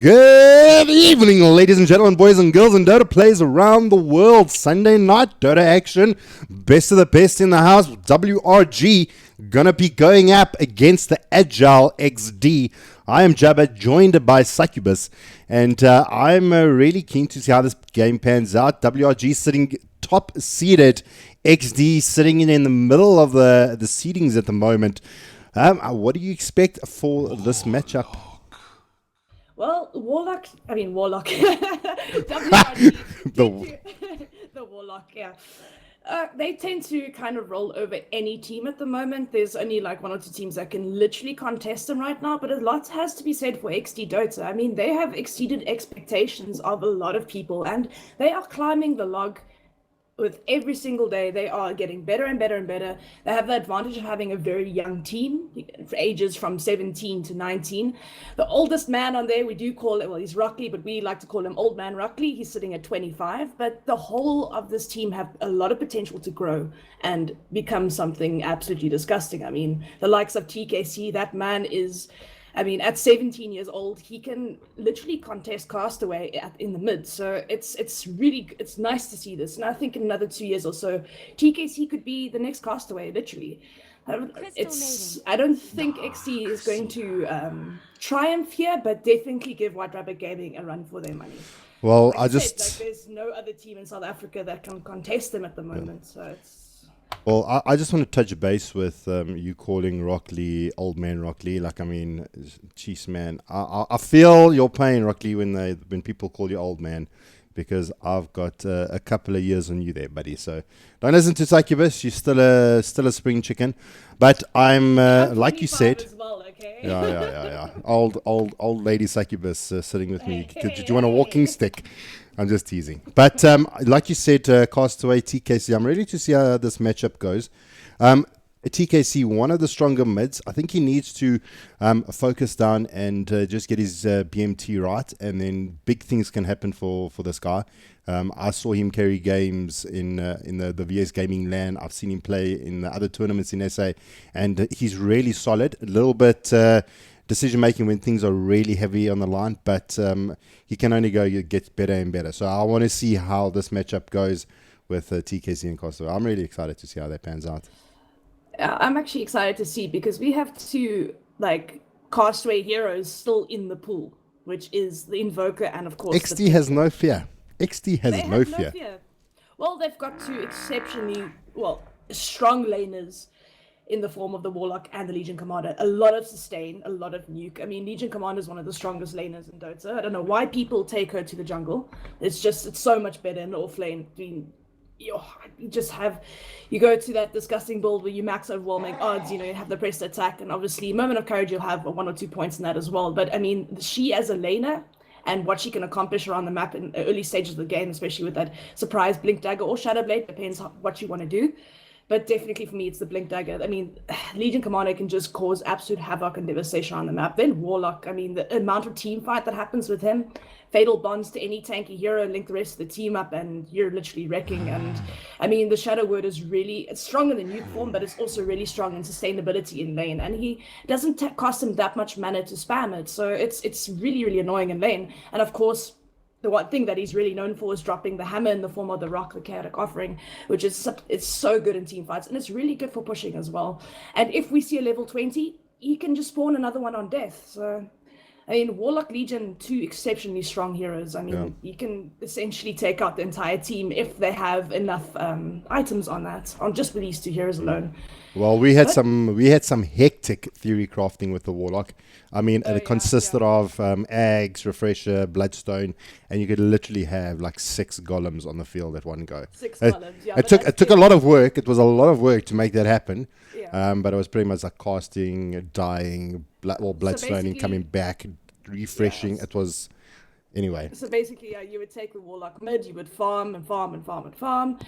Good evening, ladies and gentlemen, boys and girls, and Dota plays around the world. Sunday night Dota action. Best of the best in the house. WRG gonna be going up against the agile eXDee. I am Jabba, joined by Succubus, and I'm really keen to see how this game pans out. WRG sitting top seeded, eXDee sitting in the middle of the seedings at the moment. What do you expect for this matchup? Well, Warlock. WRG, the Warlock, yeah. They tend to kind of roll over any team at the moment. There's only like one or two teams that can literally contest them right now, but a lot has to be said for eXDee Dota. I mean, they have exceeded expectations of a lot of people, and they are climbing the log with every single day. They are getting better and better and better. They have the advantage of having a very young team, ages from 17 to 19. The oldest man on there, we do call it, well, he's Rockley, but we like to call him Old Man Rockley. He's sitting at 25, but the whole of this team have a lot of potential to grow and become something absolutely disgusting. I mean, the likes of TKC, that man is... at 17 years old, he can literally contest Castaway in the mid. So it's nice to see this. And I think in another 2 years or so, TKC could be the next Castaway, literally. I don't think eXDee is going to triumph here, but definitely give White Rabbit Gaming a run for their money. Well, like there's no other team in South Africa that can contest them at the moment. Yeah. So it's... Well, I just want to touch base with you calling Rockley Old Man Rockley. Jeez, man, I feel your pain, Rockley, when people call you old man, because I've got a couple of years on you there, buddy. So don't listen to Succubus. You're still a spring chicken. But I'm like you said. As well, okay? Yeah. Old lady Succubus sitting with me. Did you want a walking stick? I'm just teasing. But like you said, Castaway, TKC, I'm ready to see how this matchup goes. TKC, one of the stronger mids. I think he needs to focus down and just get his BMT right, and then big things can happen for this guy. I saw him carry games in the VS Gaming LAN. I've seen him play in the other tournaments in SA, and he's really solid. A little bit... decision making when things are really heavy on the line, but he can only get better and better. So I want to see how this matchup goes with TKC and Castaway. I'm really excited to see how that pans out. I'm actually excited to see, because we have two Castaway heroes still in the pool, which is the Invoker and of course eXDee has no fear. eXDee has no fear. Well, they've got two exceptionally strong laners in the form of the Warlock and the Legion Commander. A lot of sustain, a lot of nuke. I mean, Legion Commander is one of the strongest laners in Dota. I don't know why people take her to the jungle. It's so much better in the off lane. You go to that disgusting build where you max overwhelming odds, you have the pressed attack, and obviously Moment of Courage, you'll have 1 or 2 points in that as well. But I mean, she as a laner and what she can accomplish around the map in the early stages of the game, especially with that surprise Blink Dagger or Shadow Blade, depends on what you want to do. But definitely for me, it's the Blink Dagger. I mean, Legion Commander can just cause absolute havoc and devastation on the map. Then Warlock, I mean, the amount of team fight that happens with him, fatal bonds to any tanky hero, link the rest of the team up, and you're literally wrecking. And I mean, the Shadow Word is it's strong in the nuke form, but it's also really strong in sustainability in lane. And he doesn't cost him that much mana to spam it. So it's really, really annoying in lane. And of course, the one thing that he's really known for is dropping the hammer in the form of the Rock, the Chaotic Offering, which is it's so good in team fights, and it's really good for pushing as well. And if we see a level 20, he can just spawn another one on death. So, I mean, Warlock, Legion, two exceptionally strong heroes. I mean, you can essentially take out the entire team if they have enough items on just with these two heroes alone. Well, we had some hectic theory crafting with the Warlock. I mean, it consisted of Ags, Refresher, Bloodstone, and you could literally have 6 golems on the field at one go. 6 golems, yeah. It took a lot of work. It was a lot of work to make that happen. Yeah. But it was pretty much casting, dying, Bloodstoning, coming back, refreshing. Yes. It was... Anyway. So basically, you would take the Warlock mid, you would farm and farm and farm and farm,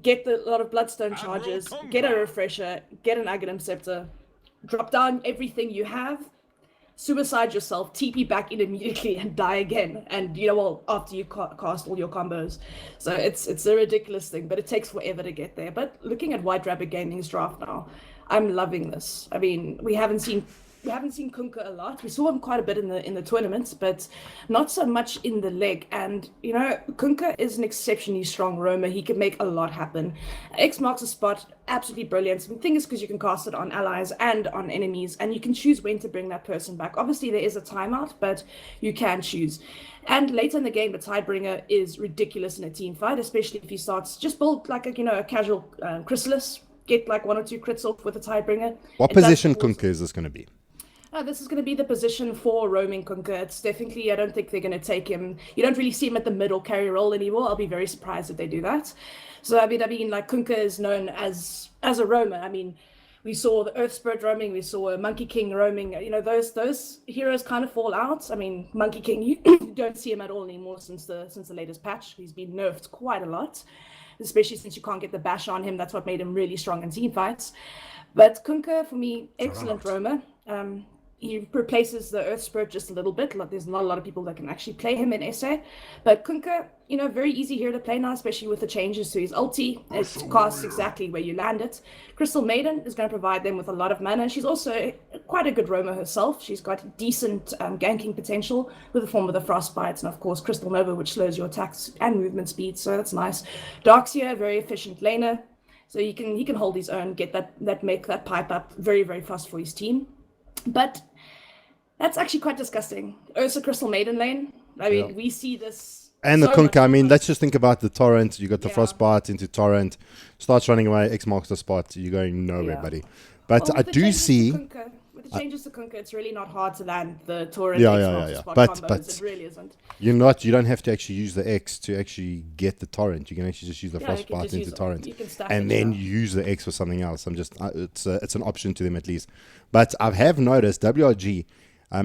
get a lot of Bloodstone charges, get a Refresher, get an Aghanim Scepter, drop down everything you have, suicide yourself, TP back in immediately and die again. And after you cast all your combos. So it's a ridiculous thing, but it takes forever to get there. But looking at White Rabbit Gaming's draft now, I'm loving this. I mean, we haven't seen we haven't seen Kunkka a lot. We saw him quite a bit in the tournaments, but not so much in the leg. And Kunkka is an exceptionally strong roamer. He can make a lot happen. X marks a spot, absolutely brilliant. The thing is because you can cast it on allies and on enemies, and you can choose when to bring that person back. Obviously, there is a timeout, but you can choose. And later in the game, the Tidebringer is ridiculous in a team fight, especially if he starts just build like a casual Chrysalis, get like 1 or 2 crits off with a Tidebringer. What position Kunkka is this going to be? This is going to be the position for roaming Kunkka. It's definitely, I don't think they're going to take him. You don't really see him at the middle carry role anymore. I'll be very surprised if they do that. So I mean, like Kunkka is known as a roamer. I mean, we saw the Earth Spirit roaming. We saw Monkey King roaming. Those heroes kind of fall out. I mean, Monkey King, you don't see him at all anymore since the latest patch. He's been nerfed quite a lot, especially since you can't get the bash on him. That's what made him really strong in team fights. But Kunkka, for me, excellent roamer. He replaces the Earth Spirit just a little bit. Like, there's not a lot of people that can actually play him in SA. But Kunkka, very easy here to play now, especially with the changes to his ulti. It casts exactly where you land it. Crystal Maiden is going to provide them with a lot of mana. She's also quite a good roamer herself. She's got decent ganking potential with the form of the Frostbites, and of course Crystal Nova, which slows your attacks and movement speed, so that's nice. Darkseer, very efficient laner. So he can hold his own, get make that pipe up very, very fast for his team. But that's actually quite disgusting. Ursa Crystal Maiden lane. I mean, we see this. And the Kunkka, I mean, let's just think about the torrent. You got the Frostbite into torrent, starts running away, X marks the spot. You're going nowhere, buddy. But I do see. With the changes to Kunkka, it's really not hard to land the torrent. But combos. It really isn't. You don't have to actually use the X to actually get the torrent. You can actually just use the Frostbite into torrent, and then use the X for something else. It's an option to them at least. But I have noticed WRG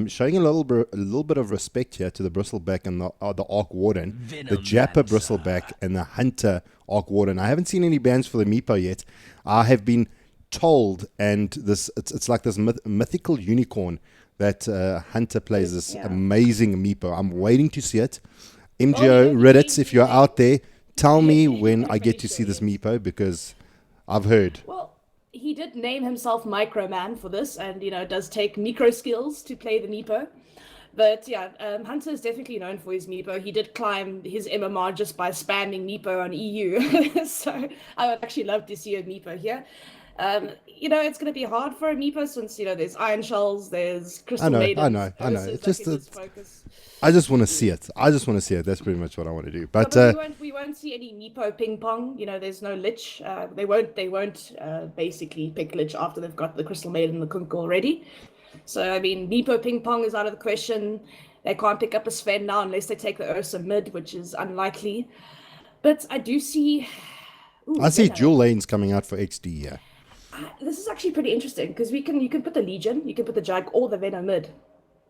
showing a little bit of respect here to the Bristleback and the Arc Warden, the Jappa Bristleback and the Hunter Arc Warden. I haven't seen any bans for the Meepo yet. I have been told, and it's like this mythical unicorn that Hunter plays this amazing Meepo. I'm waiting to see it. MGO Reddit, if you're out there, tell me when I get to see this Meepo, because I've heard. Well, he did name himself Microman for this, and it does take micro skills to play the Meepo. But Hunter is definitely known for his Meepo. He did climb his MMR just by spamming Meepo on EU. So I would actually love to see a Meepo here. It's going to be hard for a Meepo since there's Iron Shells, there's Crystal Maidens. I know. It's just I just want to see it. That's pretty much what I want to do. But we won't see any Meepo ping pong. There's no Lich. They won't basically pick Lich after they've got the Crystal Maiden and the Kunkka already. So I mean, Meepo ping pong is out of the question. They can't pick up a Sven now unless they take the Ursa mid, which is unlikely. But I do see. I see dual lanes coming out for eXDee here. This is actually pretty interesting because you can put the Legion, you can put the Jug or the Veno mid,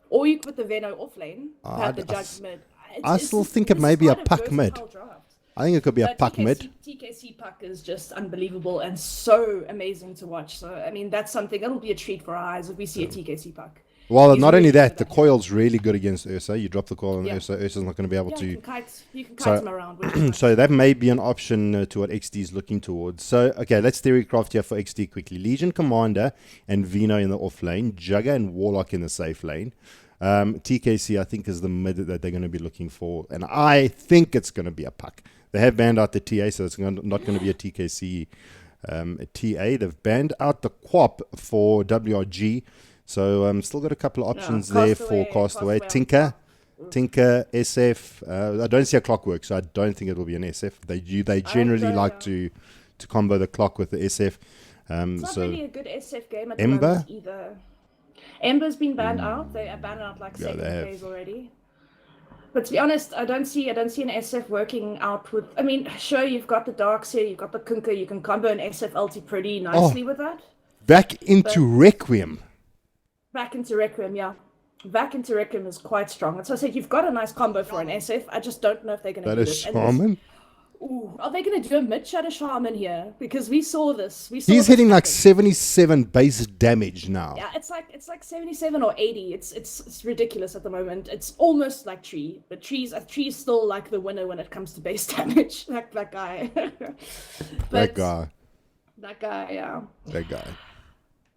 or you can put the Veno off lane, have the Jug mid. I still think it may be a Puck mid. I think it could be a Puck mid. TKC Puck is just unbelievable and so amazing to watch. So I mean, that's something that'll be a treat for our eyes if we see a TKC Puck. Well, not only that, the coil's really good against Ursa. You drop the coil on Ursa, Ursa's not going to be able to. You can kite him around. So that may be an option to what eXDee is looking towards. So, okay, let's theorycraft here for eXDee quickly. Legion Commander and Veno in the off lane. Jugger and Warlock in the safe lane. TKC, I think, is the mid that they're going to be looking for. And I think it's going to be a Puck. They have banned out the TA, so it's not going to be a TKC TA. They've banned out the Quap for WRG. So still got a couple of options there for Castaway. Tinker, SF. I don't see a Clockwork, so I don't think it will be an SF. They generally like to combo the clock with the SF. It's not really a good SF game at the moment either. Ember's been banned out. They are banned out like second phase already. But to be honest, I don't see an SF working out with. I mean, sure, you've got the Darkseer, you've got the Kunkka, you can combo an SF ulti pretty nicely with that. Back into Requiem. Back into Requiem, yeah. Back into Requiem is quite strong. So I said you've got a nice combo for an SF. I just don't know if they're going to do it. Shaman? Are they going to do a mid-shadow Shaman here? Because we saw this. He's hitting like 77 base damage now. Yeah, it's like 77 or 80. It's ridiculous at the moment. It's almost like Tree, but Tree's still like the winner when it comes to base damage. Like that guy. That guy, yeah. That guy.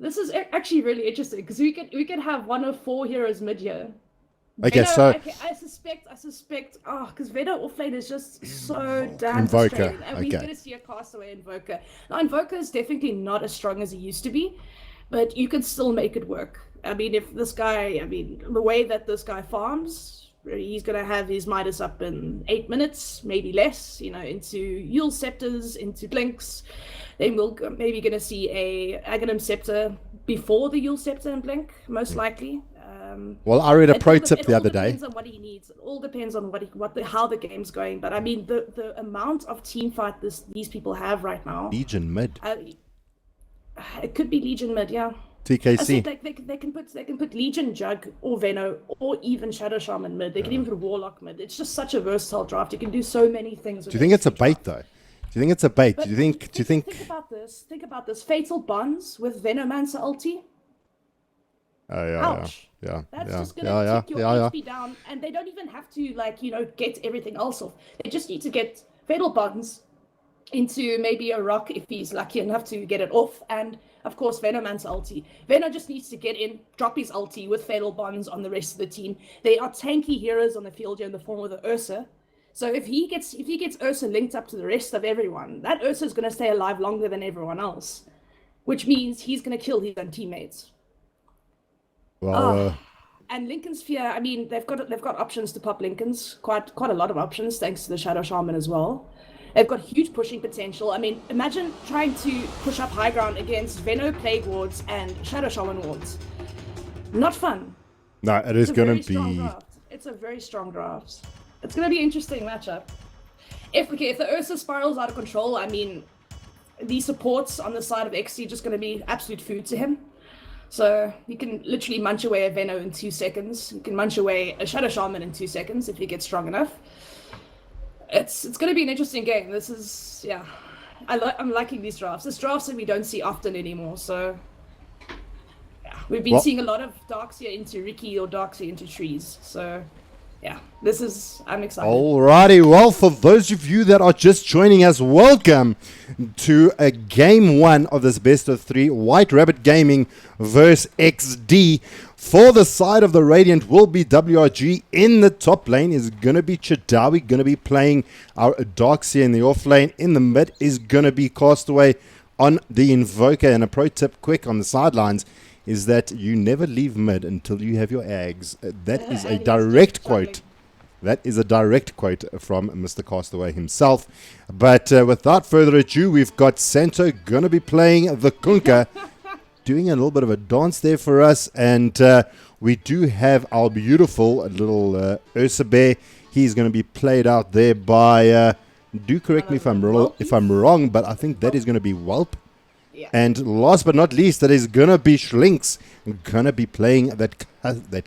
This is actually really interesting because we could have one of 4 heroes mid here. Okay, Veno, so I suspect, because Veno offlane is just so damn Invoker, frustrating. And we're okay. going to see a castaway Invoker. Now, Invoker is definitely not as strong as he used to be, but you can still make it work. I mean, if this guy, the way that this guy farms, he's going to have his Midas up in 8 minutes, maybe less, into Yule Scepters, into Blinks. Then we're maybe going to see a Aghanim Scepter before the Yule Scepter and Blink, most likely. Well, I read a pro tip the other day. It all depends on what he needs. It all depends on how the game's going. But I mean, the amount of team fight these people have right now. Legion mid. It could be Legion mid, yeah. TKC. I said, they can put Legion Jug or Veno or even Shadow Shaman mid. They can even put Warlock mid. It's just such a versatile draft. You can do so many things. Do you think it's a bait though? Do you think it's a bait? Do you think? Think about this. Think about this. Fatal Bonds with Venomancer ulti. Oh yeah. Ouch. Yeah. That's yeah. just gonna take your yeah. HP down, and they don't even have to get everything else off. They just need to get Fatal Bonds into maybe a rock if he's lucky enough to get it off, and of course Venomancer ulti. Veno just needs to get in, drop his ulti with Fatal Bonds on the rest of the team. They are tanky heroes on the field here in the form of the Ursa. So if he gets Ursa linked up to the rest of everyone, that Ursa is going to stay alive longer than everyone else, which means he's going to kill his own teammates. Well, and Lincoln Sphere, I mean, they've got options to pop Lincolns, quite a lot of options, thanks to the Shadow Shaman as well. They've got huge pushing potential. I mean, imagine trying to push up high ground against Veno Plague Wards and Shadow Shaman Wards. Not fun. No, it is going to be. It's a very strong draft. It's going to be an interesting matchup. If the Ursa spirals out of control, I mean, the supports on the side of eXDee are just going to be absolute food to him. So you can literally munch away a Veno in 2 seconds. You can munch away a Shadow Shaman in 2 seconds if he gets strong enough. It's going to be an interesting game. This is, yeah. I'm liking these drafts. There's drafts that we don't see often anymore. So yeah, we've been seeing a lot of Darkseer into Riki or Darkseer into Trees. So yeah, I'm excited. Alrighty, well, for those of you that are just joining us, welcome to a game 1 of this best of 3, White Rabbit Gaming versus eXDee. For the side of the Radiant will be WRG. In the top lane is going to be Chadawi, going to be playing our Darkseer in the off lane. In the mid is going to be Castaway on the Invoker. And a pro tip quick on the sidelines is that you never leave mid until you have your Ags. That is a direct quote. That is a direct quote from Mr. Castaway himself. But without further ado, we've got Santo going to be playing the Kunkka, doing a little bit of a dance there for us. And we do have our beautiful little Ursa Bear. He's going to be played out there by, do correct me if I'm wrong, but I think that is going to be Whelp. Yeah. And last but not least, that is gonna be Schlinks, gonna be playing that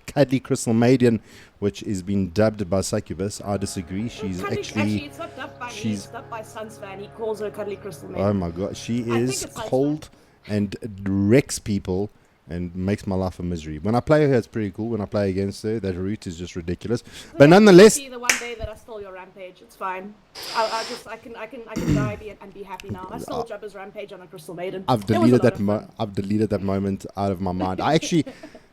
cuddly Crystal Maiden, which is being dubbed by Succubus. I disagree. She's actually it's not dubbed by me. It's dubbed by Sunsfan. He calls her cuddly Crystal Maiden. Oh my god, she is cold and wrecks people and makes my life a misery. When I play her, it's pretty cool. When I play against her, that route is just ridiculous. But nonetheless, the one day that I stole your rampage, it's fine. I can die and be happy now. I stole Jabba's rampage on a Crystal Maiden. I've deleted that moment out of my mind. I actually,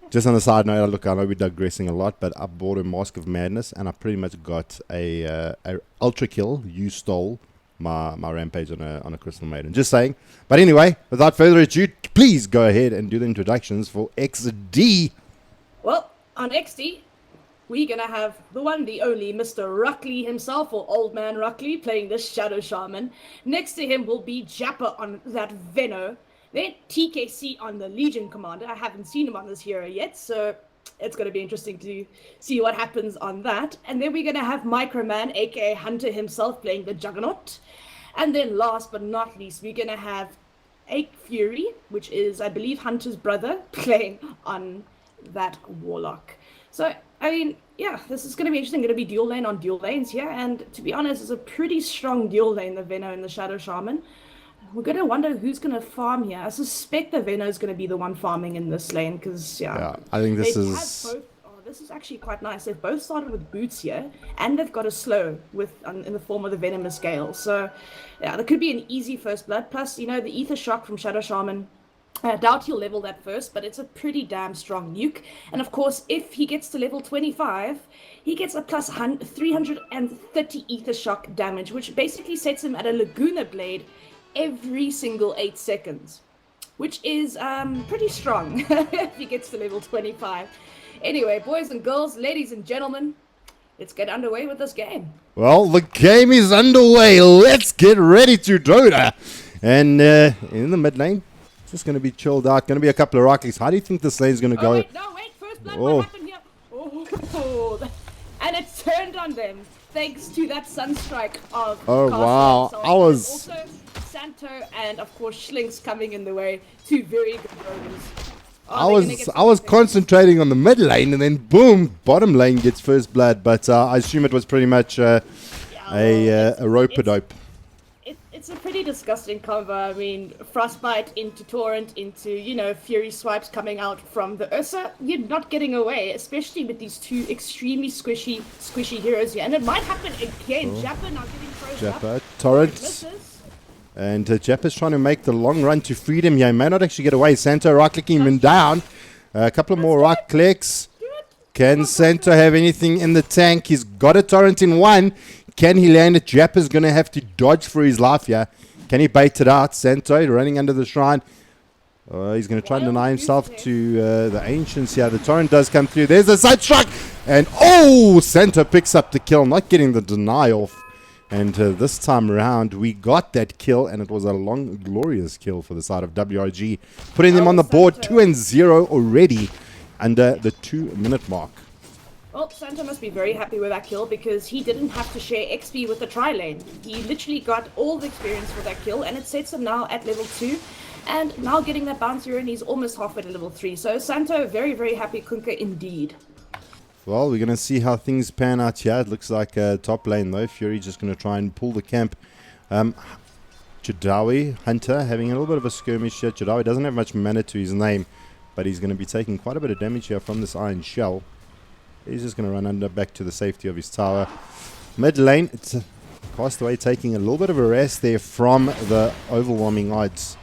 just on the side note, look, I know we're digressing a lot, but I bought a Mask of Madness and I pretty much got a ultra kill. You stole my rampage on a Crystal Maiden. Just saying. But anyway, without further ado, please go ahead and do the introductions for eXDee. Well, on eXDee, we're gonna have the one, the only Mr. Ruckley himself, or Old Man Ruckley, playing the Shadow Shaman. Next to him will be Jappa on that Veno. Then TKC on the Legion Commander. I haven't seen him on this hero yet, so it's going to be interesting to see what happens on that. And then we're going to have Microman, aka Hunter himself, playing the Juggernaut. And then last but not least, we're going to have Ake Fury, which is, I believe, Hunter's brother, playing on that Warlock. So, I mean, yeah, this is going to be interesting. Going to be dual lane on dual lanes here. And to be honest, it's a pretty strong dual lane, the Veno and the Shadow Shaman. We're going to wonder who's going to farm here. I suspect the Veno is going to be the one farming in this lane because, yeah, I think this is... this is actually quite nice. They've both started with boots here, and they've got a slow in the form of the Venomous Gale. So, yeah, that could be an easy first blood. Plus, the Ether Shock from Shadow Shaman I doubt he'll level that first, but it's a pretty damn strong nuke. And of course, if he gets to level 25, he gets a plus 330 ether shock damage, which basically sets him at a Laguna Blade every single 8 seconds, which is pretty strong if he gets to level 25. Anyway, boys and girls, ladies and gentlemen, let's get underway with this game. Well, the game is underway. Let's get ready to Dota. And in the mid lane, just going to be chilled out. Going to be a couple of rock clicks. How do you think this lane's going to go? Wait, no, wait. First blood, what happened here? Oh, and it turned on them thanks to that sunstrike of wow. Also, Santo and, of course, Schlinks coming in the way. Two very good rollers. I was concentrating on the mid lane, and then boom, bottom lane gets first blood. But I assume it was pretty much a rope-a-dope. It's a pretty disgusting combo. I mean, Frostbite into Torrent into, Fury swipes coming out from the Ursa. You're not getting away, especially with these two extremely squishy heroes here. And it might happen again. Jappa now getting frozen up. Torrent. And Jappa's trying to make the long run to freedom here. He may not actually get away. Santo right-clicking him down. A couple of more right clicks. Can Santo have anything in the tank? He's got a Torrent in one. Can he land it? Jappa's going to have to dodge for his life here. Can he bait it out? Santo running under the shrine. He's going to try and deny himself to the Ancients here. The Torrent does come through. There's a side strike. And Santo picks up the kill. Not getting the deny off. And this time around, we got that kill. And it was a long, glorious kill for the side of WRG. Putting them on the board 2-0 already under the 2-minute mark. Well, Santo must be very happy with that kill because he didn't have to share XP with the tri-lane. He literally got all the experience for that kill, and it sets him now at level 2. And now getting that bouncer in, he's almost halfway to level 3. So Santo, very, very happy Kunkka indeed. Well, we're going to see how things pan out here. It looks like top lane, though. Fury just going to try and pull the camp. Jadawi, Hunter, having a little bit of a skirmish here. Jadawi doesn't have much mana to his name, but he's going to be taking quite a bit of damage here from this Iron Shell. He's just going to run back to the safety of his tower. Mid lane, it's Castaway taking a little bit of a rest there from the overwhelming odds.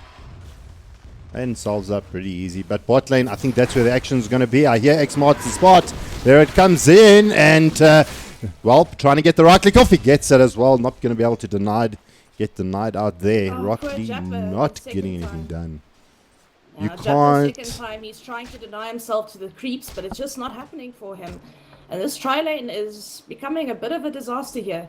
And solves up pretty easy. But bot lane, I think that's where the action is going to be. I hear X-Mart's the spot. There it comes in. And, trying to get the right click off. He gets it as well. Not going to be able to get denied out there. Rocky not getting anything done. You can't. Second time he's trying to deny himself to the creeps, but it's just not happening for him. And this tri-lane is becoming a bit of a disaster here.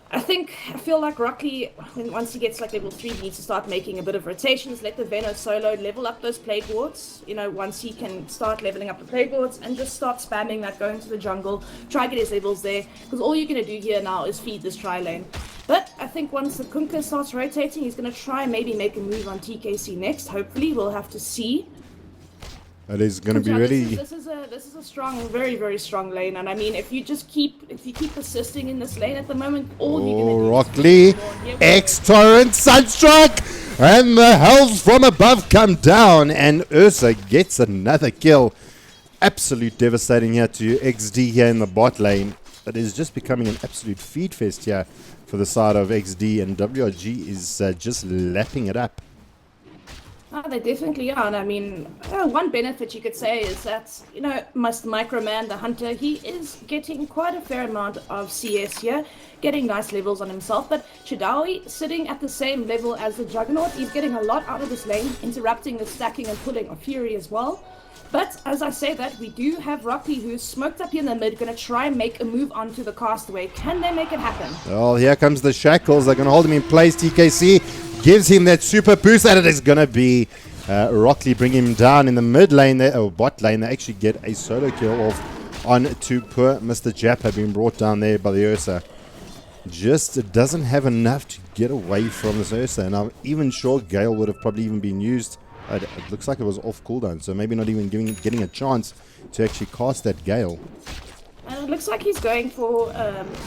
I feel like Rocky, once he gets like level 3, he needs to start making a bit of rotations, let the Veno solo level up those plague wards. Once he can start leveling up the plague wards and just start spamming that, going to the jungle, try get his levels there. Because all you're going to do here now is feed this tri-lane. But I think once the Kunkka starts rotating, he's going to try and maybe make a move on TKC next. Hopefully, we'll have to see. It is going to be really. This is a strong, very, very strong lane, and I mean, if you keep persisting in this lane at the moment, all you're going to do. Rock Lee, X-Torrent, Sunstruck, and the hells from above come down, and Ursa gets another kill. Absolute devastating here to eXDee here in the bot lane. It is just becoming an absolute feed fest here for the side of eXDee, and WRG is just lapping it up. They definitely are. And I mean, one benefit you could say is that, Microman, the Hunter, he is getting quite a fair amount of CS here, getting nice levels on himself. But Chidawi, sitting at the same level as the Juggernaut, he's getting a lot out of this lane, interrupting the stacking and pulling of Fury as well. But as I say that, we do have Rocky, who's smoked up here in the mid, going to try and make a move onto the Castaway. Can they make it happen? Well, here comes the Shackles. They're going to hold him in place. TKC gives him that super boost, and it is going to be Rockley bringing him down in the mid lane there, or bot lane. They actually get a solo kill off on to poor Mr. Jappa, being brought down there by the Ursa. Just doesn't have enough to get away from this Ursa, and I'm even sure Gale would have probably even been used. It looks like it was off cooldown, so maybe not even getting a chance to actually cast that Gale. And it looks like he's going for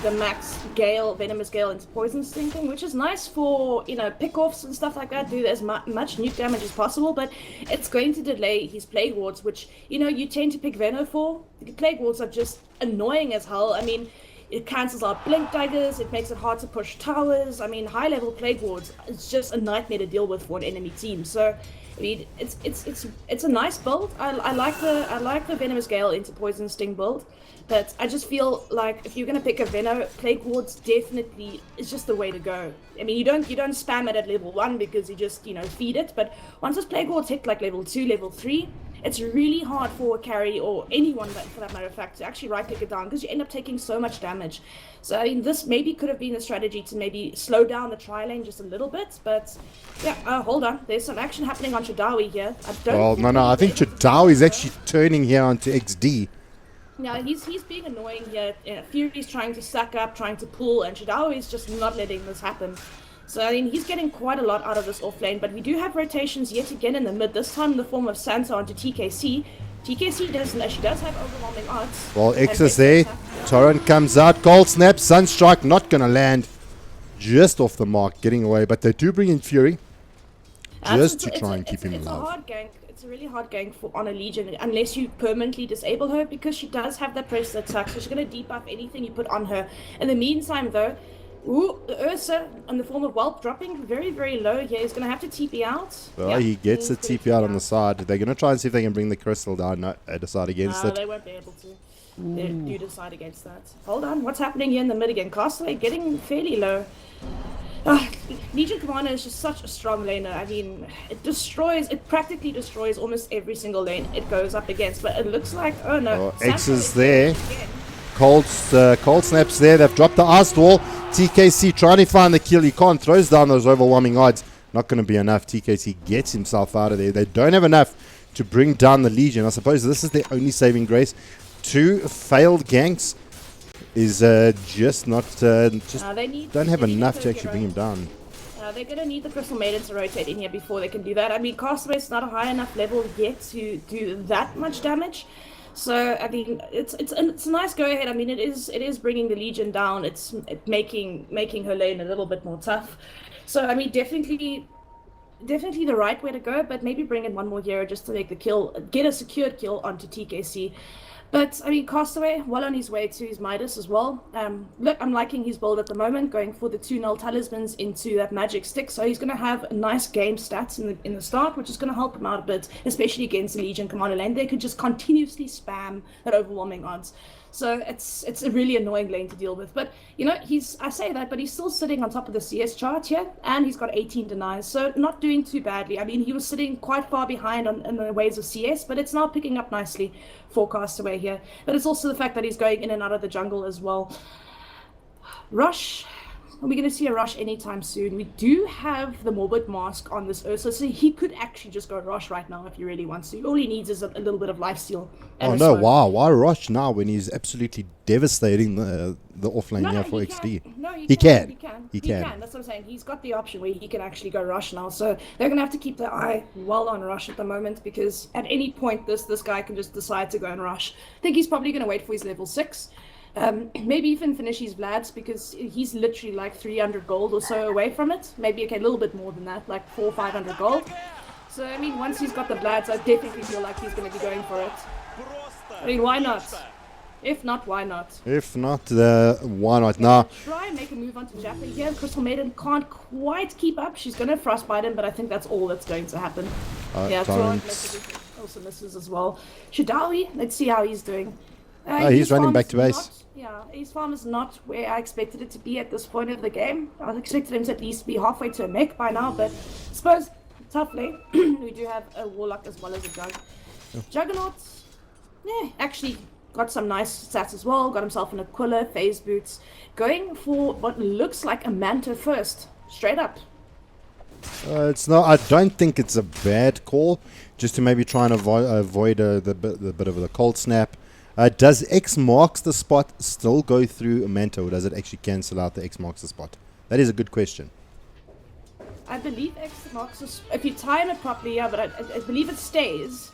the max Gale, Venomous Gale into Poison Sting thing, which is nice for, pick-offs and stuff like that, do as much nuke damage as possible, but it's going to delay his Plague Wards, which, you tend to pick Veno for. The Plague Wards are just annoying as hell. I mean, It cancels out blink daggers. It makes it hard to push towers. I mean, high-level plague wards is just a nightmare to deal with for an enemy team. So, I mean, it's a nice build. I like the Venomous Gale into Poison Sting build, but I just feel like if you're gonna pick a plague wards, definitely is just the way to go. I mean, you don't spam it at level 1 because you just feed it. But once those plague wards hit like level 2, level 3. It's really hard for a carry or anyone, for that matter of fact, to actually right-click it down because you end up taking so much damage. So, I mean, this maybe could have been a strategy to maybe slow down the tri-lane just a little bit, but yeah, hold on. There's some action happening on Shadawi here. I think Shadawi is actually turning here onto eXDee. Yeah, he's being annoying here. Fury's trying to stack up, trying to pull, and Shadawi is just not letting this happen. So, I mean, he's getting quite a lot out of this off-lane, but we do have rotations yet again in the mid, this time in the form of Sansa onto TKC. TKC does have overwhelming odds. Well, X is there. Torrent comes out. Cold Snap. Sunstrike not going to land. Just off the mark, getting away. But they do bring in Fury. Just to try and keep him alive. It's a hard gank. It's a really hard gank on a Legion, unless you permanently disable her, because she does have that press that sucks. So she's going to debuff anything you put on her. In the meantime, though, the Ursa in the form of Whelp dropping very, very low here. He's going to have to TP out. Well, he gets the TP out on the side. They're going to try and see if they can bring the crystal down. No, they decide against it. They won't be able to. They do decide against that. Hold on. What's happening here in the mid again? Castaway getting fairly low. Legion Commander is just such a strong laner. I mean, it practically destroys almost every single lane it goes up against. But it looks like, oh no. X is there. Cold Snap's there. They've dropped the Ice Wall. TKC trying to find the kill. He can't. Throws down those overwhelming odds. Not going to be enough. TKC gets himself out of there. They don't have enough to bring down the Legion. I suppose this is their only saving grace. 2 failed ganks is just not... don't have enough to actually bring him down. They're going to need the Crystal Maiden to rotate in here before they can do that. I mean, Castaway's not a high enough level yet to do that much damage. So, I mean, it's a nice go-ahead. I mean, it is bringing the Legion down. It's making her lane a little bit more tough. So, I mean, definitely the right way to go, but maybe bring in one more hero just to make the kill, get a secured kill onto TKC. But, I mean, Castaway, well on his way to his Midas as well. Look, I'm liking his build at the moment, going for the 2 null talismans into that magic stick. So he's going to have nice game stats in the start, which is going to help him out a bit, especially against the Legion Commander lane. They could just continuously spam that overwhelming odds. So it's a really annoying lane to deal with. But, I say that, but he's still sitting on top of the CS chart here, and he's got 18 denies, so not doing too badly. I mean, he was sitting quite far behind in the waves of CS, but it's now picking up nicely for Castaway here. But it's also the fact that he's going in and out of the jungle as well. Rush. Are we going to see a rush anytime soon? We do have the Morbid Mask on this Ursa, so he could actually just go rush right now if he really wants to. All he needs is a little bit of lifesteal. Oh no, wow. Why rush now when he's absolutely devastating the offlane here for eXDee? No, he can. He can. That's what I'm saying. He's got the option where he can actually go rush now. So they're going to have to keep their eye well on rush at the moment, because at any point this guy can just decide to go and rush. I think he's probably going to wait for his level 6. Maybe even finish his Vlad's, because he's literally like 300 gold or so away from it. Maybe a little bit more than that, like 400 or 500 gold. So I mean, once he's got the Vlad's, I definitely feel like he's going to be going for it. I mean, why not? If not, why not? If not, why not? Now, try and make a move onto Jaffa here. Crystal Maiden can't quite keep up. She's going to frostbite him, but I think that's all that's going to happen. Torrent also misses as well. Shadawi, let's see how he's doing. He's running back to base. His farm is not where I expected it to be at this point of the game. I expected him to at least be halfway to a mech by now, but I suppose, tough lane. We do have a Warlock as well as a Jug. Juggernaut, actually got some nice stats as well. Got himself an Aquila, phase boots. Going for what looks like a Manta first. Straight up. It's not. I don't think it's a bad call. Just to maybe try and avoid the bit of the cold snap. Does X marks the spot still go through a Manta, or does it actually cancel out the X marks the spot? That is a good question. I believe X marks the spot. If you time it properly, yeah, but I believe it stays.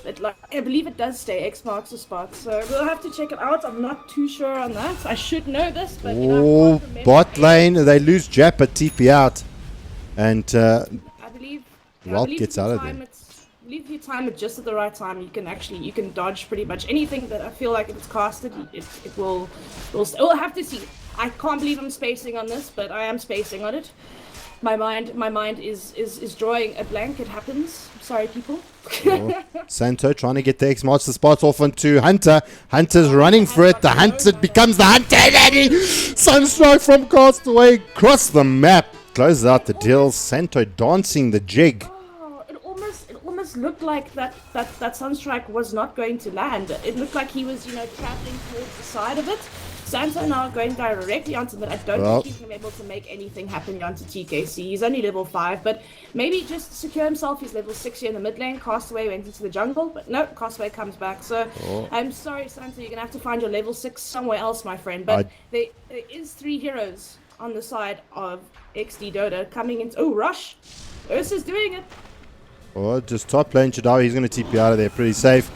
I believe it does stay. X marks the spot. So we'll have to check it out. I'm not too sure on that. I should know this, but bot lane, they lose Jap at TP out. And I believe Whelp gets out of there. believe if you time it just at the right time, you can dodge pretty much anything that I feel like if it's casted, it will. We'll have to see. I can't believe I'm spacing on this, but I am spacing on it. My mind is drawing a blank. It happens. Sorry, people. Santo trying to get the X-Master spot off onto Hunter. Hunter's running for it. The Hunter becomes the Hunter. Sunstrike from Castaway across the map. Closes out the deal. Santo dancing the jig. Oh, it almost looked like that Sunstrike was not going to land. It looked like he was, traveling towards the side of it. Santo now going directly onto that. I don't think he's going to be able to make anything happen onto TKC. He's only level 5, but maybe just secure himself. He's level 6 here in the mid lane. Castaway went into the jungle, but no, Castaway comes back. So I'm sorry, Santo, you're going to have to find your level 6 somewhere else, my friend. But there is 3 heroes on the side of eXDee Dota coming in. Oh, Rush! Ursa's doing it. Oh, just top lane Chadawi. He's going to TP out of there pretty safe.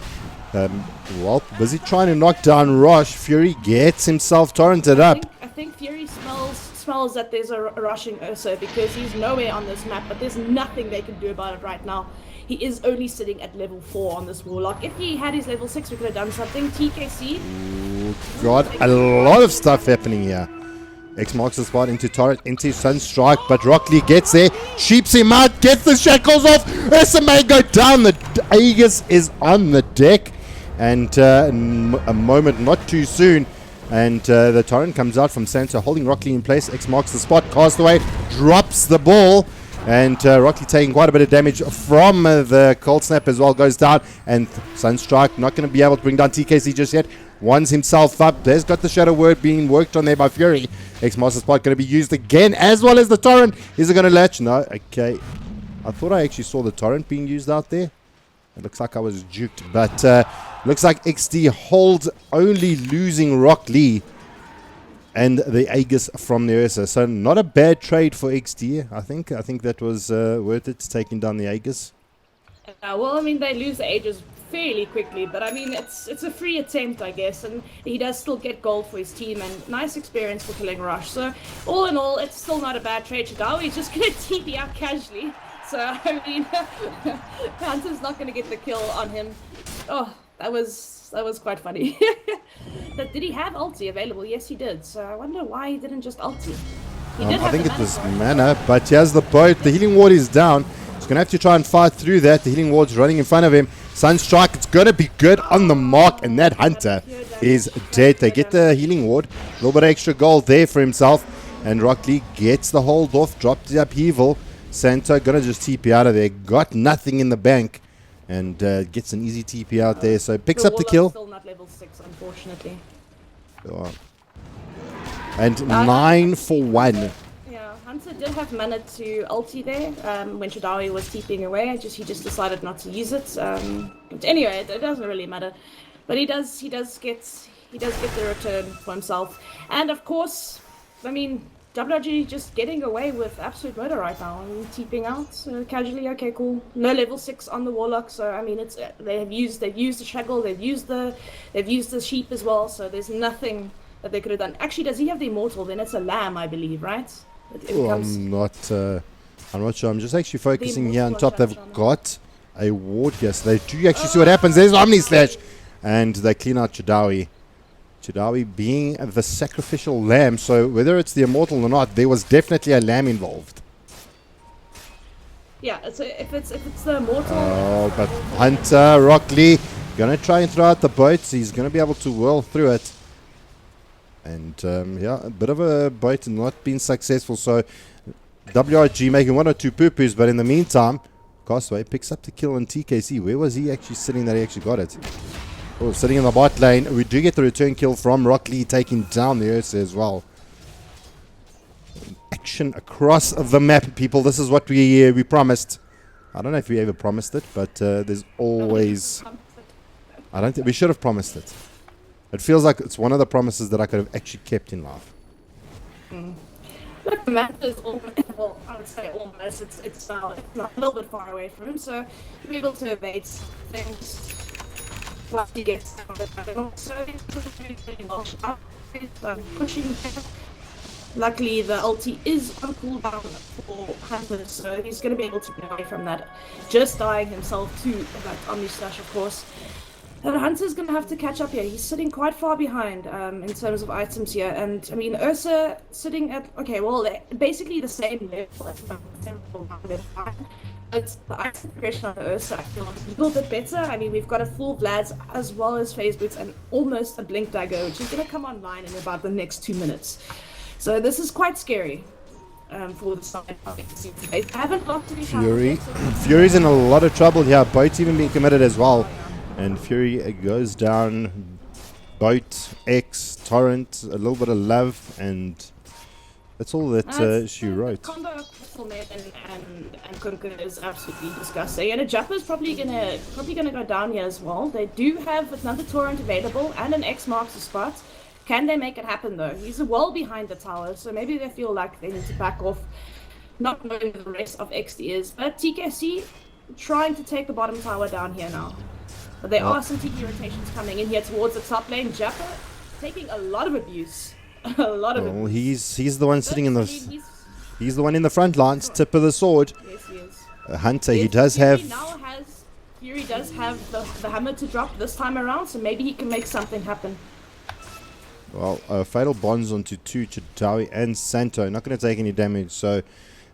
Well, busy trying to knock down Rush. Fury gets himself torrented up. I think Fury smells that there's a rushing Ursa because he's nowhere on this map, but there's nothing they can do about it right now. He is only sitting at level 4 on this Warlock. If he had his level 6, we could have done something. TKC. Ooh, got a lot of stuff happening here. X marks the spot into turret, into Sunstrike, but Rock Lee gets there, sheeps him out, gets the shackles off. Ursa may go down. The Aegis is on the deck. And a moment not too soon, and the torrent comes out from Santo, holding Rock Lee in place. X marks the spot. Castaway drops the ball, and Rock Lee taking quite a bit of damage from the cold snap as well. Goes down, and Sunstrike not going to be able to bring down TKC just yet. Winds himself up. There's got the shadow word being worked on there by Fury. X marks the spot going to be used again, as well as the torrent. Is it going to latch? No. Okay. I thought I actually saw the torrent being used out there. It looks like I was juked, but looks like eXDee holds, only losing Rock Lee and the Aegis from the Ursa. So not a bad trade for eXDee. I think that was worth it, taking down the Aegis. Well, I mean, they lose the Aegis fairly quickly, but I mean, it's a free attempt, I guess, and he does still get gold for his team and nice experience for killing Rush. So all in all, it's still not a bad trade. Chadawi is just going to TP out casually. So, I mean, Hunter's not going to get the kill on him. Oh, that was quite funny. But did he have ulti available? Yes, he did. So I wonder why he didn't just ulti. He did I think it was mana, mana, but he has the boat. The healing ward is down. He's going to have to try and fight through that. The healing ward's running in front of him. Sunstrike, it's going to be good on the mark, and that Hunter is dead. They get the healing ward. A little bit of extra gold there for himself. And Rock Lee gets the hold off, dropped the upheaval. Santo gonna just TP out of there. Got nothing in the bank, and gets an easy TP out there. So picks up the kill. Still not level 6, unfortunately. And 9 for 1. Yeah, Hunter did have mana to ulti there when Chadawi was TPing away. He just decided not to use it. But anyway, it doesn't really matter. But he does get the return for himself. And of course, I mean, WRG just getting away with absolute murder right now. I mean, TPing out casually. Okay, cool. No level 6 on the Warlock, so I mean, it's they've used the shackle, they've used the sheep as well. So there's nothing that they could have done. Actually, does he have the immortal? Then it's a lamb, I believe, right? I'm not sure. I'm just actually focusing here on top. They've got a ward here, so they do actually see what happens. There's Omni Slash, and they clean out Chadawi. Chadawi being the sacrificial lamb, so whether it's the immortal or not, there was definitely a lamb involved. Yeah, so if it's the immortal. Oh, but Hunter, Rock Lee, gonna try and throw out the boats. He's gonna be able to whirl through it. And yeah, a bit of a boat not being successful. So WRG making 1 or 2 poo-poos, but in the meantime, Castaway picks up the kill on TKC. Where was he actually sitting that he actually got it? Oh, sitting in the bot lane. We do get the return kill from Rock Lee, taking down the Ursa as well. Action across the map, people. This is what we promised. I don't know if we ever promised it, but there's always... I don't think we should have promised it. It feels like it's one of the promises that I could have actually kept in life. Look, the map is almost, well, I would say almost, it's a little bit far away from him, so you're able to evade things once he gets down the map. And also, he's really well pushing him. Luckily, the ulti is on cooldown for Hunter, so he's going to be able to get away from that. Just dying himself to that Omni Slash, of course. And Hunter's going to have to catch up here. He's sitting quite far behind in terms of items here. And, I mean, Ursa sitting at, okay, well, basically the same level. But the item progression on Ursa, I feel, is a little bit better. I mean, we've got a full Vlad's as well as phase boots and almost a Blink Dagger, which is going to come online in about the next 2 minutes. So this is quite scary for the side. They haven't locked any Fury. Fury's in a lot of trouble here. Boat's even being committed as well. And Fury goes down. Boat, X, Torrent, a little bit of love, and that's all that she wrote. The combo of Crystal Maiden and Kunkka is absolutely disgusting. And a Jappa's probably gonna go down here as well. They do have another Torrent available and an X marks the spot. Can they make it happen though? He's well behind the tower, so maybe they feel like they need to back off, not knowing who the rest of eXDee is. But TKC trying to take the bottom tower down here now. But there are some TK rotations coming in here towards the top lane. Jappa taking a lot of abuse. A lot of abuse. He's the one sitting in the... He's the one in the front lines, tip of the sword. Yes, he is. Hunter, he does have... Fury does have the hammer to drop this time around, so maybe he can make something happen. Well, Fatal Bonds onto 2, Chitawi and Santo. Not going to take any damage, so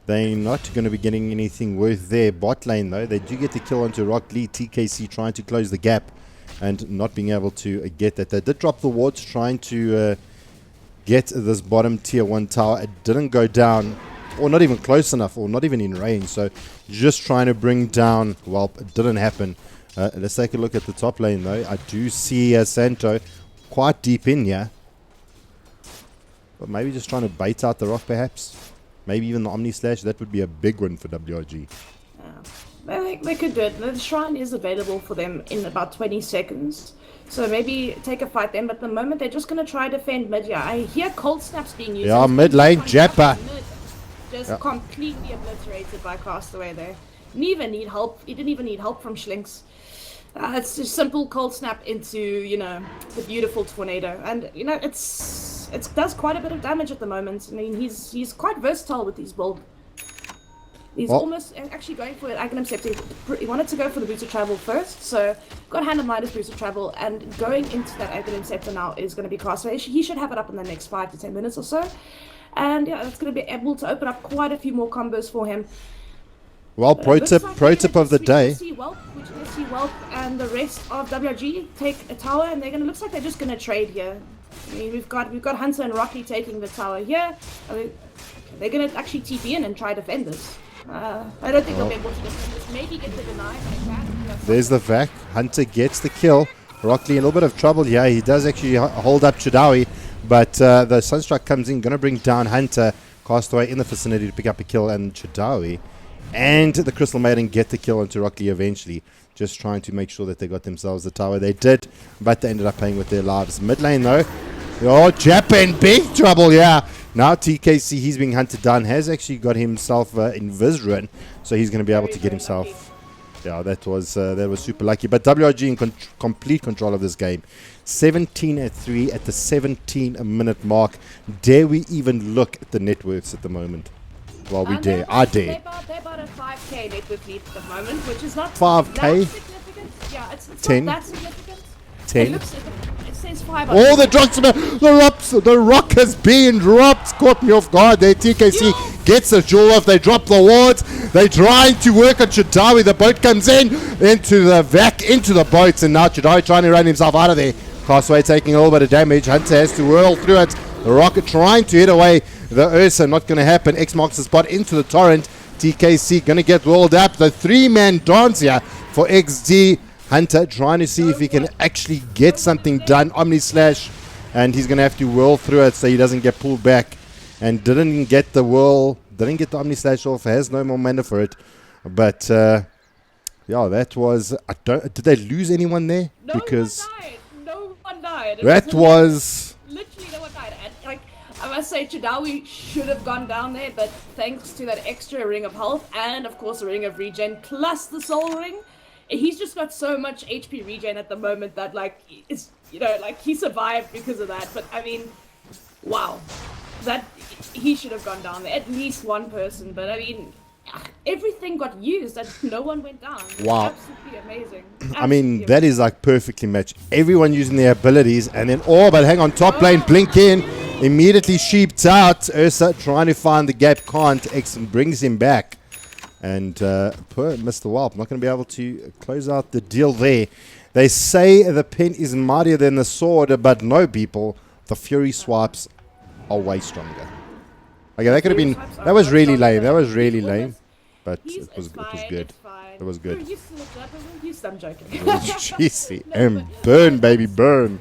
they're not going to be getting anything worth their bot lane, though. They do get the kill onto Rock Lee. TKC trying to close the gap and not being able to get that. They did drop the wards trying to get this bottom tier 1 tower. It didn't go down, or not even close enough, or not even in range. So just trying to bring down, well, it didn't happen. Let's take a look at the top lane, though. I do see Santo quite deep in here. But maybe just trying to bait out the rock, perhaps. Maybe even the Omni Slash. That would be a big one for WRG. Yeah. They could do it. The shrine is available for them in about 20 seconds. So maybe take a fight then. But at the moment, they're just going to try to defend mid. Yeah, I hear cold snaps being used. Yeah, mid lane, Jappa. Just completely obliterated by Castaway there. Didn't even need help. He didn't even need help from Schlinks. It's just simple cold snap into, you know, the beautiful tornado. And, you know, it does quite a bit of damage at the moment. I mean, he's quite versatile with his build. He's almost actually going for it. Aghanim Scepter. He wanted to go for the Boots of Travel first, so got Hand of Midas Boots of Travel, and going into that Aghanim Scepter now is going to be Castaway. He should have it up in the next 5 to 10 minutes or so. And yeah, that's going to be able to open up quite a few more combos for him. Well, pro tip of the day. We just see Welp and the rest of WRG take a tower, and they're gonna looks like they're just gonna trade here. I mean, we've got Hunter and Rocky taking the tower here. I mean, they're gonna actually TP in and try to defend this. I don't think they'll be able to defend this. Maybe get the deny. There's the Vac. Hunter gets the kill. Rocky in a little bit of trouble here. He does actually hold up Chitawi, but the Sunstruck comes in, gonna bring down Hunter. Castaway in the vicinity to pick up a kill, and Chitawi and the Crystal Maiden get the kill onto Rocky eventually. Just trying to make sure that they got themselves the tower. They did, but they ended up paying with their lives. Mid lane, though. Oh, Jappa in big trouble, yeah. Now TKC, he's being hunted down. Has actually got himself in Vizruin, so he's going to be able to get himself... Yeah, that was super lucky. But WRG in complete control of this game. 17-3 at the 17-minute mark. Dare we even look at the networks at the moment? Well, we dare. I dare. They're about a 5k network lead at the moment, which is not 5k? that significant. Yeah, it's 10? not that significant. 10? It says 5. Oh, the rock has been dropped. Caught me off guard there. TKC gets the jewel off. They drop the wards. They're trying to work on Chitawi. The boat comes into the Vac, into the boats, and now Chitawi trying to run himself out of there. Castaway taking a little bit of damage. Hunter has to whirl through it. The rocket trying to hit away the Ursa. Not going to happen. X marks the spot into the torrent. TKC going to get rolled up. The 3-man dance here for eXDee. Hunter trying to see if he can actually get something done. Omni Slash, and he's going to have to whirl through it so he doesn't get pulled back. And didn't get the whirl, didn't get the Omni Slash off, has no more mana for it. But, yeah, that was... did they lose anyone there? No one died. That was... Literally no one died. And, like, I must say, Chitawi should have gone down there, but thanks to that extra ring of health and, of course, a ring of regen plus the soul ring, he's just got so much HP regen at the moment that, like, it's, you know, like, he survived because of that. But, I mean, wow. that he should have gone down there. At least one person, but I mean, everything got used and no one went down. Wow. Absolutely amazing. I mean, that is like perfectly matched. Everyone using their abilities, and then but hang on, top lane, blink in, immediately sheeped out. Ursa trying to find the gap, can't. X brings him back. And poor Mr. Whelp not going to be able to close out the deal there. They say the pen is mightier than the sword, but no, people, the Fury swipes are way stronger. Okay, that could have been, that was really lame. That was really lame. But it was good. It was good. I'm joking. Juicy. And burn, baby, burn.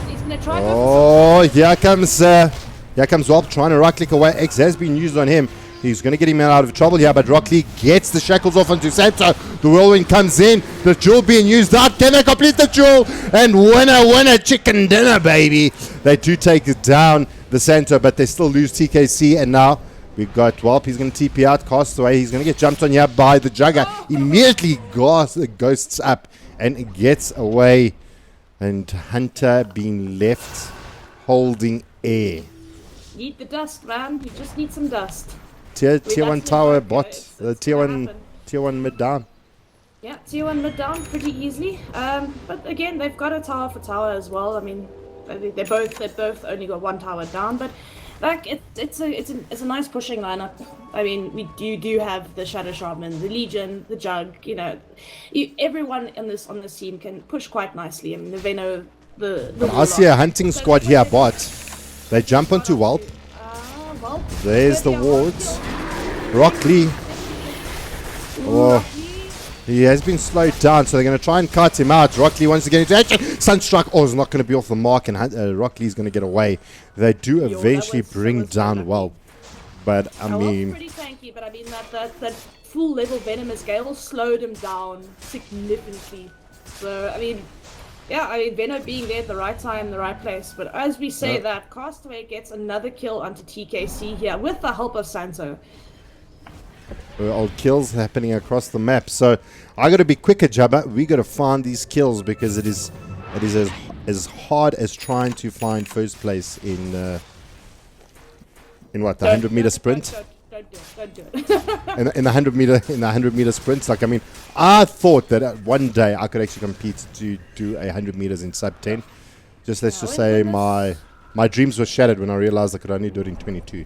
He's gonna try. Oh, here comes Whelp trying to right click away. X has been used on him. He's going to get him out of trouble here, but Rock Lee gets the shackles off onto Santo. The whirlwind comes in. The jewel being used out. Can they complete the jewel? And winner, chicken dinner, baby. They do take it down, the Santo, but they still lose TKC. And now we've got Whelp. He's going to TP out, Castaway. He's going to get jumped on here by the Jugger. Immediately ghosts up and gets away. And Hunter being left holding air. Need the dust, man. You just need some dust. Tier 1 tower bot. The tier 1 mid down. Yeah, tier 1 mid down pretty easily. But again, they've got a tower for tower as well. I mean, they both only got one tower down, but like it's a nice pushing lineup. I mean, we do have the Shadow Shaman, the Legion, the Jug. You know, everyone on this team can push quite nicely. I mean, the Veno, the I see a hunting squad here, bot. They jump onto Whelp. There's the wards. Rock Lee. Oh, he has been slowed down, so they're going to try and cut him out. Rock Lee wants to get into action. Sunstruck. Oh, is not going to be off the mark, and Rock Lee's going to get away. They do eventually bring down Whelp, but I mean, pretty tanky. But I mean that full level Venomous Gale slowed him down significantly. So I mean. Yeah, I mean, Veno being there at the right time, the right place. But as we say that, Castaway gets another kill onto TKC here with the help of Santo. Old kills happening across the map. So I got to be quicker, Jabba. We got to find these kills because it is as hard as trying to find first place in what, the 100-meter sprint. Don't do it. in the 100-meter sprints, like I mean, I thought that one day I could actually compete to do 100 meters in sub 10. Let's just say my dreams were shattered when I realized I could only do it in 22.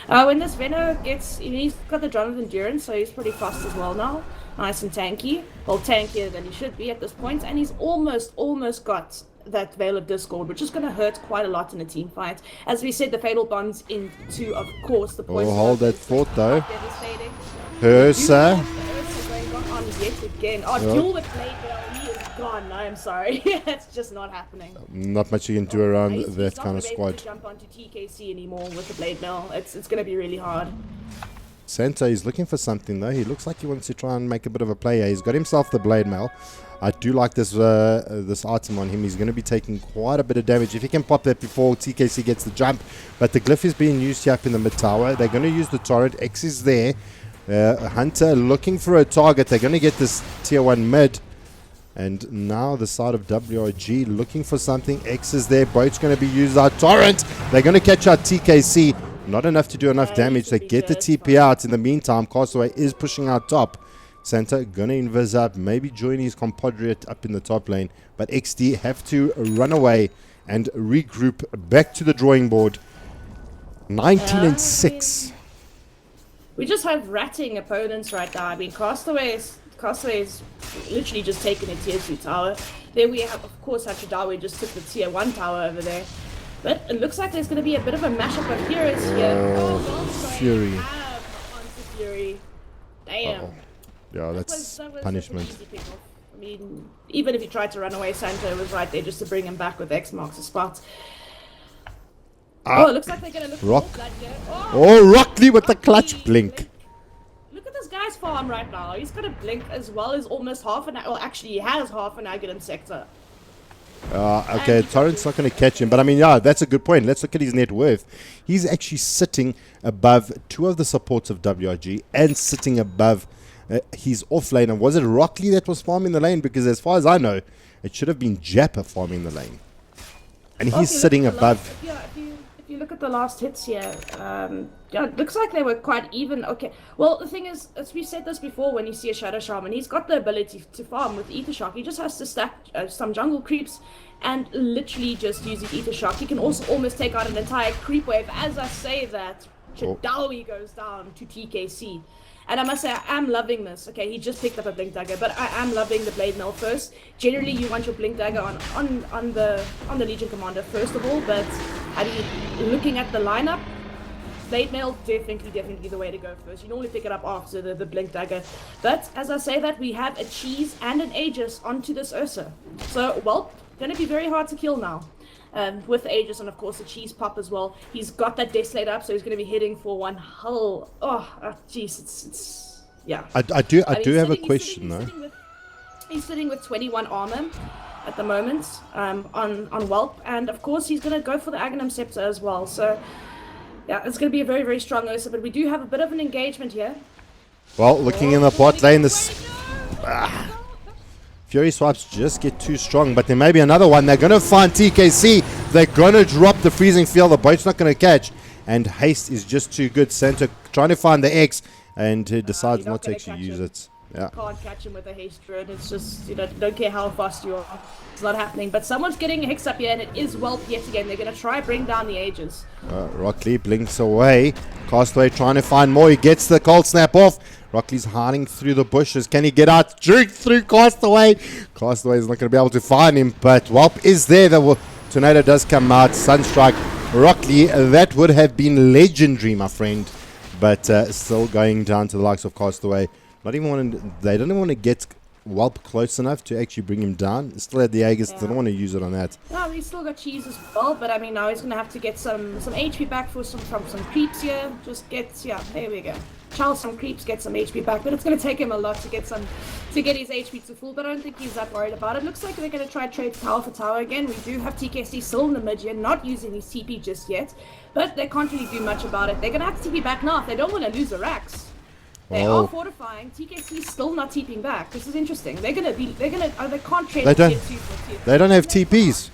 When this Veno gets, he's got the drum of endurance, so he's pretty fast as well now. Nice and tanky. Well, tankier than he should be at this point, and he's almost got that Veil of Discord, which is going to hurt quite a lot in a team fight. As we said, the Fatal Bonds into, of course, the poison. Oh, hold that thought, though. Ursa. Going on yet again. Oh, duel with Blade Bell. He is gone. No, I'm sorry. It's just not happening. Not much you can do around that kind of squad. He's not able to jump onto TKC anymore with the Blade Bell. It's going to be really hard. Santo is looking for something, though. He looks like he wants to try and make a bit of a play here. He's got himself the Blade Mail. I do like this this item on him. He's going to be taking quite a bit of damage. If he can pop that before TKC gets the jump. But the glyph is being used here up in the mid tower. They're going to use the torrent. X is there. Hunter looking for a target. They're going to get this tier 1 mid. And now the side of WRG looking for something. X is there. Boat's going to be used out. Torrent. They're going to catch out TKC. Not enough to do enough damage. They get the TP out. In the meantime, Castaway is pushing out top. Santa gonna invis up, maybe join his compatriot up in the top lane, but eXDee have to run away and regroup back to the drawing board. 19-6. We just have ratting opponents right now. I mean, Castaway is literally just taking a tier 2 tower. Then we have, of course, Hachidawe just took the tier 1 tower over there. But it looks like there's going to be a bit of a mashup of heroes here. Fury. Onto Fury. Damn. Yeah, that was punishment. I mean, even if he tried to run away, Santo was right there just to bring him back with X marks the spot. Oh, it looks like they're going to look for Rock. blood here. Oh, Rock Lee with the clutch blink. Look at this guy's farm right now. He's got a blink as well as almost half an... Well, actually, he has half an Aghanim sector. Okay, Torrent's not going to catch him. But, I mean, yeah, that's a good point. Let's look at his net worth. He's actually sitting above 2 of the supports of WRG and sitting above his off lane. And was it Rockley that was farming the lane? Because as far as I know, it should have been Jappa farming the lane. And Well, he's if you look sitting at the above. if you look at the last hits here, yeah, it looks like they were quite even. Okay, well, the thing is, as we said this before, when you see a Shadow Shaman, he's got the ability to farm with Ether Shock. He just has to stack some jungle creeps and literally just use his Ether Shock. He can also almost take out an entire creep wave. As I say that, Chadawi goes down to TKC. And I must say, I am loving this. Okay, he just picked up a Blink Dagger, but I am loving the Blade Mail first. Generally, you want your Blink Dagger on the Legion Commander first of all, but I mean, looking at the lineup, Blade Mail definitely the way to go first. You normally pick it up after the Blink Dagger. But as I say that, we have a Cheese and an Aegis onto this Ursa. So, well, gonna be very hard to kill now. With Aegis and of course the Cheese pop as well. He's got that Desolator up, so he's going to be hitting for one hull. Oh, jeez, it's yeah. I do have a question though. He's sitting with 21 armor at the moment on Whelp, and of course he's going to go for the Aghanim Scepter as well. So yeah, it's going to be a very strong Ursa, but we do have a bit of an engagement here. Well, looking in the bot lane, this. Fury swipes just get too strong, but there may be another one. They're going to find TKC. They're going to drop the freezing field. The boat's not going to catch. And haste is just too good. Center trying to find the X, and he decides not to actually use it. Yeah. You can't catch him with a haste drone. It's just, you know, don't care how fast you are. It's not happening. But someone's getting a Hex up here, and it is Whelp yet again. They're going to try bring down the Aegis. Rockley blinks away. Castaway trying to find more. He gets the cold snap off. Rockley's hiding through the bushes. Can he get out? Drink through Castaway. Castaway is not going to be able to find him, but Whelp is there. The tornado does come out. Sunstrike. Rockley, that would have been legendary, my friend. But still going down to the likes of Castaway. Not even they don't even want to get Whelp close enough to actually bring him down. Still had the Aegis. They don't want to use it on that. No, he's still got Cheese as well, but I mean now he's going to have to get some HP back from some creeps here. Just get, yeah, there we go. Child some creeps, get some HP back, but it's going to take him a lot to get his HP to full, but I don't think he's that worried about it. Looks like they're going to try to trade tower for tower again. We do have TKC still in the mid here, not using his TP just yet, but they can't really do much about it. They're going to have to TP back now if they don't want to lose the racks. They are fortifying. TKC is still not TPing back. This is interesting. They can't trade They don't. tier 2 for tier 3. They don't have TPs.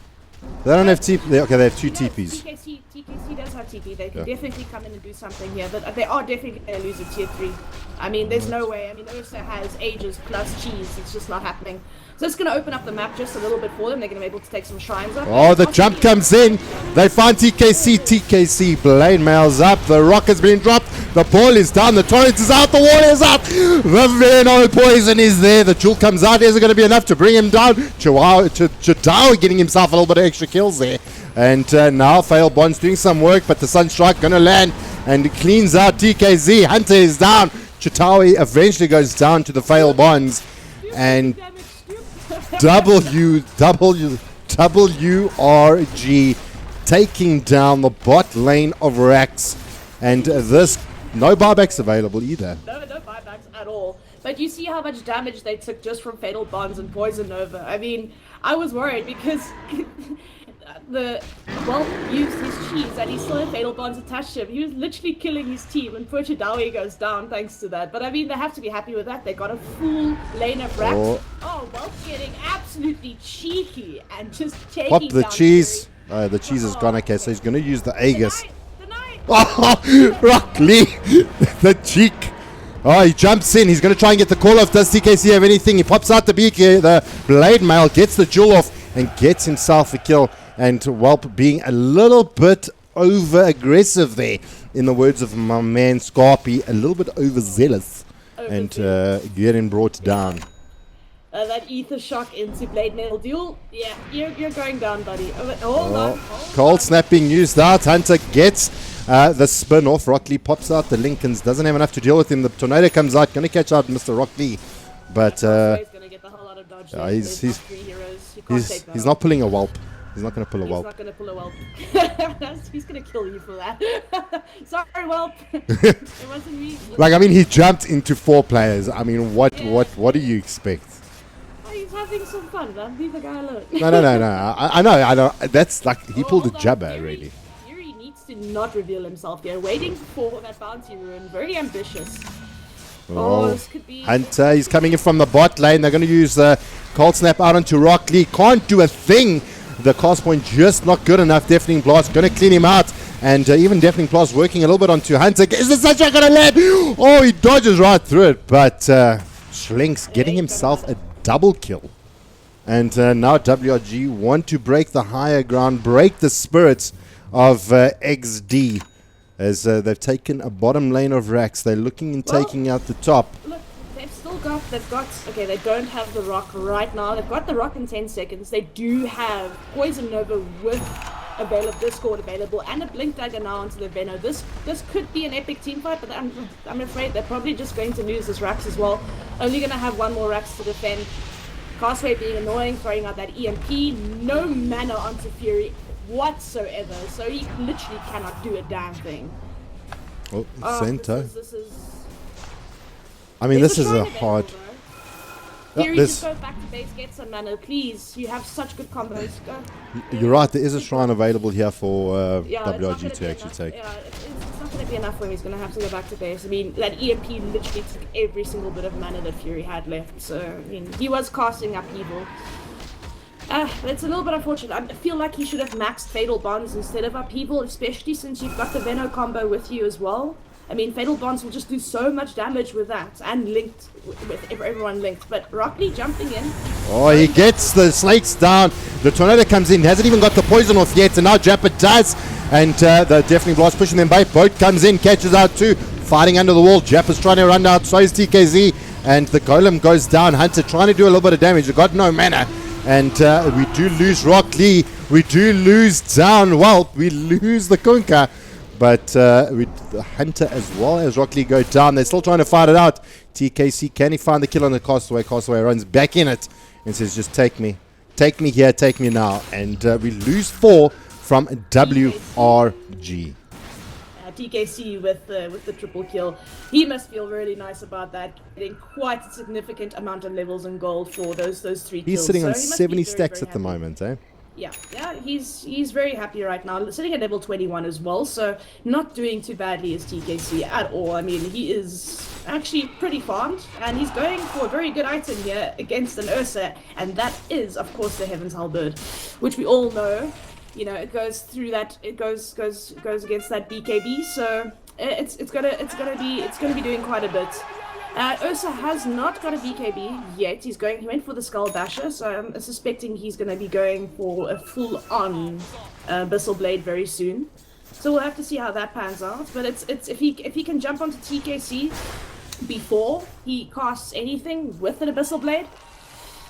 They don't have TP. Okay, they have two TPs. TKC does have TP. They can definitely come in and do something here, but they are definitely going to lose a tier 3. I mean, there's no way. I mean, Ursa has Aegis plus Cheese. It's just not happening. So it's going to open up the map just a little bit for them. They're going to be able to take some shrines up. Oh, the jump comes in. They find TKC. TKC blade mails up. The rock has been dropped. The ball is down. The torrent is out. The wall is out. The Venom poison is there. The jewel comes out. Is it going to be enough to bring him down? Chadawi getting himself a little bit of extra kills there. And now Fail Bond's doing some work, but the Sunstrike going to land and cleans out TKZ. Hunter is down. Chitawi eventually goes down to the Fail Bonds. And WRG taking down the bot lane of Rax. And this, no buybacks available either. No buybacks at all. But you see how much damage they took just from Fatal Bonds and Poison Nova. I mean, I was worried because the Whelp used his Cheese and he still had Fatal Bonds attached to him. He was literally killing his team, and poor Chadawi goes down thanks to that. But I mean, they have to be happy with that. They got a full lane of Rax. Oh, Whelp getting absolutely cheeky and just taking Pop the down cheese. The cheese is gone. Okay, so he's going to use the Aegis. Deny. Oh, Rockley, the cheek. Oh, he jumps in. He's going to try and get the call off. Does TKC have anything? He pops out the beak here. The blade mail gets the jewel off and gets himself a kill. And Whelp being a little bit over aggressive there, in the words of my man Scarpy, a little bit overzealous and getting brought down. That Ether Shock into Blade Mail duel. Yeah, you're going down, buddy. Cold snap being used out. Hunter gets the spin off. Rockley pops out the Lincolns. Doesn't have enough to deal with him. The tornado comes out. Going to catch out Mr. Rockley. But he's going to get the whole lot of dodge. He's not pulling a Whelp. He's not going to pull a Whelp. He's not going to pull a Whelp. He's going to kill you for that. Sorry, Whelp. It wasn't me. Like, I mean, he jumped into 4 players. I mean, what do you expect? He's having some fun, man. Leave the guy alone. No. I know. That's like, he pulled a jabber, really. Fury needs to not reveal himself here. Waiting for that bounty rune. Very ambitious. This could be... Hunter, he's coming in from the bot lane. They're going to use Cold Snap out onto Rockley. Can't do a thing. The cast point just not good enough. Deafening Blast going to clean him out. And even Deafening Blast working a little bit onto Hunter. Is the Sunstrike going to land? Oh, he dodges right through it. But Schlinks getting himself a double kill. And now WRG want to break the higher ground, break the spirits of eXDee. As they've taken a bottom lane of racks. They're looking and taking out the top. Look, okay, they don't have the rock right now. They've got the rock in 10 seconds. They do have Poison Nova with Discord available and a Blink Dagger now onto the Veno. This could be an epic team fight, but I'm afraid they're probably just going to lose this Rax as well. Only going to have one more Rax to defend. Castaway being annoying, throwing out that EMP. No mana onto Fury whatsoever, so he literally cannot do a damn thing. Oh, Sento. This is I mean, this is a hard... Fury, just go back to base, get some mana, please. You have such good combos. Go. You're right, there is a shrine available here for WRG to actually take. Yeah, it's not going to be enough for him. He's going to have to go back to base. I mean, that EMP literally took every single bit of mana that Fury had left. So, I mean, he was casting Upheaval. It's a little bit unfortunate. I feel like he should have maxed Fatal Bonds instead of Upheaval, especially since you've got the Veno combo with you as well. I mean, Fatal Bonds will just do so much damage with that, and linked with everyone linked. But Rockly jumping in. Oh, he gets the snakes down. The Tornado comes in. Hasn't even got the poison off yet, and now Jappa does. And the Deafening Blast pushing them back. Boat comes in, catches out too. Fighting under the wall. Jappa's trying to run out. So is TKZ. And the Golem goes down. Hunter trying to do a little bit of damage. They've got no mana. And we do lose Rock Lee. We do lose down Whelp. We lose the Kunkka. But the Hunter as well as Rock Lee go down. They're still trying to fight it out. TKC, can he find the kill on the Castaway? Castaway runs back in it and says, just take me. Take me here, take me now. And we lose 4 from WRG. TKC with the triple kill. He must feel really nice about that. Getting quite a significant amount of levels and gold for those 3 kills. He's sitting on he 70 very, stacks very at the moment, eh? Yeah, he's very happy right now. Sitting at level 21 as well, so not doing too badly as TKC at all. I mean, he is actually pretty farmed, and he's going for a very good item here against an Ursa, and that is, of course, the Heaven's Halberd, which we all know. You know, it goes through that. It goes against that BKB. So it's gonna be doing quite a bit. Ursa has not got a BKB yet. He went for the Skull Basher, so I'm suspecting he's gonna be going for a full-on Abyssal Blade very soon. So we'll have to see how that pans out. But it's if he can jump onto TKC before he casts anything with an Abyssal Blade.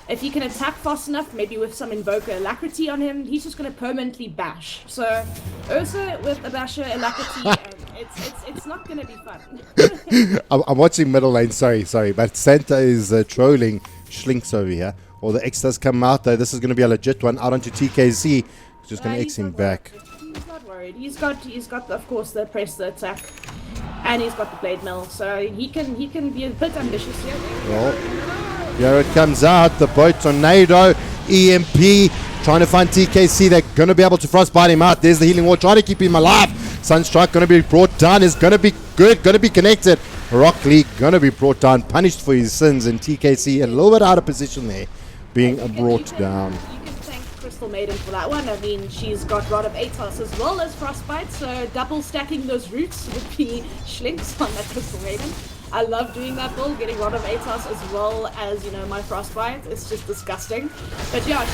If he can attack fast enough, maybe with some Invoker Alacrity on him, he's just going to permanently bash. So, Ursa with a Basher Alacrity, it's not going to be fun. I'm watching middle lane, sorry, but Santa is trolling Schlinks over here. Or the X does come out though. This is going to be a legit one out onto TKZ. He's just going to X him back. He's not worried. He's got of course the press, the attack, and he's got the blade mill, so he can be a bit ambitious here. Here it comes out, the boat tornado, EMP, trying to find TKC. They're going to be able to frostbite him out. There's the healing wall, trying to keep him alive. Sunstrike going to be brought down, is going to be good, going to be connected. Rock Lee going to be brought down, punished for his sins, and TKC a little bit out of position there, being brought down. You can thank Crystal Maiden for that one. I mean, she's got Rod of Atos as well as Frostbite, so double stacking those roots would be Schlinks on that Crystal Maiden. I love doing that build, getting Rod of Atos as well as, you know, my Frostbite. It's just disgusting. But yeah,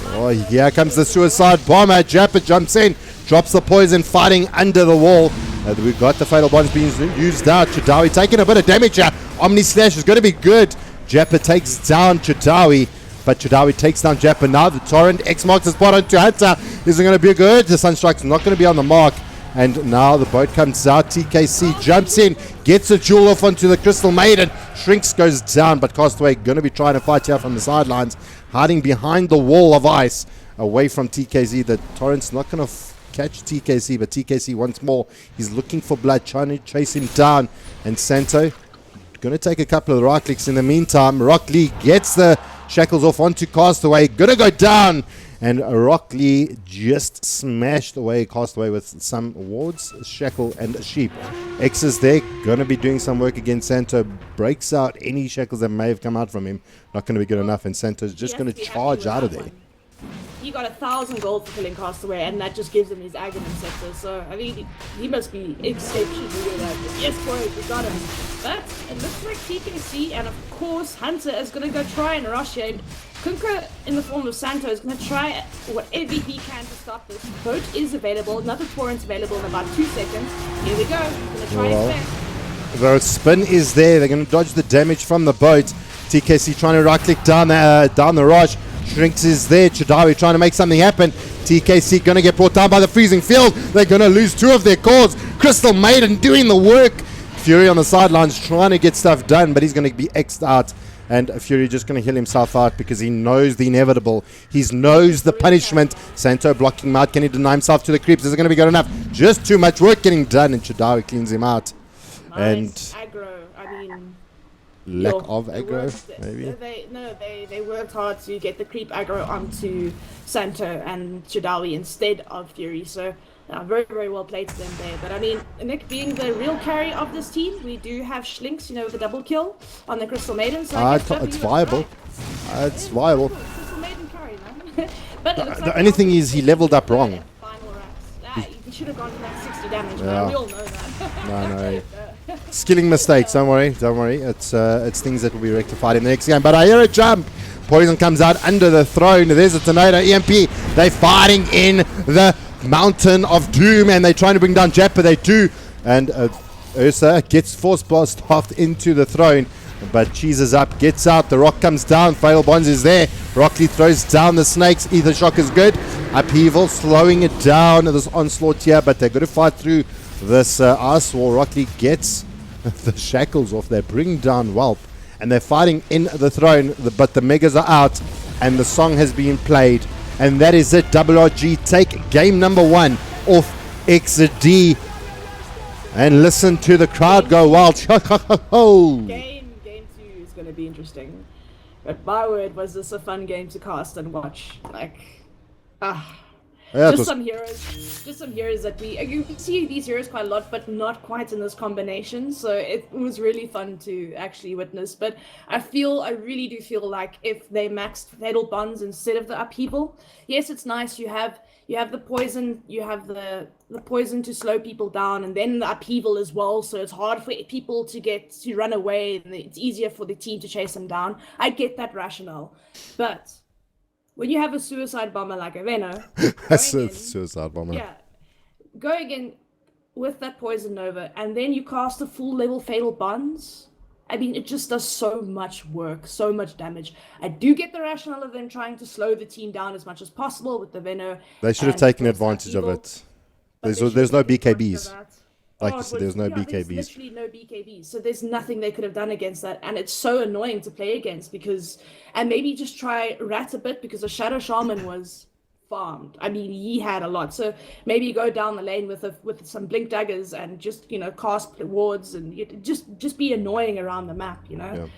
oh, here comes the suicide bomber. Jappa jumps in, drops the poison, fighting under the wall. We've got the Fatal Bonds being used out. Chadawi taking a bit of damage here. Omni Slash is going to be good. Jappa takes down Chadawi, but Chadawi takes down Jappa. Now the Torrent X marks the spot onto Hunter. Isn't going to be good. The Sunstrike's not going to be on the mark. And now the boat comes out. TKC jumps in, gets a jewel off onto the Crystal Maiden. Shrinks goes down, but Castaway going to be trying to fight here from the sidelines, hiding behind the wall of ice, away from TKZ. The Torrent's not going to catch TKC, but TKC once more, he's looking for blood, trying to chase him down. And Santo going to take a couple of right clicks in the meantime. Rock Lee gets the shackles off onto Castaway, going to go down. And Rock Lee just smashed away Castaway with some wards, shackle, and sheep. X is there, going to be doing some work against Santo. Breaks out any shackles that may have come out from him. Not going to be good enough, and Santo's just going to charge out of there. he got 1,000 gold for killing Castaway, and that just gives him his Aghanim sector. So I mean, he must be exceptionally good at it. Yes, boys, we got him. But it looks like TKC, and of course Hunter is going to go try and rush here. Kunkka, in the form of Santo, is going to try whatever he can to stop this. Boat is available. Another torrent's available in about 2 seconds. Here we go. He's going to try his best. The spin is there. They're going to dodge the damage from the boat. TKC trying to right-click down the rush. Shrinks is there. Chadawi trying to make something happen. TKC going to get brought down by the freezing field. They're going to lose 2 of their cores. Crystal Maiden doing the work. Fury on the sidelines trying to get stuff done, but he's going to be X'd out. And Fury just going to heal himself out because he knows the inevitable. He knows the punishment. Santo blocking him out. Can he deny himself to the creeps? Is it going to be good enough? Just too much work getting done, and Chadawi cleans him out. Nice. And aggro. I mean, lack of aggro, maybe? They worked hard to get the creep aggro onto Santo and Chadawi instead of Fury. So very, very well played to them there. But I mean, Nick being the real carry of this team, we do have Schlinks, with a double kill on the Crystal Maiden. So it's viable. It's viable. Crystal Maiden carry, man. But the only thing is he leveled up wrong. Final racks. He should have gone to that 60 damage, man. We all know that. No. Skilling mistakes, don't worry. It's things that will be rectified in the next game. But I hear a jump. Poison comes out under the throne. There's a tornado EMP. They're fighting in the mountain of doom, and they're trying to bring down Jappa. They do, and Ursa gets force blast off into the throne, but cheeses up, gets out. The rock comes down. Fatal Bonds is there. Rockley throws down the snakes. Ether shock is good. Upheaval slowing it down. This onslaught here, but they're going to fight through this ice wall. Rockley gets the shackles off. They bring down Whelp, and they're fighting in the throne, but the megas are out, and the song has been played. And that is it. WRG take game number 1 off eXDee. And listen to the crowd go wild. Game 2 is going to be interesting. But my word, was this a fun game to cast and watch. Just some heroes that you see these heroes quite a lot, but not quite in this combination. So it was really fun to actually witness. But I really do feel like if they maxed Fatal Bonds instead of the upheaval, yes, it's nice. You have the poison, you have the poison to slow people down, and then the upheaval as well. So it's hard for people to run away, and it's easier for the team to chase them down. I get that rationale, but when you have a suicide bomber like Aveno, that's a suicide bomber. Yeah, going in with that poison nova, and then you cast a full level Fatal Bonds. I mean, it just does so much work, so much damage. I do get the rationale of them trying to slow the team down as much as possible with the Veno. They should have taken advantage of it. There's no BKBs. Like you said, there's no BKBs. There's literally no BKBs. So there's nothing they could have done against that. And it's so annoying to play against and maybe just try Rat a bit because the Shadow Shaman was farmed. I mean, he had a lot. So maybe go down the lane with some Blink Daggers and just, cast wards and just be annoying around the map, Yeah.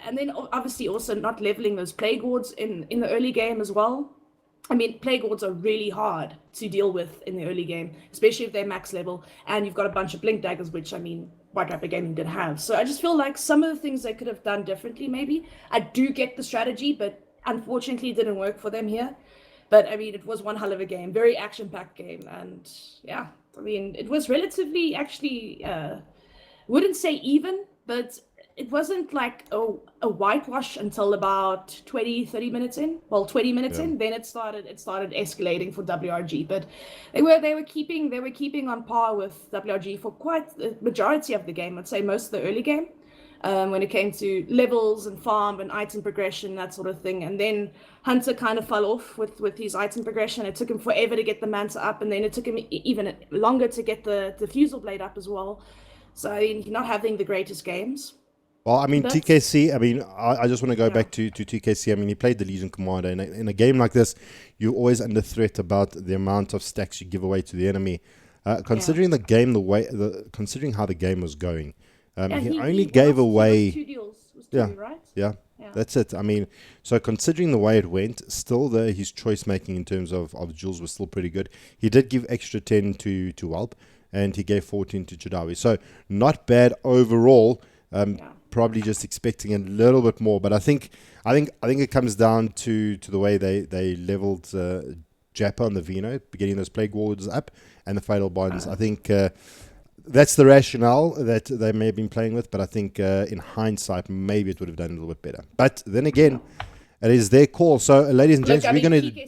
And then obviously also not leveling those Plague Wards in the early game as well. I mean, Plague Wards are really hard to deal with in the early game, especially if they're max level, and you've got a bunch of Blink Daggers, which, I mean, White Rapper Gaming did have. So I just feel like some of the things they could have done differently, maybe. I do get the strategy, but unfortunately it didn't work for them here. But, I mean, it was one hell of a game, very action-packed game, and, yeah, I mean, it was relatively, actually, wouldn't say even, but it wasn't like a whitewash until about 30 minutes in. Well, 20 minutes in, then it started escalating for WRG. But they were keeping on par with WRG for quite the majority of the game. I'd say most of the early game, when it came to levels and farm and item progression, that sort of thing. And then Hunter kind of fell off with his item progression. It took him forever to get the Manta up, and then it took him even longer to get the Fusel Blade up as well. So I mean, not having the greatest games. Well, I mean, TKC, I mean, I just want to go back to TKC. I mean, he played the Legion Commander. And in a game like this, you're always under threat about the amount of stacks you give away to the enemy. Considering the game, considering how the game was going, he only gave away 2 deals. Was two, right? Yeah, that's it. I mean, so considering the way it went, still his choice making in terms of jewels was still pretty good. He did give extra 10 to Whelp, and he gave 14 to Chadawi. So not bad overall. probably just expecting a little bit more. But I think it comes down to the way they leveled Jappa on the Vino, getting those plague wards up and the fatal bonds. I think that's the rationale that they may have been playing with. But I think in hindsight, maybe it would have done a little bit better. But then again, it is their call. So, ladies and gents, we're going to...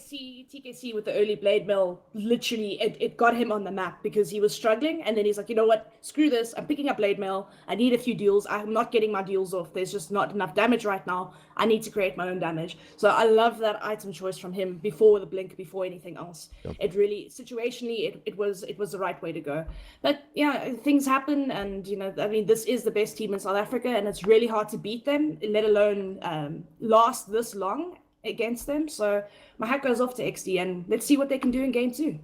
TKC with the early blade mill, literally, it got him on the map because he was struggling. And then he's like, you know what? Screw this. I'm picking up blade mill. I need a few deals. I'm not getting my deals off. There's just not enough damage right now. I need to create my own damage. So I love that item choice from him before the blink, before anything else. Yep. It really, situationally, it was the right way to go. But yeah, things happen. And, you know, I mean, this is the best team in South Africa, and it's really hard to beat them, let alone last this long against them. So my hat goes off to eXDee, and let's see what they can do in game 2.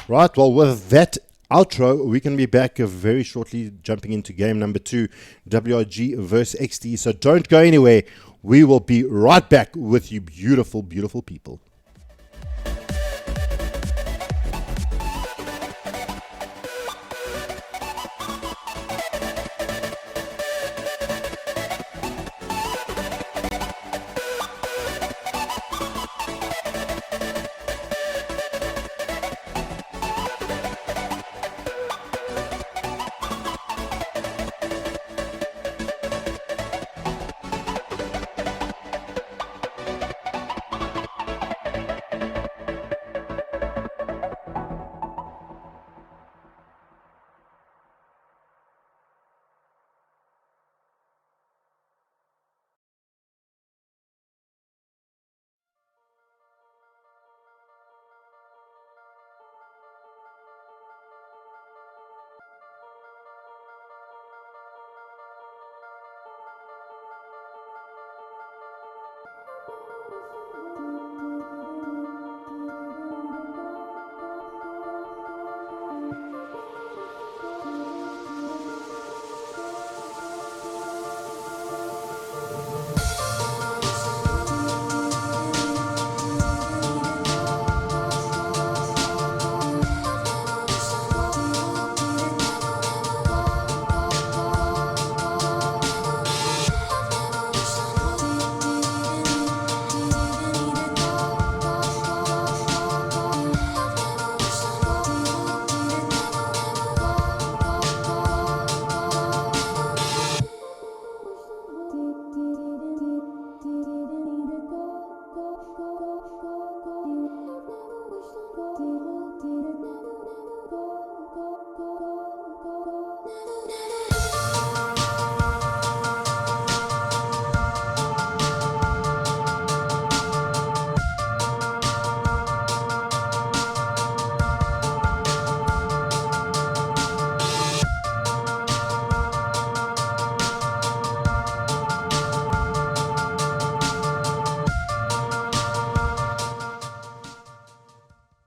Right, well, with that outro, we can be back very shortly, jumping into game number 2, WRG versus eXDee. So don't go anywhere. We will be right back with you beautiful, beautiful people.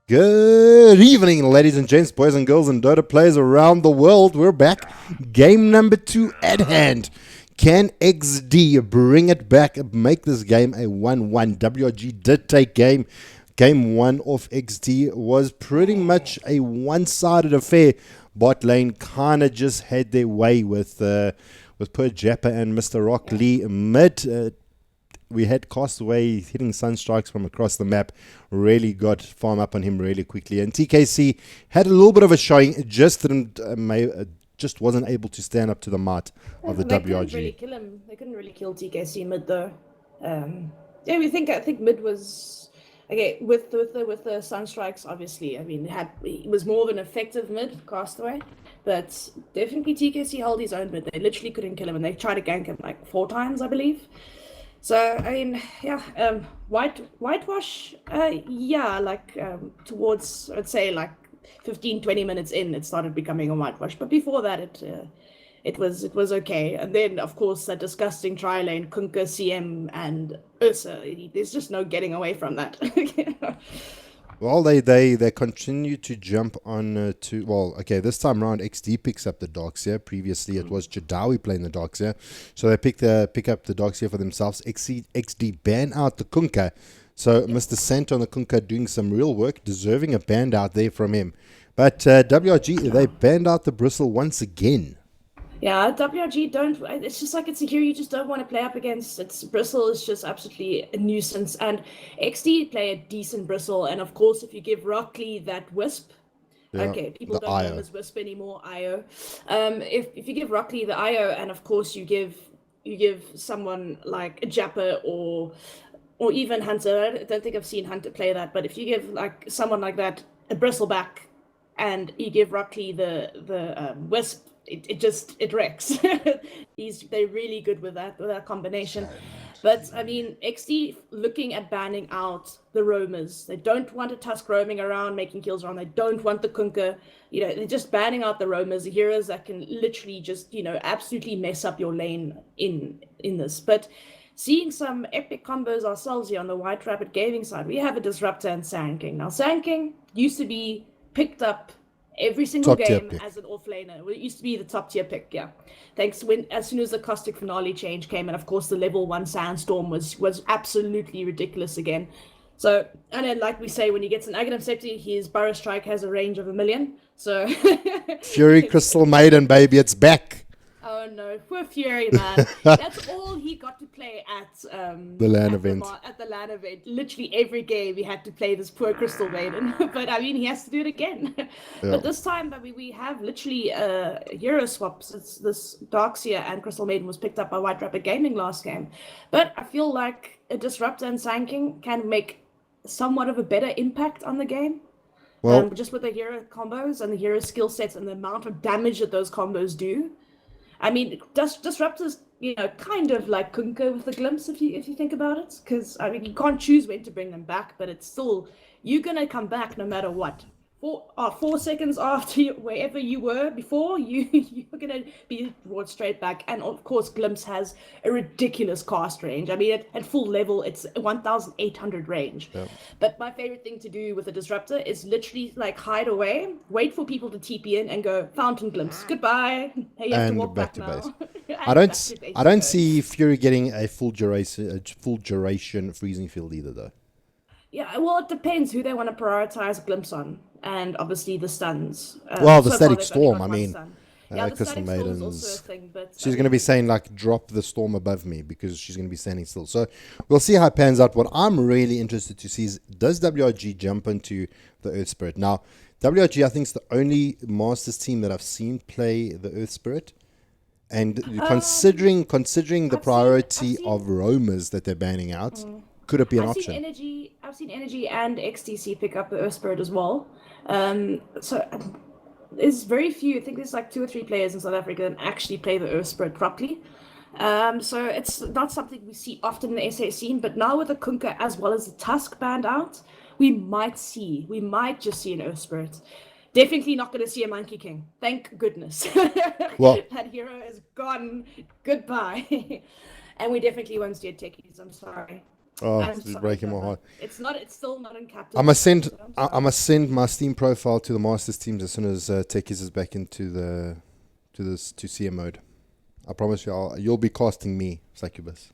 Good evening, ladies and gents, boys and girls, and Dota players around the world. We're back. Game number 2 at hand. Can eXDee bring it back, make this game a 1-1? WRG did take game. Game 1 of eXDee was pretty much a one-sided affair. Bot lane kind of just had their way with poor Jappa and Mr. Rock Lee. Mid, we had Castaway hitting Sunstrikes from across the map. Really got farm up on him really quickly. And TKC had a little bit of a showing. It just didn't, just wasn't able to stand up to the might of the WRG. Couldn't really kill him. They couldn't really kill TKC mid though. Yeah, I think mid was okay with the Sunstrikes. Obviously, I mean, it was more of an effective mid Castaway, but definitely TKC held his own mid. They literally couldn't kill him, and they tried to gank him like 4 times, I believe. So, I mean, yeah, whitewash, yeah, like towards, I'd say, like 15-20 minutes in, it started becoming a whitewash. But before that, it was okay. And then, of course, that disgusting tri-lane, Kunkka, CM, and Ursa. There's just no getting away from that. Well, they continue to jump on to... Well, okay, this time around, eXDee picks up the Darkseer. Previously, it was Jadawi playing the Darkseer. So they pick up the Darkseer for themselves. eXDee ban out the Kunkka. So Mr. Santo on the Kunkka doing some real work, deserving a ban out there from him. But WRG, they banned out the Bristle once again. Yeah, WRG don't. It's just like it's a hero you just don't want to play up against. It's Bristle is just absolutely a nuisance, and XD play a decent Bristle, and of course if you give Rockley that Wisp, Yeah, okay, people the don't know him IO. as Wisp anymore, IO. If you give Rockley the IO, and of course you give someone like a Japper or even Hunter. I don't think I've seen Hunter play that, but if you give like someone like that a Bristleback and you give Rockley the Wisp, it wrecks. They're really good with that combination. But I mean, XD looking at banning out the roamers. They don't want a Tusk roaming around, making kills around. They don't want the Kunkka. They're just banning out the roamers, the heroes that can literally just, absolutely mess up your lane in this. But seeing some epic combos ourselves here on the White Rabbit Gaming side, we have a Disruptor and Sand King. Now, Sand King used to be picked up every single Top tier game pick. as an offlaner. Well, it used to be the top tier pick, yeah. Thanks as soon as the Caustic Finale change came, and of course the level 1 Sandstorm was absolutely ridiculous again. So, and then like we say, when he gets an Aghanim Scepter, his Burrow Strike has a range of 1,000,000. So Fury Crystal Maiden, baby, it's back. Oh no, poor Fury, man. That's all he got to play The LAN event. At the LAN event. Literally every game he had to play this poor Crystal Maiden. But I mean, he has to do it again. Yeah. But this time, we have literally hero swaps. It's this Darkseer and Crystal Maiden was picked up by White Rabbit Gaming last game. But I feel like a Disruptor and Sanking can make somewhat of a better impact on the game. Well, Just with the hero combos and the hero skill sets and the amount of damage that those combos do. I mean, Disruptor's, kind of like Kunkka with a glimpse if you think about it. Because, I mean, you can't choose when to bring them back, but it's still, you're going to come back no matter what. 4 seconds after wherever you were before, you're going to be brought straight back. And of course, Glimpse has a ridiculous cast range. I mean, at full level, it's 1,800 range. Yeah. But my favorite thing to do with a Disruptor is literally like hide away, wait for people to TP in and go, Fountain Glimpse, goodbye. Hey, you have to walk back to now. base. I don't see Fury getting a full duration freezing field either, though. Yeah, well, it depends who they want to prioritize Glimpse on, and obviously the stuns. Well, the so far Static they've only Storm, got I one mean, stun. Yeah, the Crystal Static Storm is Maidens. also a thing, but She's going to be saying, like, drop the storm above me because she's going to be standing still. So we'll see how it pans out. What I'm really interested to see is, does WRG jump into the Earth Spirit? Now, WRG, I think, is the only Masters team that I've seen play the Earth Spirit. And considering the priority of roamers that they're banning out, could it be an option? I've seen Energy and XTC pick up the Earth Spirit as well. So there's very few. I think there's like 2 or 3 players in South Africa that actually play the Earth Spirit properly. So it's not something we see often in the SA scene. But now with the Kunkka as well as the Tusk banned out, we might just see an Earth Spirit. Definitely not going to see a Monkey King. Thank goodness. Well, that hero is gone. Goodbye. And we definitely won't see a Techies. I'm sorry. oh, it's breaking my heart. It's still not in captain. I must send my Steam profile to the Masters teams as soon as Techies is back into to CM mode. I promise you, you'll be casting me, Succubus.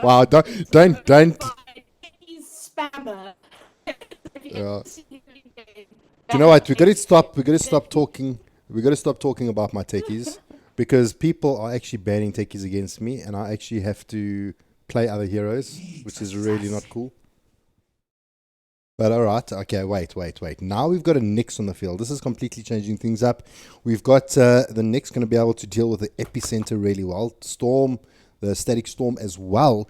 Wow! Don't. He's spammer. Do you know what? We got to stop talking. We got to stop talking about my techies because people are actually banning techies against me, and I actually have to play other heroes, which is really not cool. But all right, okay, wait. Now we've got a Nyx on the field. This is completely changing things up. We've got the Nyx going to be able to deal with the epicenter really well. Storm, the Static Storm as well.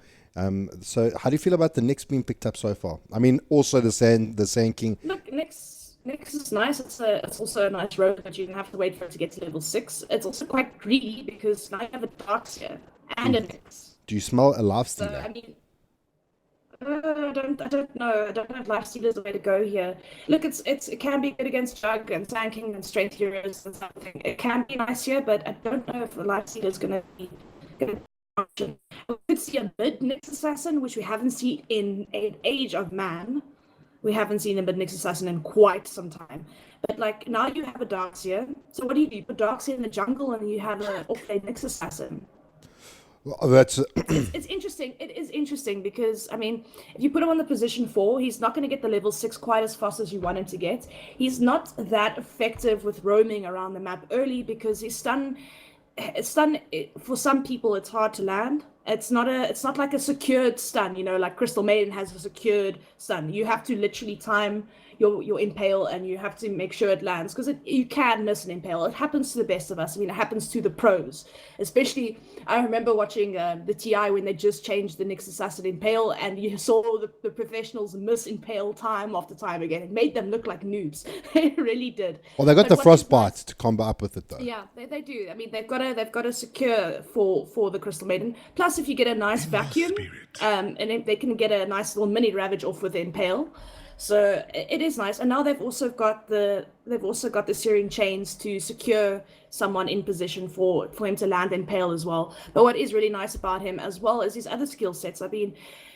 So how do you feel about the Nyx being picked up so far? I mean, also the Sand King. Look, Nyx is nice. It's also a nice road, but you don't have to wait for it to get to level 6. It's also quite greedy because now you have a Darkseer and a Nyx. Do you smell a lifestealer? So, I mean, I don't know. I don't know if lifestealer is the way to go here. Look, it can be good against Jug and Sand King and Strength Heroes and something. It can be nice here, but I don't know if the lifestealer is going to be good. We could see a mid-Nyx Assassin, which we haven't seen in an age of man. We haven't seen a mid-Nyx Assassin in quite some time. But like now you have a Darkseer. So what do? You put Darkseer in the jungle and you have an off-lane Nyx Assassin. Well, that's It's interesting. It is interesting because I mean, if you put him on the position 4, he's not going to get the level 6 quite as fast as you want him to get. He's not that effective with roaming around the map early because stun for some people it's hard to land. It's not like a secured stun, like Crystal Maiden has a secured stun. You have to literally time your impale and you have to make sure it lands because you can miss an impale. It happens to the best of us. I mean, it happens to the pros. Especially, I remember watching the TI when they just changed the Nyx Assassin impale and you saw the professionals miss impale time after time again. It made them look like noobs. It really did. well, they got But the what is frostbite nice, to combat up with it though. yeah, they do. I mean, they've got to secure for the Crystal Maiden. Plus, if you get a nice vacuum, and they can get a nice little mini ravage off with the impale. So it is nice. And now they've also got the searing chains to secure someone in position for him to land impale as well. But what is really nice about him as well is his other skill sets. I mean,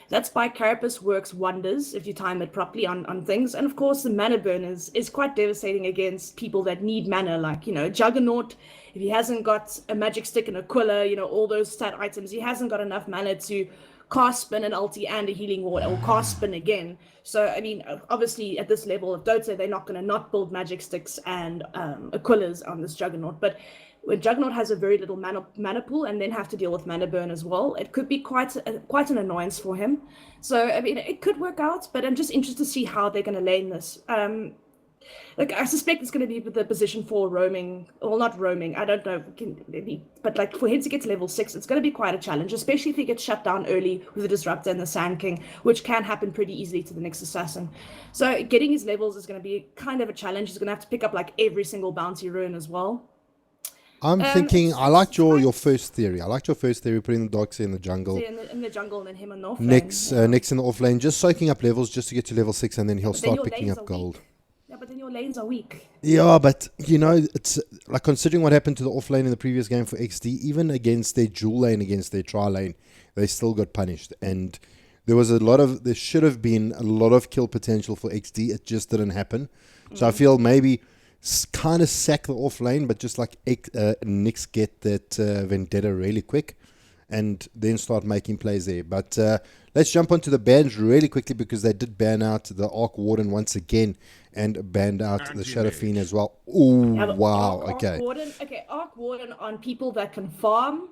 that Spike Carapace works wonders if you time it properly on things. And of course, the mana burn is quite devastating against people that need mana, like, Juggernaut. If he hasn't got a magic stick and Aquila, all those stat items, he hasn't got enough mana to cast spin an ulti and a healing ward or cast spin again. So, I mean, obviously at this level of Dota, they're not going to not build magic sticks and Aquilas on this Juggernaut. But when Juggernaut has a very little mana pool and then have to deal with mana burn as well, it could be quite an annoyance for him. So, I mean, it could work out, but I'm just interested to see how they're going to lane this. Like, I suspect it's going to be the position 4 roaming, well, not roaming, I don't know, maybe, but like for him to get to level 6, it's going to be quite a challenge, especially if he gets shut down early with the Disruptor and the Sand King, which can happen pretty easily to the next assassin. So getting his levels is going to be kind of a challenge. He's going to have to pick up like every single bounty rune as well. I'm thinking, I liked your first theory. I liked your first theory, putting the Doxy in the jungle. In the jungle and then him on the off lane. Nyx in the off lane, just soaking up levels just to get to level 6 and then he'll start picking up gold. Weak. Yeah, but then your lanes are weak. Yeah, but it's like considering what happened to the off lane in the previous game for eXDee, even against their dual lane, against their tri lane, they still got punished. And there should have been a lot of kill potential for eXDee. It just didn't happen. So I feel maybe kind of sack the off lane, but just like Nyx get that vendetta really quick and then start making plays there. But let's jump onto the bans really quickly because they did ban out the Arc Warden once again and banned out the Shadow Fiend as well. Oh, wow. Okay. Arc Warden on people that can farm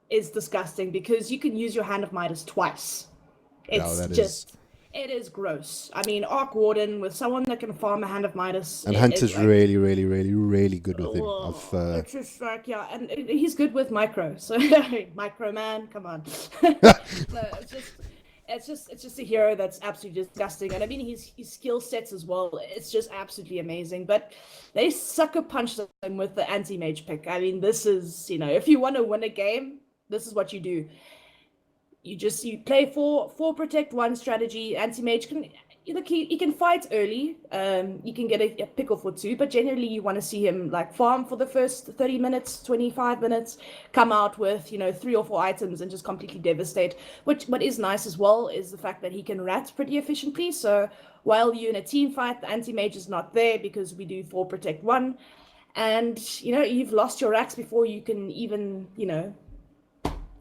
is disgusting because you can use your Hand of Midas twice. It is gross. I mean, Arc Warden with someone that can farm a Hand of Midas. And Hunt is really, really, really, really good with him. It's just like, yeah, and he's good with micro. So, micro man, come on. It's just a hero that's absolutely disgusting. And I mean, his skill sets as well, it's just absolutely amazing. But they sucker punched him with the anti-mage pick. I mean, this is, if you want to win a game, this is what you do. You play 4 protect 1 strategy. Anti-mage can he can fight early. You can get a pick off or 2, but generally you want to see him like farm for the first 30 minutes, 25 minutes, come out with 3 or 4 items and just completely devastate. What is nice as well is the fact that he can rat pretty efficiently. So while you're in a team fight, the anti-mage is not there because we do 4 protect 1, and you've lost your racks before you can even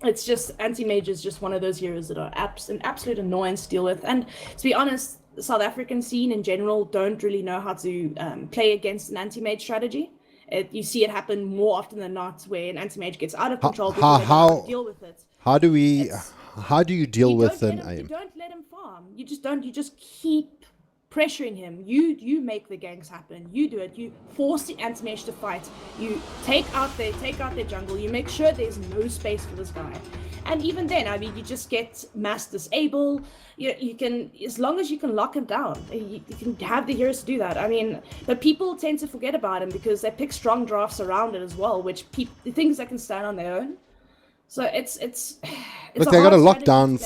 It's just anti-mage is just one of those heroes that are an absolute annoyance to deal with. And to be honest, the South African scene in general don't really know how to play against an anti-mage strategy. You see it happen more often than not where an anti-mage gets out of control because they don't know how to deal with it. How do you deal with an aim? You don't let him farm. You just keep pressuring him. You make the ganks happen. You do it. You force the anti-mage to fight. You take out their jungle. You make sure there's no space for this guy. And even then, I mean, you just get mass disable. You can, as long as you can lock him down, you can have the heroes to do that. I mean, but people tend to forget about him because they pick strong drafts around it as well, which things that can stand on their own. So it's. Look, they got a lockdown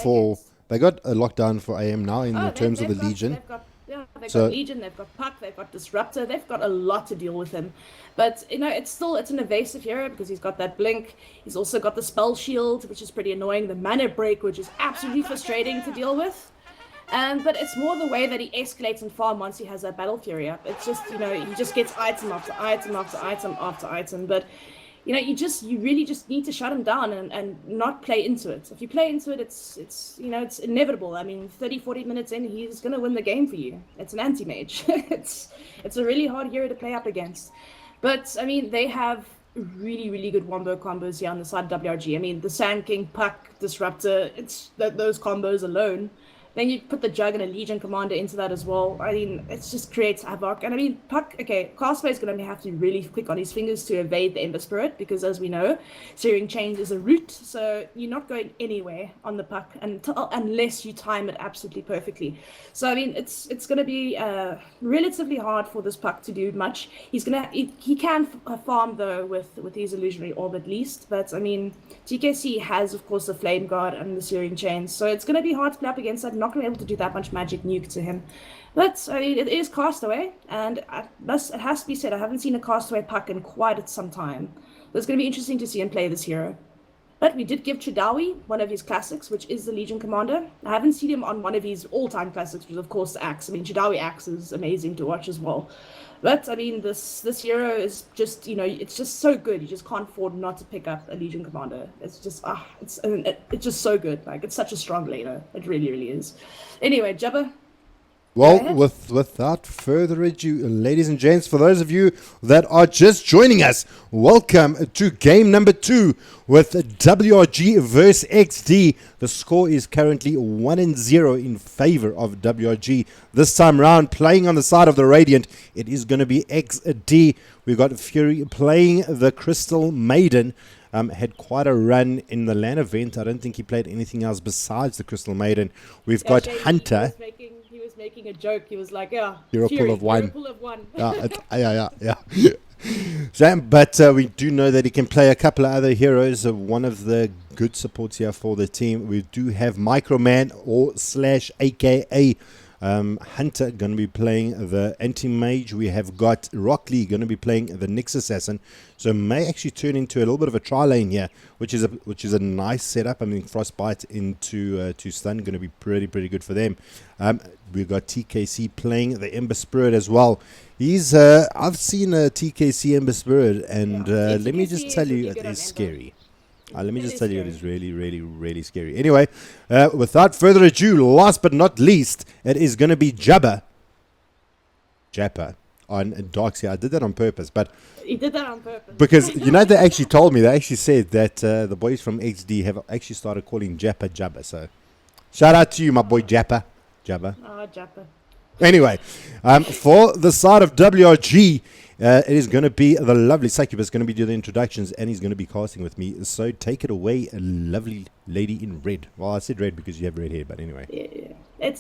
for AM now in terms of the Legion. They've got Legion, they've got Puck, they've got Disruptor, they've got a lot to deal with him. But, it's an evasive hero because he's got that blink. He's also got the Spell Shield, which is pretty annoying. The Mana Break, which is absolutely frustrating to deal with. But it's more the way that he escalates and farm once he has that Battle Fury up. It's just, he just gets item after item after item after item. But, you really just need to shut him down and not play into it. If you play into it, it's inevitable. I mean, 30, 40 minutes in, he's going to win the game for you. It's an anti-mage. It's a really hard hero to play up against. But, I mean, they have really, really good wombo combos here on the side of WRG. I mean, the Sand King, Puck, Disruptor, those combos alone. Then you put the Jug and a Legion Commander into that as well. I mean, it just creates havoc. And I mean, Puck, okay, Castaway is going to have to be really quick on his fingers to evade the Ember Spirit, because as we know, Searing Chains is a route, so you're not going anywhere on the Puck unless you time it absolutely perfectly. So I mean, it's going to be relatively hard for this Puck to do much. He can farm though with his Illusionary Orb at least, but I mean, TKC has of course the Flame Guard and the Searing Chains, so it's going to be hard to play up against that. Not going to be able to do that much magic nuke to him. But I mean, it is Castaway, and it has to be said, I haven't seen a Castaway Puck in quite some time. So it's going to be interesting to see him play this hero. But we did give Chidawi one of his classics, which is the Legion Commander. I haven't seen him on one of his all-time classics, which is of course the Axe. I mean, Chidawi Axe is amazing to watch as well. But I mean, this hero is just, it's just so good. You just can't afford not to pick up a Legion Commander. It's just it's just so good. Like, it's such a strong laner. It really, really is. Anyway, Jabba. Well, without further ado, ladies and gents, for those of you that are just joining us, welcome to game number 2 with WRG versus eXDee. The score is currently 1-0 in favor of WRG. This time round, playing on the side of the Radiant, it is going to be eXDee. We've got Fury playing the Crystal Maiden. Had quite a run in the LAN event. I don't think he played anything else besides the Crystal Maiden. We've got Hunter. He was making a joke. He was like, "Yeah, you're a pull of one." You're a pull of one. Yeah. Sam, but we do know that he can play a couple of other heroes. One of the good supports here for the team. We do have Microman / AKA Hunter going to be playing the anti-mage. We have got Rockley going to be playing the Nyx Assassin, so may actually turn into a little bit of a tri lane here, which is a nice setup. I mean, Frostbite into to stun, going to be pretty good for them. We've got TKC playing the Ember Spirit as well. He's I've seen a TKC Ember Spirit, and let me just tell you, it is scary. Let me just tell you, it is really scary. Anyway, without further ado, last but not least, it is going to be Jappa on Darkseer. I did that on purpose, but he did that on purpose because they actually told me, they actually said that the boys from eXDee have actually started calling Jappa. So shout out to you, my boy Jappa. Oh, Jappa. Anyway, for the side of WRG, it is going to be the lovely Succubus going to be doing the introductions, and he's going to be casting with me. So take it away, a lovely lady in red. Well, I said red because you have red hair, but anyway. Yeah.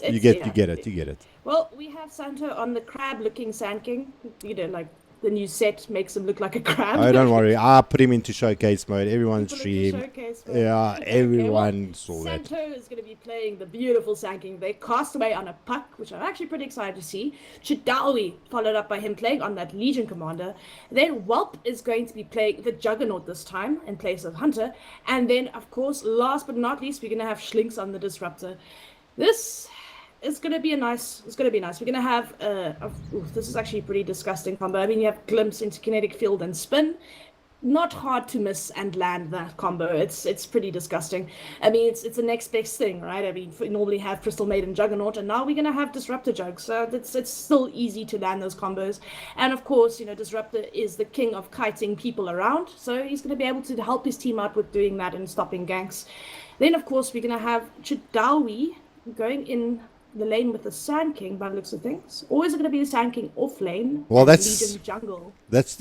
You get it. Well, we have Santo on the crab-looking Sand King. Like the new set makes him look like a crab. Oh, don't worry. I put him into showcase mode. Everyone stream. Yeah, okay, everyone saw that. Santo is going to be playing the beautiful Sand King. They cast away on a Puck, which I'm actually pretty excited to see. Chidawi, followed up by him playing on that Legion Commander. Then Whelp is going to be playing the Juggernaut this time in place of Hunter. And then, of course, last but not least, we're going to have Schlinks on the Disruptor. This is going to be nice. We're going to have this is actually a pretty disgusting combo. I mean, you have Glimpse into Kinetic Field and Spin. Not hard to miss and land that combo. It's pretty disgusting. I mean, it's the next best thing, right? I mean, we normally have Crystal Maiden Juggernaut, and now we're going to have Disruptor Jug. So it's still easy to land those combos. And of course, Disruptor is the king of kiting people around. So he's going to be able to help his team out with doing that and stopping ganks. Then, of course, we're going to have Chidawi going in the lane with the Sand King by the looks of things, or is it going to be the Sand King off lane? Well, Legion jungle. That's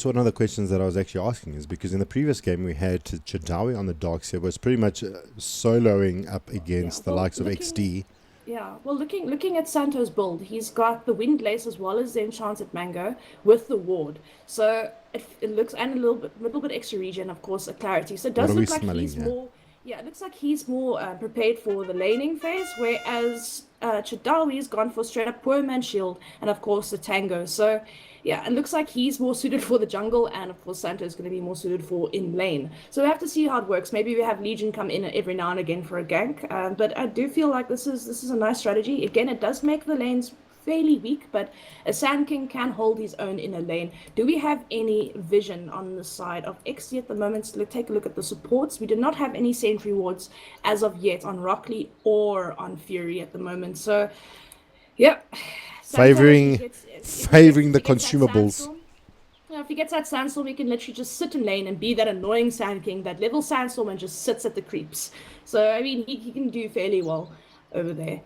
one of the questions that I was actually asking, is because in the previous game we had Chidawi on the Darkseer was pretty much soloing up against the likes of eXDee. Yeah, well, looking at Santo's build, he's got the Wind Lace as well as the Enchanted Mango with the Ward. So it looks, and a little bit extra regen, of course, a Clarity. So it does look like he's more. Yeah, it looks like he's more prepared for the laning phase, whereas Chidawi's gone for straight up Poor Man Shield and, of course, the Tango. So, yeah, it looks like he's more suited for the jungle, and, of course, Santo is going to be more suited for in lane. So we have to see how it works. Maybe we have Legion come in every now and again for a gank, but I do feel like this is a nice strategy. Again, it does make the lanes fairly weak, but a Sand King can hold his own in a lane. Do we have any vision on the side of eXDee at the moment? So let's take a look at the supports. We do not have any sentry wards as of yet on Rockley or on Fury at the moment. So, yeah. Favoring the If he gets that consumables. sandstorm, if he gets that sandstorm, he can literally just sit in lane and be that annoying Sand King, that level sandstorm, and just sits at the creeps. So I mean, he can do fairly well over there.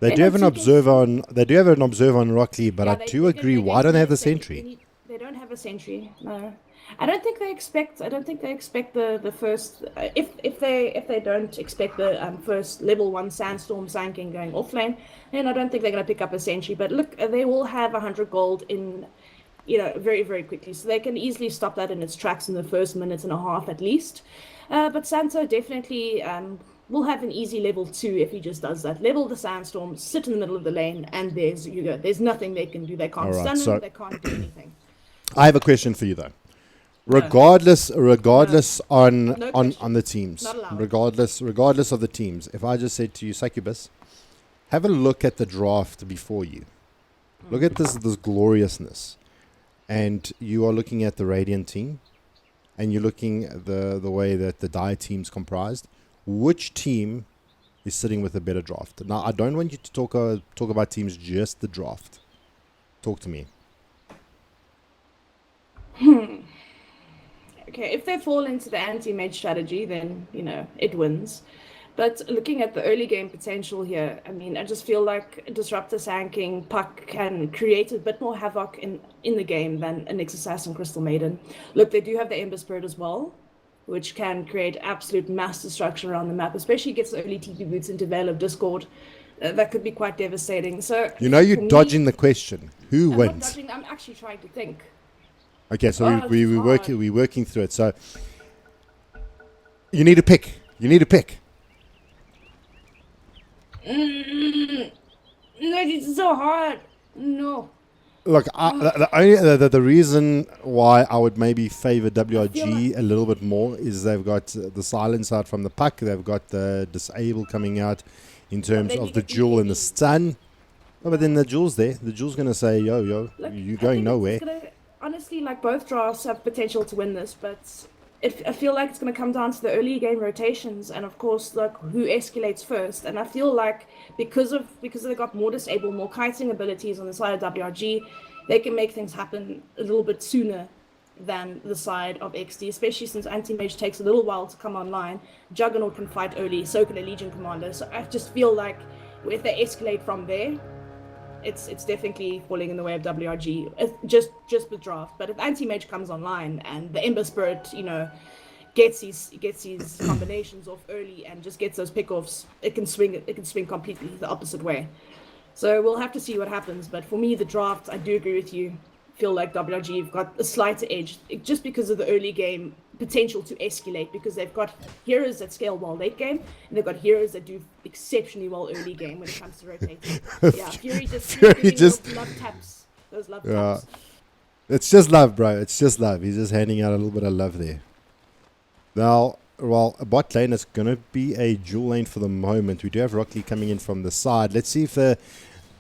They do have an observer on Rockley, but I do agree. Why don't they have the sentry? They don't have a sentry. No, I don't think they expect. I don't think they expect the first. If they don't expect the first level 1 sandstorm Sand King going offlane, then I don't think they're going to pick up a sentry. But look, they will have 100 gold in, very, very quickly. So they can easily stop that in its tracks in the first minute and a half at least. But Santo definitely will have an easy level 2 if he just does that. Level the sandstorm, sit in the middle of the lane, and you go. There's nothing they can do. They can't stun him, they can't do anything. I have a question for you though. Regardless on the teams. Regardless of the teams. If I just said to you, Succubus, have a look at the draft before you. Look at this gloriousness. And you are looking at the Radiant team, and you're looking at the way that the Dire team's comprised. Which team is sitting with a better draft? Now, I don't want you to talk about teams, just the draft. Talk to me. Okay, if they fall into the anti-mage strategy, then, it wins. But looking at the early game potential here, I mean, I just feel like Disruptor, Sand King, Puck can create a bit more havoc in the game than a Nyx Assassin, Crystal Maiden. Look, they do have the Ember Spirit as well, which can create absolute mass destruction around the map, especially gets the early TP boots into Veil of Discord. That could be quite devastating. So you're dodging the question. Who wins? I'm not dodging, I'm actually trying to think. Okay, so we're working through it. So you need to pick. No, it's so hard. No. Look, the reason why I would maybe favor WRG a little bit more is they've got the silence out from the Puck. They've got the disable coming out in terms of the jewel and the stun. Oh, but then the jewel's there. The jewel's going to say, yo, Look, you're going nowhere. Honestly, both drafts have potential to win this, but I feel like it's going to come down to the early game rotations and, of course, who escalates first. And I feel like because they got more disable, more kiting abilities on the side of WRG, they can make things happen a little bit sooner than the side of eXDee, especially since Anti-Mage takes a little while to come online. Juggernaut can fight early, so can a Legion Commander. So I just feel like if they escalate from there, it's definitely falling in the way of WRG, just the draft. But if Anti-Mage comes online and the Ember Spirit, gets his combinations off early and just gets those pickoffs, it can swing completely the opposite way. So we'll have to see what happens. But for me, the draft, I do agree with you. Feel like WRG have got a slighter edge just because of the early game potential to escalate, because they've got heroes that scale well late game and they've got heroes that do exceptionally well early game when it comes to rotating. Yeah, Fury just those love taps. It's just love, bro. It's just love. He's just handing out a little bit of love there. Now, a bot lane is going to be a dual lane for the moment. We do have Rockley coming in from the side. Let's see if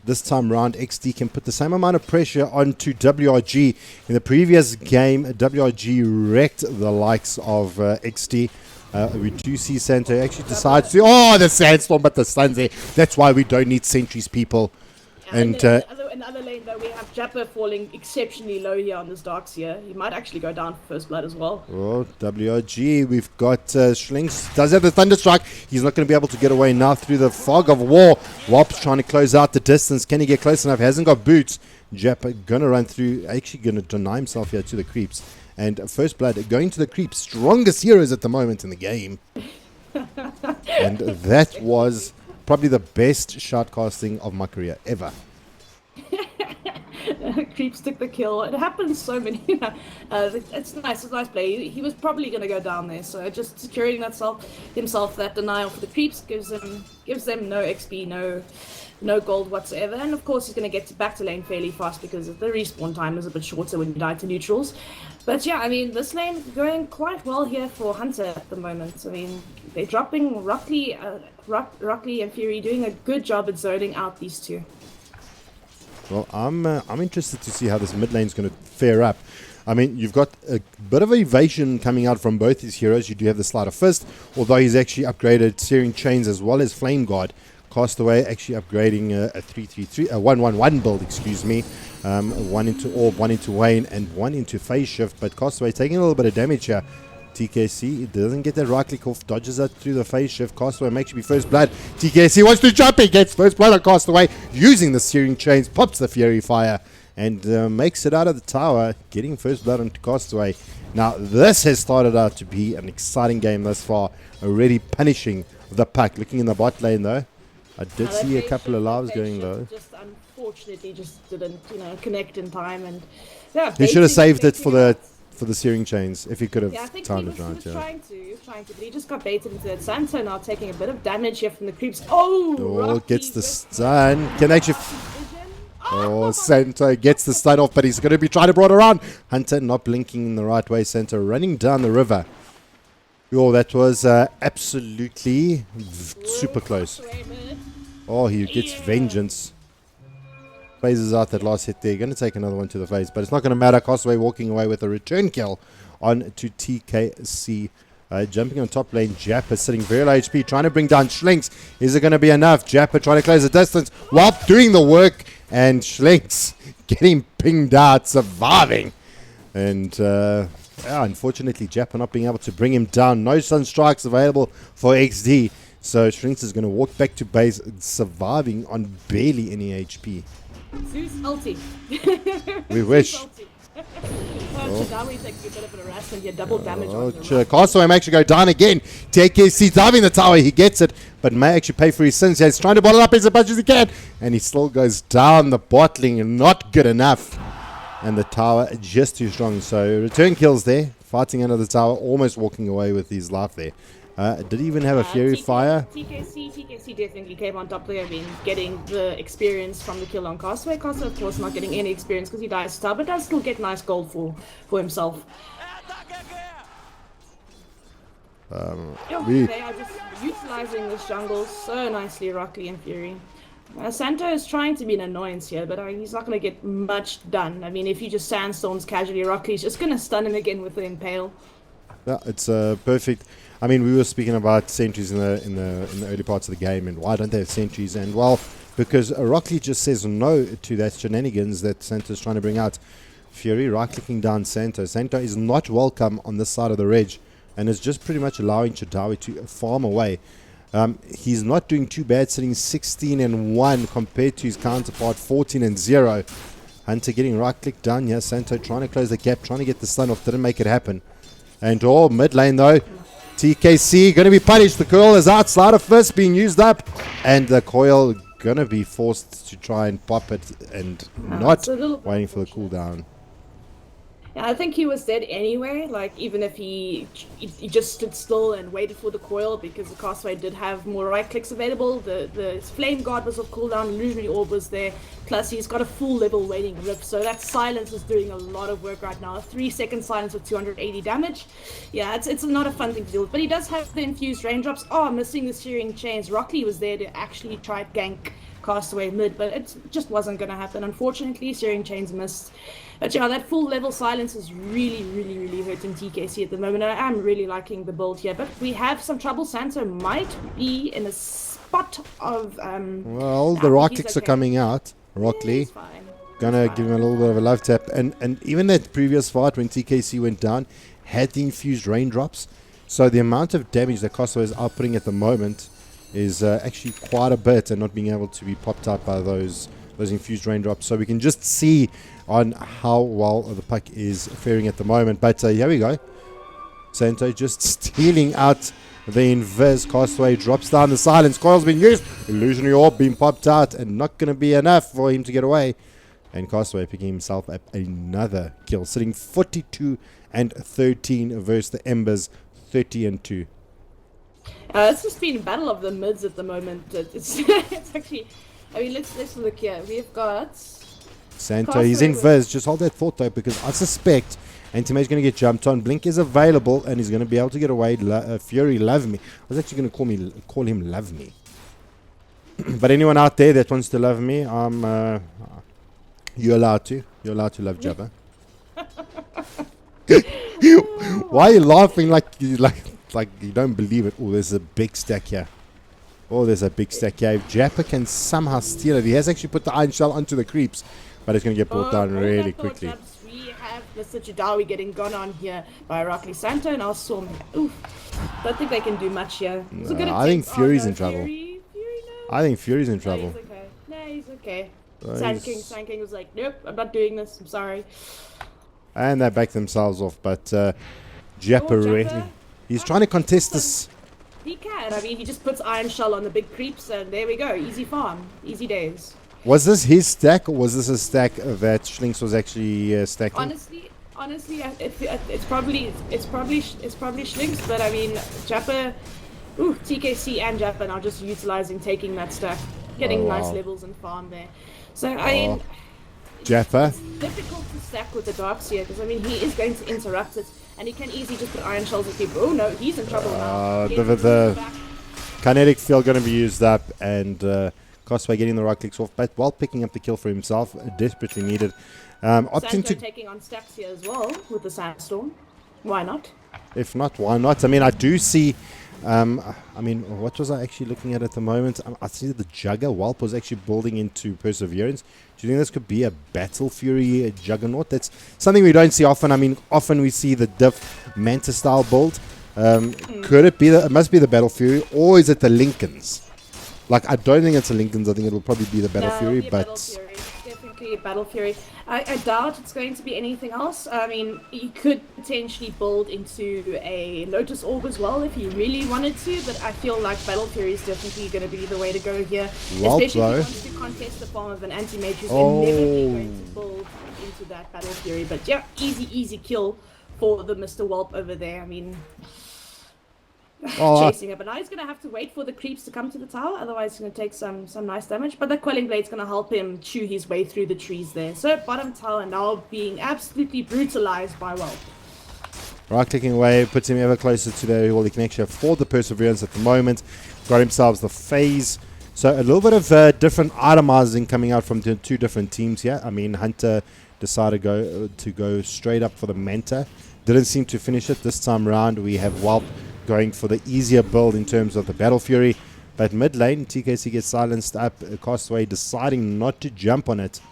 this time round eXDee can put the same amount of pressure onto WRG. In the previous game, WRG wrecked the likes of eXDee. We do see Santo actually decides to... Oh, the sandstorm, but the sun's there. That's why we don't need sentries, people. And in the other lane, though, we have Japper falling exceptionally low here on this Darks here. He might actually go down for first blood as well. Oh, WRG. We've got Schlinks. Does have the Thunderstrike. He's not going to be able to get away now through the fog of war. Wop's trying to close out the distance. Can he get close enough? Hasn't got boots. Japper going to run through. Actually going to deny himself here to the creeps. And first blood going to the creeps. Strongest heroes at the moment in the game. And that was probably the best shoutcasting of my career ever. Creeps took the kill. It happens so many. It's nice. It's a nice play. He was probably going to go down there. So just securing himself that denial for the creeps gives them no XP, no gold whatsoever. And of course he's going to get back to lane fairly fast because the respawn time is a bit shorter when you die to neutrals. But yeah, I mean, this lane going quite well here for Hunter at the moment. I mean, they're dropping Rockley and Fury, doing a good job at zoning out these two. Well, I'm interested to see how this mid lane's going to fare up. I mean, you've got a bit of evasion coming out from both these heroes. You do have the Sleight of Fist, although he's actually upgraded Searing Chains as well as Flame Guard. Castaway actually upgrading a 3-3-3, a 1-1-1 build, excuse me. 1 into Orb, 1 into Wayne, and 1 into Phase Shift. But Castaway taking a little bit of damage here. TKC, it doesn't get that right click off, dodges that through the Phase Shift. Castaway makes be first blood. TKC wants to jump, he gets first blood on Castaway using the Searing Chains, pops the Fury Fire, and makes it out of the tower, getting first blood on Castaway. Now, this has started out to be an exciting game thus far, already punishing the pack. Looking in the bot lane, though, I did see a couple of lives going low. Just unfortunately just didn't, connect in time, and yeah. He should have saved it for the Searing Chains if he could have I think timed he it right. was trying to, but he just got baited into that. Santo now taking a bit of damage here from the creeps. Oh, Gets the stun. Can actually. Santo gets the stun off, but he's going to be trying to brought around. Hunter not blinking in the right way. Santo running down the river. Oh, that was absolutely super close. Oh, he gets vengeance. Phases out that last hit there. Going to take another one to the face, but it's not going to matter. Castaway walking away with a return kill on to TKC. Jumping on top lane, Japper sitting very low HP, trying to bring down Schlinks. Is it going to be enough? Japper trying to close the distance while doing the work, and Schlinks getting pinged out, surviving. And unfortunately, Japper not being able to bring him down. No Sun Strikes available for eXDee. So Schlinks is going to walk back to base, surviving on barely any HP. Zeus ulti. We wish. Chadawi taking a bit of an harassment here, double damage on the Castaway may actually go down again. TKC diving the tower, he gets it, but may actually pay for his sins. He's trying to bottle up as much as he can, and he still goes down. The bottling, not good enough. And the tower just too strong. So return kills there, fighting under the tower, almost walking away with his life there. Did he even have a Fury Fire? TKC definitely came on top there. I mean, getting the experience from the kill on Castaway. Castaway, of course, not getting any experience because he dies to tower, but does still get nice gold for himself. They are just utilizing this jungle so nicely, Rockley and Fury. Santo is trying to be an annoyance here, but he's not going to get much done. I mean, if he just sandstorms casually, Rockley's just going to stun him again with the Impale. Yeah, it's perfect. I mean, we were speaking about sentries in the early parts of the game, and why don't they have sentries? And well, because Rockley just says no to that shenanigans that Santo's trying to bring out. Fury right-clicking down Santo. Santo is not welcome on this side of the ridge, and is just pretty much allowing Chadawi to farm away. He's not doing too bad, sitting 16-1 compared to his counterpart 14-0. Hunter getting right-clicked down here. Santo trying to close the gap, trying to get the stun off. Didn't make it happen. And mid lane though, TKC going to be punished. The coil is out. Sleight of Fist being used up, and the coil going to be forced to try and pop it, and not waiting for the cooldown. Yeah, I think he was dead anyway. Like, even if he just stood still and waited for the coil, because the Castaway did have more right clicks available. The Flame Guard was off cooldown, Illusionary Orb was there. Plus, he's got a full level waiting Rip, so that silence is doing a lot of work right now. A 3-second silence with 280 damage. Yeah, it's not a fun thing to deal with. But he does have the infused raindrops. Oh, missing the Searing Chains. Rockley was there to actually try to gank Castaway mid, but it just wasn't going to happen. Unfortunately, Searing Chains missed. But yeah, that full level silence is really, really, really hurting TKC at the moment. I am really liking the build here, but we have some trouble. Santo might be in a spot of... well, the right clicks are coming out. Rockley gonna give him a little bit of a love tap, and even that previous fight when TKC went down had the infused raindrops, so the amount of damage that Castaway is outputting at the moment is actually quite a bit, and not being able to be popped out by those infused raindrops. So we can just see on how well the puck is faring at the moment. But here we go, Santo just stealing out the invis. Castaway drops down the silence. Coil's been used. Illusionary Orb being popped out, and not going to be enough for him to get away. And Castaway picking himself up another kill, sitting 42-13 versus the Embers 30-2. It's just been a battle of the mids at the moment. It's actually, I mean, let's look here. We've got Santo. He's in Viz. Just hold that thought though, because I suspect Antimate's going to get jumped on. Blink is available, and he's going to be able to get away. Fury, love me. I was actually going to call him Love Me. But anyone out there that wants to love me, You're allowed to. You're allowed to love Jabba. Why are you laughing like you don't believe it? Oh, there's a big stack here. Oh, there's a big stack here. If Jabba can somehow steal it, he has actually put the iron shell onto the creeps, but it's going to get brought down really quickly. We have Mr. Jadawi getting gone on here by Rockley Santo, and I'll Storm. Oof. Don't think they can do much here. I think Fury's in trouble. Fury, no. I think Fury's in trouble. He's okay. No, he's okay. Oh, Sand King was like, nope, I'm not doing this. I'm sorry. And they back themselves off, but Jabba really, he's trying to contest this. He can. I mean, he just puts iron shell on the big creeps, and there we go. Easy farm, easy days. Was this his stack, or was this a stack that Schlinks was actually stacking? Honestly, it's probably Schlinks, but I mean, Jabba, TKC and Jabba are just utilizing taking that stack, getting nice levels and farm there. So I mean, Jabba. It's difficult to stack with the Darkseer because I mean he is going to interrupt it, and he can easily just put iron shells at people. Oh no, he's in trouble now. The kinetic field going to be used up, and Costway getting the right clicks off, but while picking up the kill for himself, desperately needed. Opting to taking on stacks here as well with the sandstorm. Why not? If not, why not? I mean, I do see. I mean, what was I actually looking at the moment? I see that the Jugger Whelp was actually building into Perseverance. Do you think this could be a Battle Fury Juggernaut? That's something we don't see often. I mean, often we see the Diff Manta style build. Could it be it must be the Battle Fury, or is it the Lincolns? Like, I don't think it's the Lincolns. I think it'll probably be the Battle Fury, but Battle Fury. Definitely Battle Fury. I doubt it's going to be anything else. I mean, you could potentially build into a Lotus Orb as well if you really wanted to, but I feel like Battle Fury is definitely going to be the way to go here. Especially if he wants to contest the form of an anti-mage who's inevitably going to build into that Battle Fury. But yeah, easy kill for the Mr. Whelp over there. I mean, chasing it, but now he's going to have to wait for the creeps to come to the tower, otherwise he's going to take some nice damage, but the Quelling Blade's going to help him chew his way through the trees there. So bottom tower now being absolutely brutalized by Whelp. Right clicking away puts him ever closer to the Holy Connection for the Perseverance at the moment. Got himself the phase. So a little bit of different itemizing coming out from the two different teams here. I mean, Hunter decided to go straight up for the Manta. Didn't seem to finish it this time around. We have Whelp going for the easier build in terms of the Battle Fury, but mid lane TKC gets silenced up. Castaway deciding not to jump on it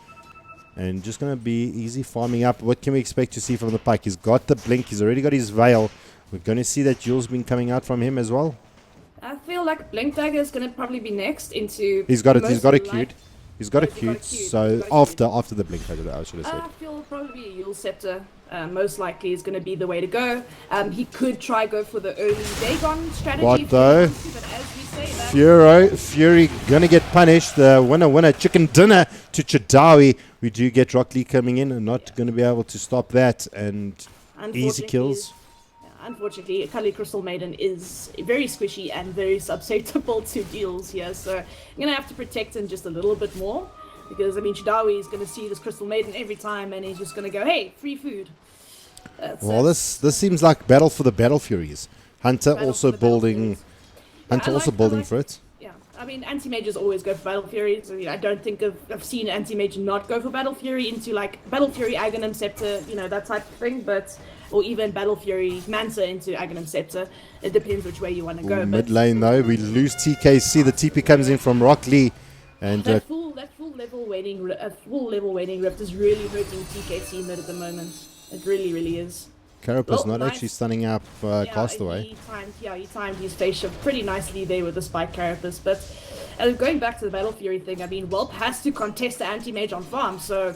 and just going to be easy farming up. What can we expect to see from the Pike? He's got the blink, he's already got his veil. We're going to see that Jules been coming out from him as well. I feel like Blink Dagger is going to probably be next into. He's got a cute. He's got a cute. So after the blink, I should have said. I feel probably Yule Scepter most likely is going to be the way to go. He could try go for the early Dagon strategy. What though? But as we say, Fury gonna get punished. The winner chicken dinner to Chadawi. We do get Rock Lee coming in and not going to be able to stop that, and easy kills. Unfortunately, Kali Crystal Maiden is very squishy and very susceptible to deals here, so I'm going to have to protect him just a little bit more, because, I mean, Chadawi is going to see this Crystal Maiden every time, and he's just going to go, hey, free food. This seems like battle for the Battle Furies. Hunter also building for it. Yeah, I mean, anti-mages always go for Battle Furies. I mean, I don't think I've seen anti-mage not go for Battle Fury into, like, Battle Fury, Aghanim, Scepter, you know, that type of thing, but... or even Battle Fury Manta into Aghanim Scepter. It depends which way you want to go. Mid lane though, we lose TKC. The TP comes in from Rock Lee, and that full level waiting rift is really hurting TKC mid at the moment. It really is. Carapace not actually stunning up Castaway. He timed his face shift pretty nicely there with the Spike Carapace. But going back to the Battle Fury thing, I mean, Whelp has to contest the anti-mage on farm, so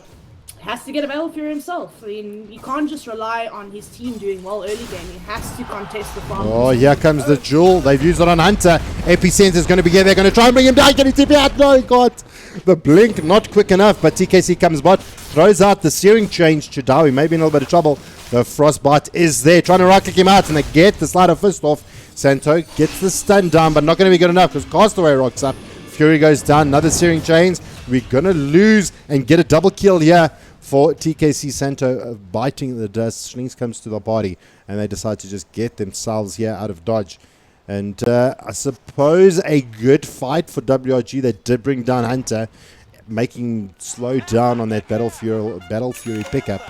has to get a Battle Fury himself. I mean, he can't just rely on his team doing well early game. He has to contest the farm. Oh, here comes the jewel. They've used it on Hunter. Epicenter's going to be here. They're going to try and bring him down. Can he TP out? No, he got the blink. Not quick enough, but TKC comes bot. Throws out the searing change. Chadawi maybe in a little bit of trouble. The Frostbite is there. Trying to right-click him out, and they get the Slider Fist off. Santo gets the stun down, but not going to be good enough because Castaway rocks up. Fury goes down. Another searing chains. We're going to lose and get a double kill here for TKC. Santo biting the dust. Schlinks comes to the party, and they decide to just get themselves here out of dodge. And I suppose a good fight for WRG that did bring down Hunter. making slow down on that Battle Fury pickup.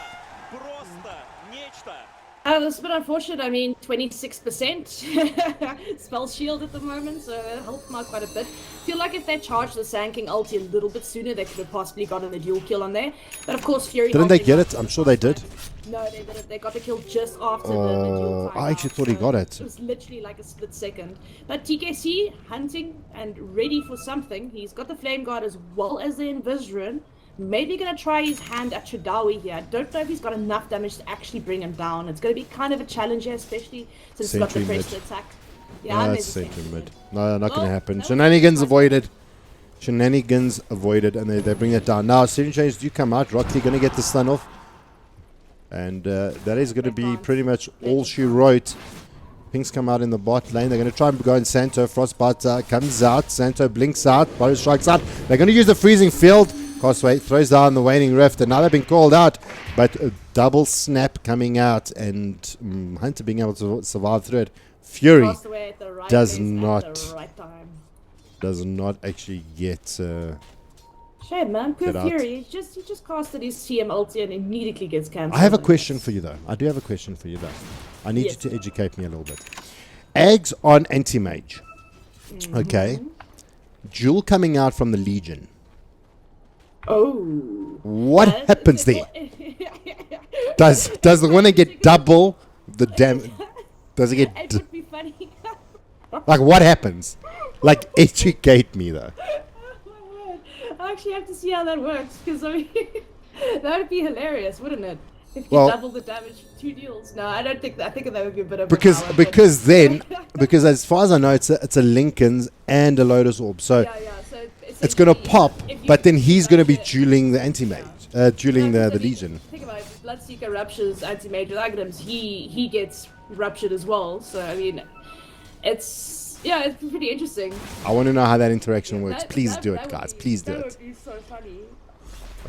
It's a bit unfortunate. I mean, 26% spell shield at the moment, so it helped him out quite a bit. Feel like if they charged the Sand King ulti a little bit sooner, they could have possibly gotten a dual kill on there. But of course, Fury... Didn't they get it? I'm sure they did. No, they didn't. They got the kill just after the dual time. I actually thought he got it. It was literally like a split second. But TKC, hunting and ready for something. He's got the Flame Guard as well as the Invisrun. Maybe going to try his hand at Chadawi here. I don't know if he's got enough damage to actually bring him down. It's going to be kind of a challenge here, especially since he's got the press to attack. Yeah, no, that's sentry mid. No, not going to happen. No. Shenanigans avoided. Shenanigans avoided, and they bring it down. Now, Searing Chains do come out. Rocky going to get the stun off. And that is going to be pretty much all she wrote. Pinks come out in the bot lane. They're going to try and go in Santo. Frostbite comes out. Santo blinks out. Boris strikes out. They're going to use the freezing field. Costway throws down the waning rift, and now they've been called out, but a double snap coming out, and Hunter being able to survive through it. Fury does not actually get. Shame, man. Poor Fury. He just casted his CM ulti and immediately gets cancelled. I have a question for you though. I do have a question for you though. I need you to educate me a little bit. Ags on anti-mage. Okay. Jewel coming out from the Legion. Oh. What happens there? Does the winner get double the damage? Does it get... It would be funny. Like, what happens? Like, educate me, though. I actually have to see how that works, because, I mean, that would be hilarious, wouldn't it? If you double the damage, 2 deals. No, I don't think that. I think that would be a bit of because as far as I know, it's a Lincoln's and a Lotus Orb, so so it's gonna pop. But then he's gonna be dueling the anti-mage, dueling the Legion. Think about it. If Bloodseeker ruptures anti-mage with items, he gets ruptured as well. So I mean, it's pretty interesting. I want to know how that interaction works. Please do it, guys. Please do it. That would be so funny.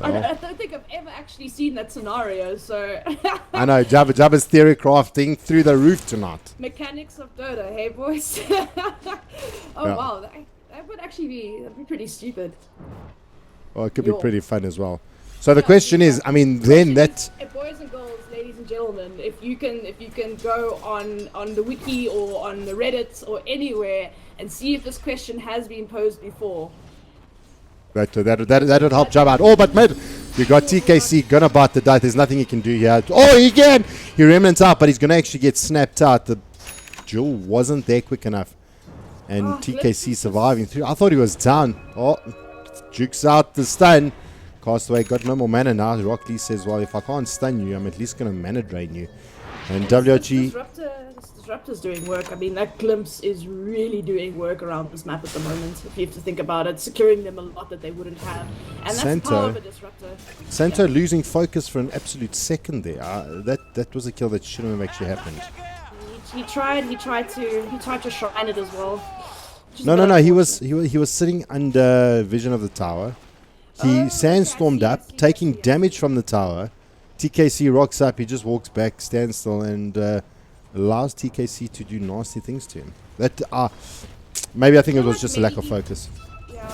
I don't think I've ever actually seen that scenario, so... I know, Jabba's theory crafting through the roof tonight. Mechanics of Dota, hey boys? Wow, that would actually be pretty stupid. Well, it could be pretty fun as well. So the question is, I mean, then that... Boys and girls, ladies and gentlemen, if you can go on the wiki or on the Reddit or anywhere and see if this question has been posed before... That would help Jab out. Oh, but mate, you got TKC gonna bite the dart. There's nothing he can do here. Oh, he can! He remnants out, but he's gonna actually get snapped out. The Jewel wasn't there quick enough. And TKC surviving through. I thought he was down. Oh, jukes out the stun. Castaway got no more mana now. Rock Lee says, well, if I can't stun you, I'm at least gonna mana drain you. And WG... Disruptor's doing work. I mean, that glimpse is really doing work around this map at the moment, if you have to think about it, securing them a lot that they wouldn't have. And that's the power of a disruptor. Santo losing focus for an absolute second there. That was a kill that shouldn't have actually happened. He tried to shrine it as well. No, he was sitting under vision of the tower. He sandstormed up, taking damage from the tower. TKC rocks up, he just walks back, stands still, and allows TKC to do nasty things to him. That maybe I think it was just a lack of focus. Yeah,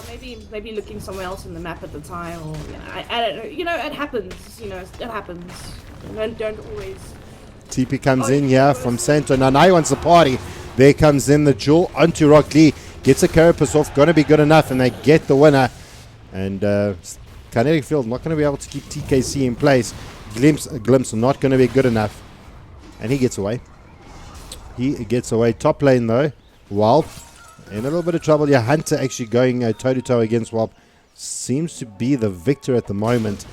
maybe looking somewhere else in the map at the time, or I don't know. You know, it happens. You know, it happens. Don't always. TP comes in here from Santo. Now he wants the party. There comes in the Jewel onto Rock Lee. Gets a carapace off. Gonna be good enough, and they get the winner. And Kinetic Field not going to be able to keep TKC in place. Glimpse not going to be good enough. And he gets away. Top lane though. Whelp in a little bit of trouble. Yeah, Hunter actually going toe-to-toe against Whelp. Seems to be the victor at the moment.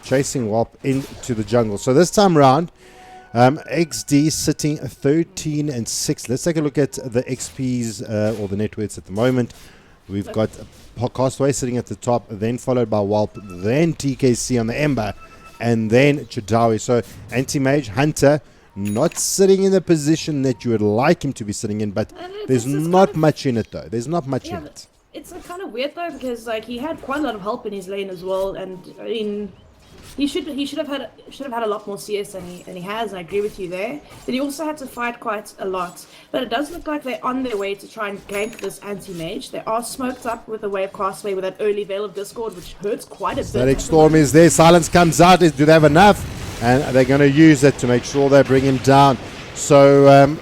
Chasing Whelp into the jungle. So this time round, eXDee sitting 13 and 6. Let's take a look at the XPs or the net worths at the moment. We've got Castaway sitting at the top, then followed by Whelp, then TKC on the Ember, and then Chadawi. So anti-mage Hunter not sitting in the position that you would like him to be sitting in, but there's not much in it though. There's not much in it. It's kind of weird though, because like he had quite a lot of help in his lane as well, and I mean, He should have had a lot more CS than he has, and I agree with you there. But he also had to fight quite a lot. But it does look like they're on their way to try and gank this anti-mage. They are smoked up with the wave castaway with that early Veil of Discord, which hurts quite a bit. Static Storm is there. Silence comes out. Do they have enough? And they're going to use it to make sure they bring him down. So,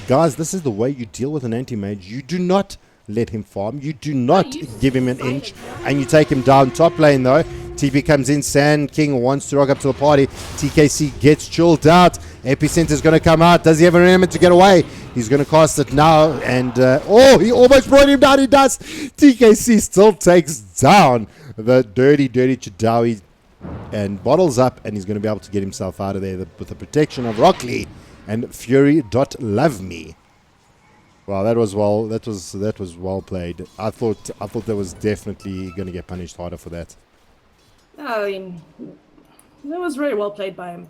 guys, this is the way you deal with an anti-mage. You do not let him farm. You do not give him an inch, and you take him down. Top lane, though. TP comes in. Sand King wants to rock up to the party. TKC gets chilled out. Epicenter's going to come out. Does he have an element to get away? He's going to cast it now. And, he almost brought him down. He does. TKC still takes down the dirty Chadawi and bottles up. And he's going to be able to get himself out of there with the protection of Rockley and Fury.Love Me. Wow, that was well played. I thought that was definitely going to get punished harder for that. I mean, that was very well played by him.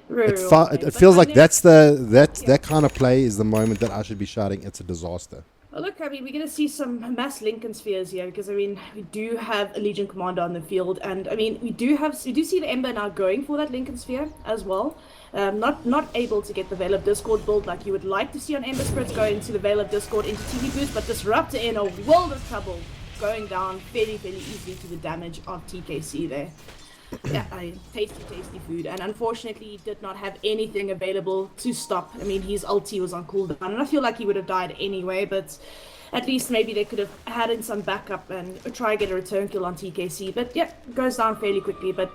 It feels like that kind of play is the moment that I should be shouting, it's a disaster. Well, look, I mean, we're going to see some mass Lincoln spheres here because, I mean, we do have a Legion Commander on the field, and I mean, we do see the Ember now going for that Lincoln sphere as well. Not able to get the Veil of Discord build like you would like to see on Ember Spirits go into the Veil of Discord into TV boost, but Disruptor in a world of trouble, going down fairly easily to the damage of TKC there. Yeah, tasty food, and unfortunately he did not have anything available to stop. I mean, his ulti was on cooldown, and I feel like he would have died anyway, but at least maybe they could have had in some backup and try to get a return kill on TKC. But yeah, goes down fairly quickly, but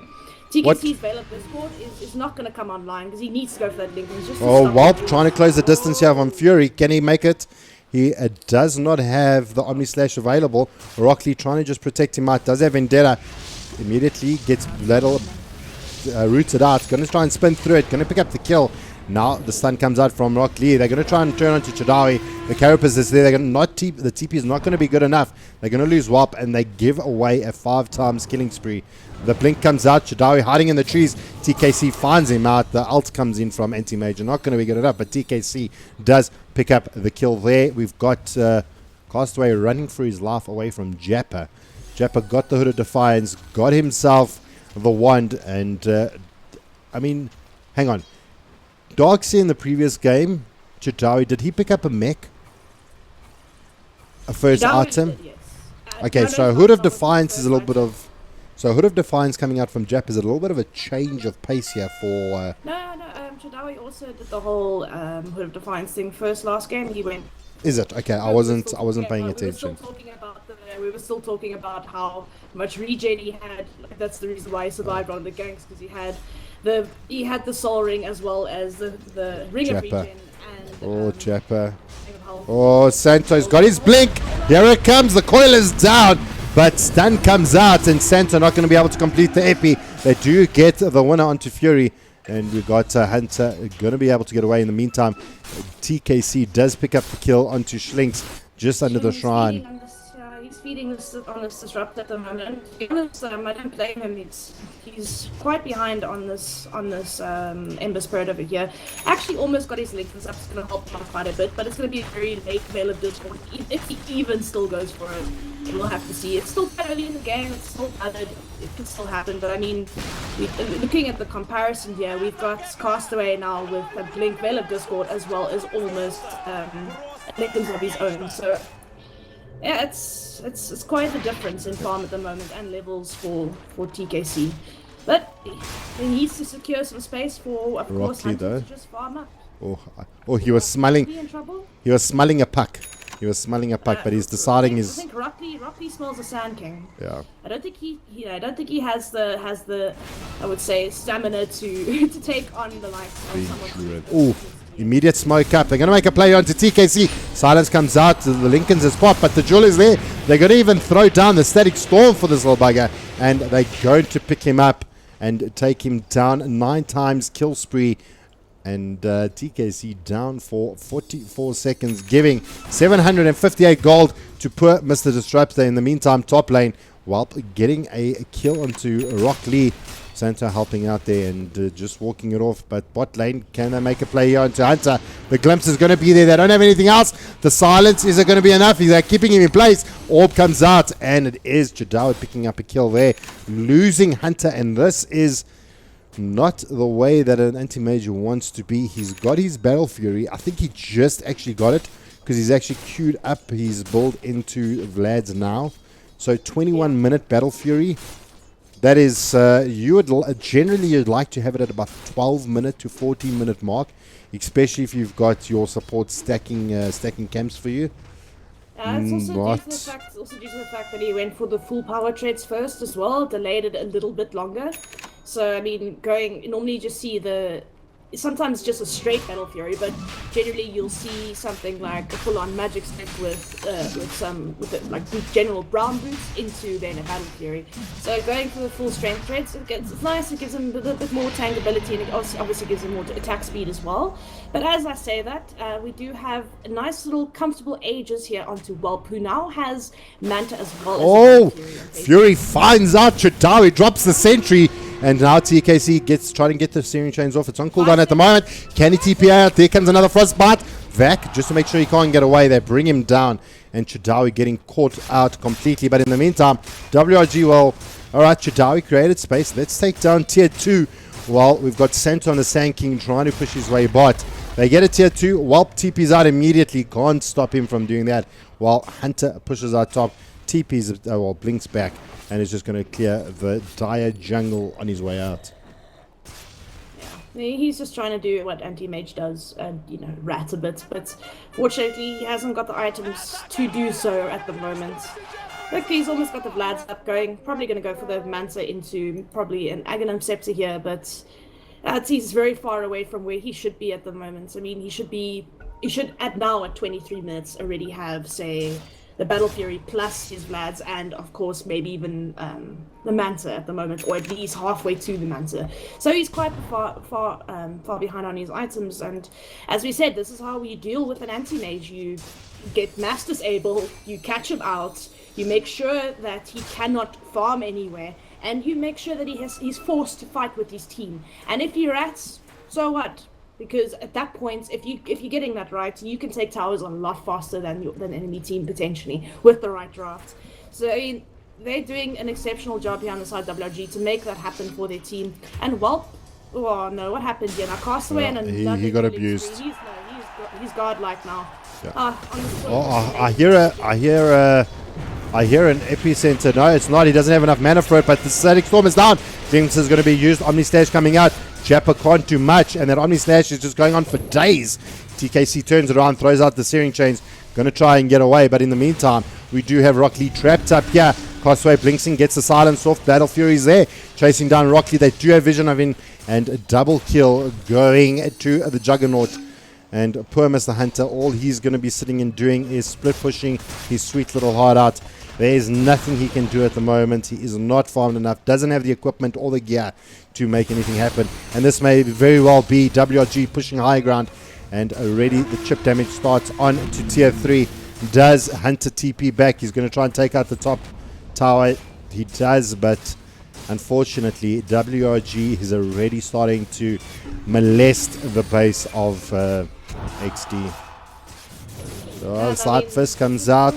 TKC's Veil of Discord is not going to come online because he needs to go for that link. Walp trying to close the distance here on Fury. Can he make it? He does not have the Omni Slash available. Rockley trying to just protect him out. Does have Vendetta. Immediately gets little rooted out. Going to try and spin through it. Going to pick up the kill. Now the stun comes out from Rockley. They're going to try and turn onto Chadawi. The Carapace is there. They're going to not the TP is not going to be good enough. They're going to lose WAP, and they give away a 5 times killing spree. The blink comes out. Chadawi hiding in the trees. TKC finds him out. The ult comes in from Anti-Major. Not going to be good enough, but TKC does pick up the kill there. We've got Castaway running for his life away from Jappa. Jappa got the Hood of Defiance, got himself the wand, and I mean, hang on. Darksea in the previous game, Chadawi, did he pick up a mech? A first item? Yes. Okay, so Hood of Defiance is a little bit of... So Hood of Defiance coming out from Jappa is a little bit of a change of pace here for... No, Chadawi also did the whole Hood of Defiance thing first last game. He went... Is it? Okay, I wasn't paying attention. We were still talking about how much regen he had. Like, that's the reason why he survived on the ganks, because he had the soul ring as well as the ring of regen. And, Jappa. Oh, Santo's got his blink. Here it comes. The coil is down, but stun comes out, and Santo not going to be able to complete the epi. They do get the winner onto Fury. And we got Hunter going to be able to get away in the meantime. TKC does pick up the kill onto Schlinks just under the shrine. He's feeding on this Disrupt at the moment. To be honest, I don't blame him. He's quite behind on this Ember Spirit over here. Actually, almost got his link. This up's going to help him out quite a bit, but it's going to be a very late Veil of Discord. If he even still goes for it, we'll have to see. It's still quite early in the game. It's still valid. It can still happen, but I mean, looking at the comparison here, we've got Castaway now with a Blink Veil of Discord as well as almost Lincolns of his own. So yeah, it's quite a difference in farm at the moment and levels for TKC. But he needs to secure some space for, of course, Hunter to just farm up. Oh, he was smelling. Is he in trouble? He was smelling a puck. He was smelling a puck, but he's deciding I think Rockley smells a Sand King. Yeah. I don't think he has the I would say stamina to take on the likes of someone. Oh, immediate smoke up. They're going to make a play onto TKC. Silence comes out. The Lincoln's a spot, but the jewel is there. They're going to even throw down the Static Storm for this little bugger, and they're going to pick him up and take him down 9 times kill spree. And TKC down for 44 seconds, giving 758 gold to poor Mr. Disruptor. In the meantime, top lane, while getting a kill onto Rockley. Santa helping out there and just walking it off. But bot lane, can they make a play here onto Hunter? The glimpse is going to be there. They don't have anything else. The silence, is it going to be enough? They're keeping him in place. Orb comes out, and it is Chadawi picking up a kill there. Losing Hunter, and this is not the way that an anti-mage wants to be. He's got his Battle Fury. I think he just actually got it because he's actually queued up his build into Vlad's now. So 21-minute Battle Fury. That is, generally you'd like to have it at about 12-minute to 14-minute mark, especially if you've got your support stacking camps for you. It's also due to the fact that he went for the full power trades first as well, delayed it a little bit longer. So, I mean, normally you just see sometimes just a straight Battle Fury, but generally you'll see something like a full-on magic stick with general brown boots into then a Battle Fury. So going for the full strength trades, it's nice. It gives him a little bit more tankability, and it obviously gives him more attack speed as well. But as I say that, we do have a nice little comfortable ages here onto Whelp, who now has Manta as well. Oh, Fury finds out Chitauri, drops the sentry. And now TKC trying to get the steering chains off. It's on cooldown at the moment. Can he TP out? There comes another frostbite. Vac, just to make sure he can't get away, they bring him down. And Chitauri getting caught out completely. But in the meantime, WRG, well, all right, Chitauri created space. Let's take down tier 2. Well, we've got Santo on the Sand King trying to push his way bot. They get a tier 2. Whelp TP's out immediately. Can't stop him from doing that. While Hunter pushes out top. TP's, blinks back. And is just going to clear the dire jungle on his way out. Yeah, he's just trying to do what anti-mage does and, rat a bit. But fortunately, he hasn't got the items to do so at the moment. Look, he's almost got the Vlad's up going. Probably going to go for the Manta into probably an Aghanim Scepter here, but he's very far away from where he should be at the moment. I mean, he should at 23 minutes already have, say, the Battle Fury plus his Vlads, and of course maybe even the Manta at the moment, or at least halfway to the Manta. So he's quite far behind on his items, and as we said, this is how you deal with an anti-mage. You get mass disable, you catch him out, you make sure that he cannot farm anywhere, and you make sure that he's forced to fight with his team. And if he rats, so what? Because at that point, if you're getting that right, you can take towers on a lot faster than enemy team potentially with the right draft. So I mean, they're doing an exceptional job here on the side WRG to make that happen for their team. And Whelp, oh no, what happened here? Now Castaway and another he got abused. He's godlike now. Yeah. I hear an epicenter. No, it's not. He doesn't have enough mana for it. But the Static Storm is down. Jinx is going to be used. Omni Slash coming out. Jappa can't do much, and that Omni Slash is just going on for days. TKC turns it around, throws out the Searing Chains, going to try and get away, but in the meantime, we do have Rock Lee trapped up here. Castaway blinksing, gets the silence off. Battle Fury's there, chasing down Rock Lee. They do have vision of him, and a double kill going to the Juggernaut. And poor Mr. Hunter, all he's going to be sitting and doing is split pushing his sweet little heart out. There is nothing he can do at the moment. He is not farmed enough, doesn't have the equipment or the gear to make anything happen. And this may very well be WRG pushing high ground. And already the chip damage starts on to tier 3. Does Hunter TP back? He's going to try and take out the top tower. He does, but unfortunately, WRG is already starting to molest the base of eXDee. So Side Fist comes out.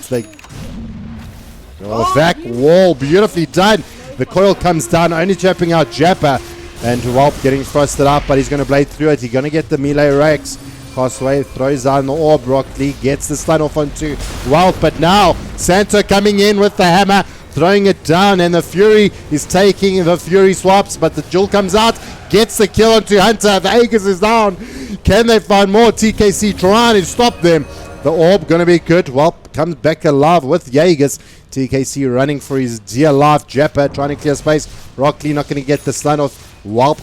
Vac wall, beautifully done. The coil comes down, only trapping out Jappa. And Whelp getting frosted up, but he's going to blade through it. He's going to get the melee Rex. Castaway throws down the orb. Rock Lee gets the stun off onto Whelp, but now Santo coming in with the hammer, throwing it down, and the Fury is taking the Fury swaps, but the Jewel comes out, gets the kill onto Hunter. The Aegis is down. Can they find more? TKC trying to stop them. The orb going to be good. Whelp comes back alive with Jaegers. TKC running for his dear life. Jappa trying to clear space. Rock Lee not going to get the stun off. Whelp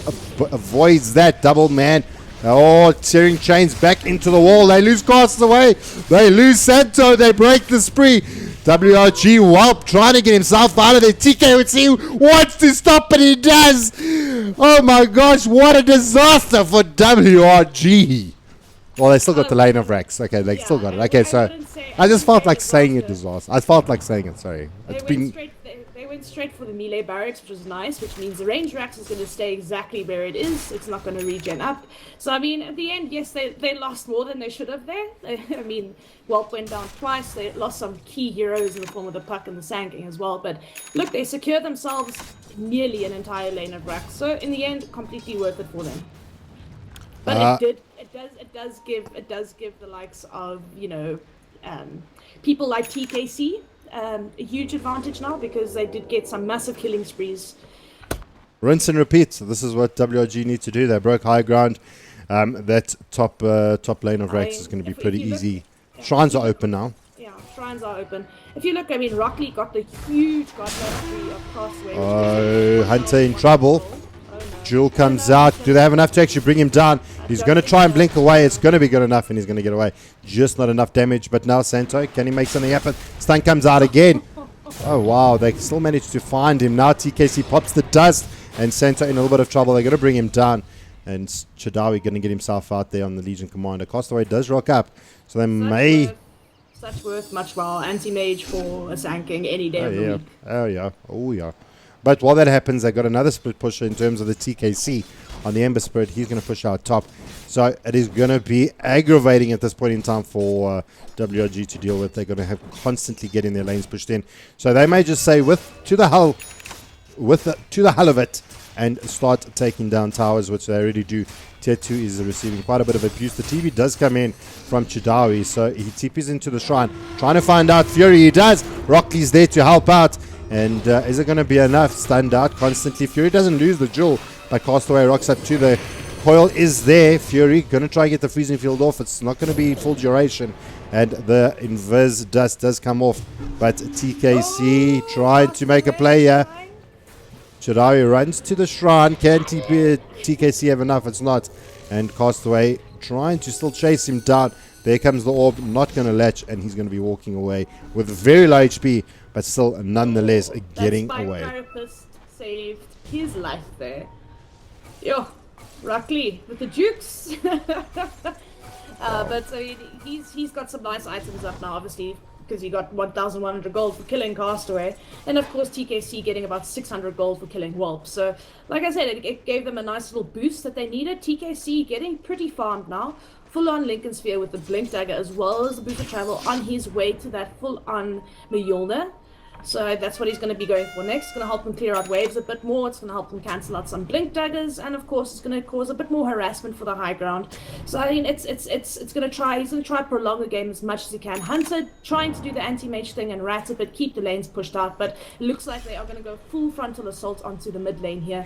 avoids that double man. Oh, tearing chains back into the wall. They lose Castaway. They lose Santo. They break the spree. WRG Whelp trying to get himself out of there. TKC wants to stop, but he does. Oh my gosh, what a disaster for WRG. Well, they still got the lane of Rex. Okay, they still got it. Okay, so I just felt like saying it disaster. I felt like saying it, sorry. They went straight for the melee barracks, which was nice, which means the range Rax is going to stay exactly where it is. It's not going to regen up. So, I mean, at the end, yes, they lost more than they should have there. I mean, Whelp went down twice. They lost some key heroes in the form of the Puck and the Sanking as well. But look, they secured themselves nearly an entire lane of Rax. So, in the end, completely worth it for them. But it does give the likes of, people like TKC a huge advantage now, because they did get some massive killing sprees. Rinse and repeat. So this is what WRG need to do. They broke high ground. That top lane of Rax is going to be pretty easy. Shrines are open now. Yeah, shrines are open. If you look, I mean, Rockley got the huge godlike tree of Crossway. Oh, Hunter in trouble. Jewel comes out. Do they have enough to actually bring him down? He's going to try and blink away. It's going to be good enough, and he's going to get away. Just not enough damage. But now Santo, can he make something happen? Stun comes out again. Oh, wow. They still managed to find him. Now TKC pops the dust, and Santo in a little bit of trouble. They're going to bring him down. And Chadawi going to get himself out there on the Legion Commander. Castaway does rock up. So they may... Such worth, much well. Anti-mage for a Sanking any day of the week. Oh, yeah. Oh, yeah. But while that happens, they got another split pusher in terms of the TKC on the Ember Spirit. He's going to push out top. So it is going to be aggravating at this point in time for WRG to deal with. They're going to have constantly getting their lanes pushed in. So they may just say to the hell of it, and start taking down towers, which they already do. Tier 2 is receiving quite a bit of abuse. The TP does come in from Chadawi, so he TPs into the shrine, trying to find out Fury. He does. Rockley's there to help out. And is it going to be enough? Stunned out constantly. Fury doesn't lose the jewel, but Castaway rocks up to the coil is there. Fury going to try and get the freezing field off. It's not going to be full duration. And the invis dust does come off. But TKC trying to make a play here. Chadawi runs to the shrine. Can TKC have enough? It's not. And Castaway trying to still chase him down. There comes the orb. Not going to latch. And he's going to be walking away with very low HP. But still, nonetheless, getting away. That therapist saved his life there. Yo, Rockley with the jukes. But I mean, he's got some nice items up now, obviously, because he got 1,100 gold for killing Castaway. And of course, TKC getting about 600 gold for killing Whelp. So, like I said, it gave them a nice little boost that they needed. TKC getting pretty farmed now. Full-on Lincoln Sphere with the Blink Dagger, as well as the Boost of Travel, on his way to that full-on Mjolnir. So that's what he's going to be going for next. It's going to help him clear out waves a bit more. It's going to help him cancel out some Blink Daggers, and of course, it's going to cause a bit more harassment for the high ground. So I mean, it's going to try. He's going to try to prolong the game as much as he can. Hunter trying to do the anti-mage thing and rat it, but keep the lanes pushed out. But it looks like they are going to go full frontal assault onto the mid lane here.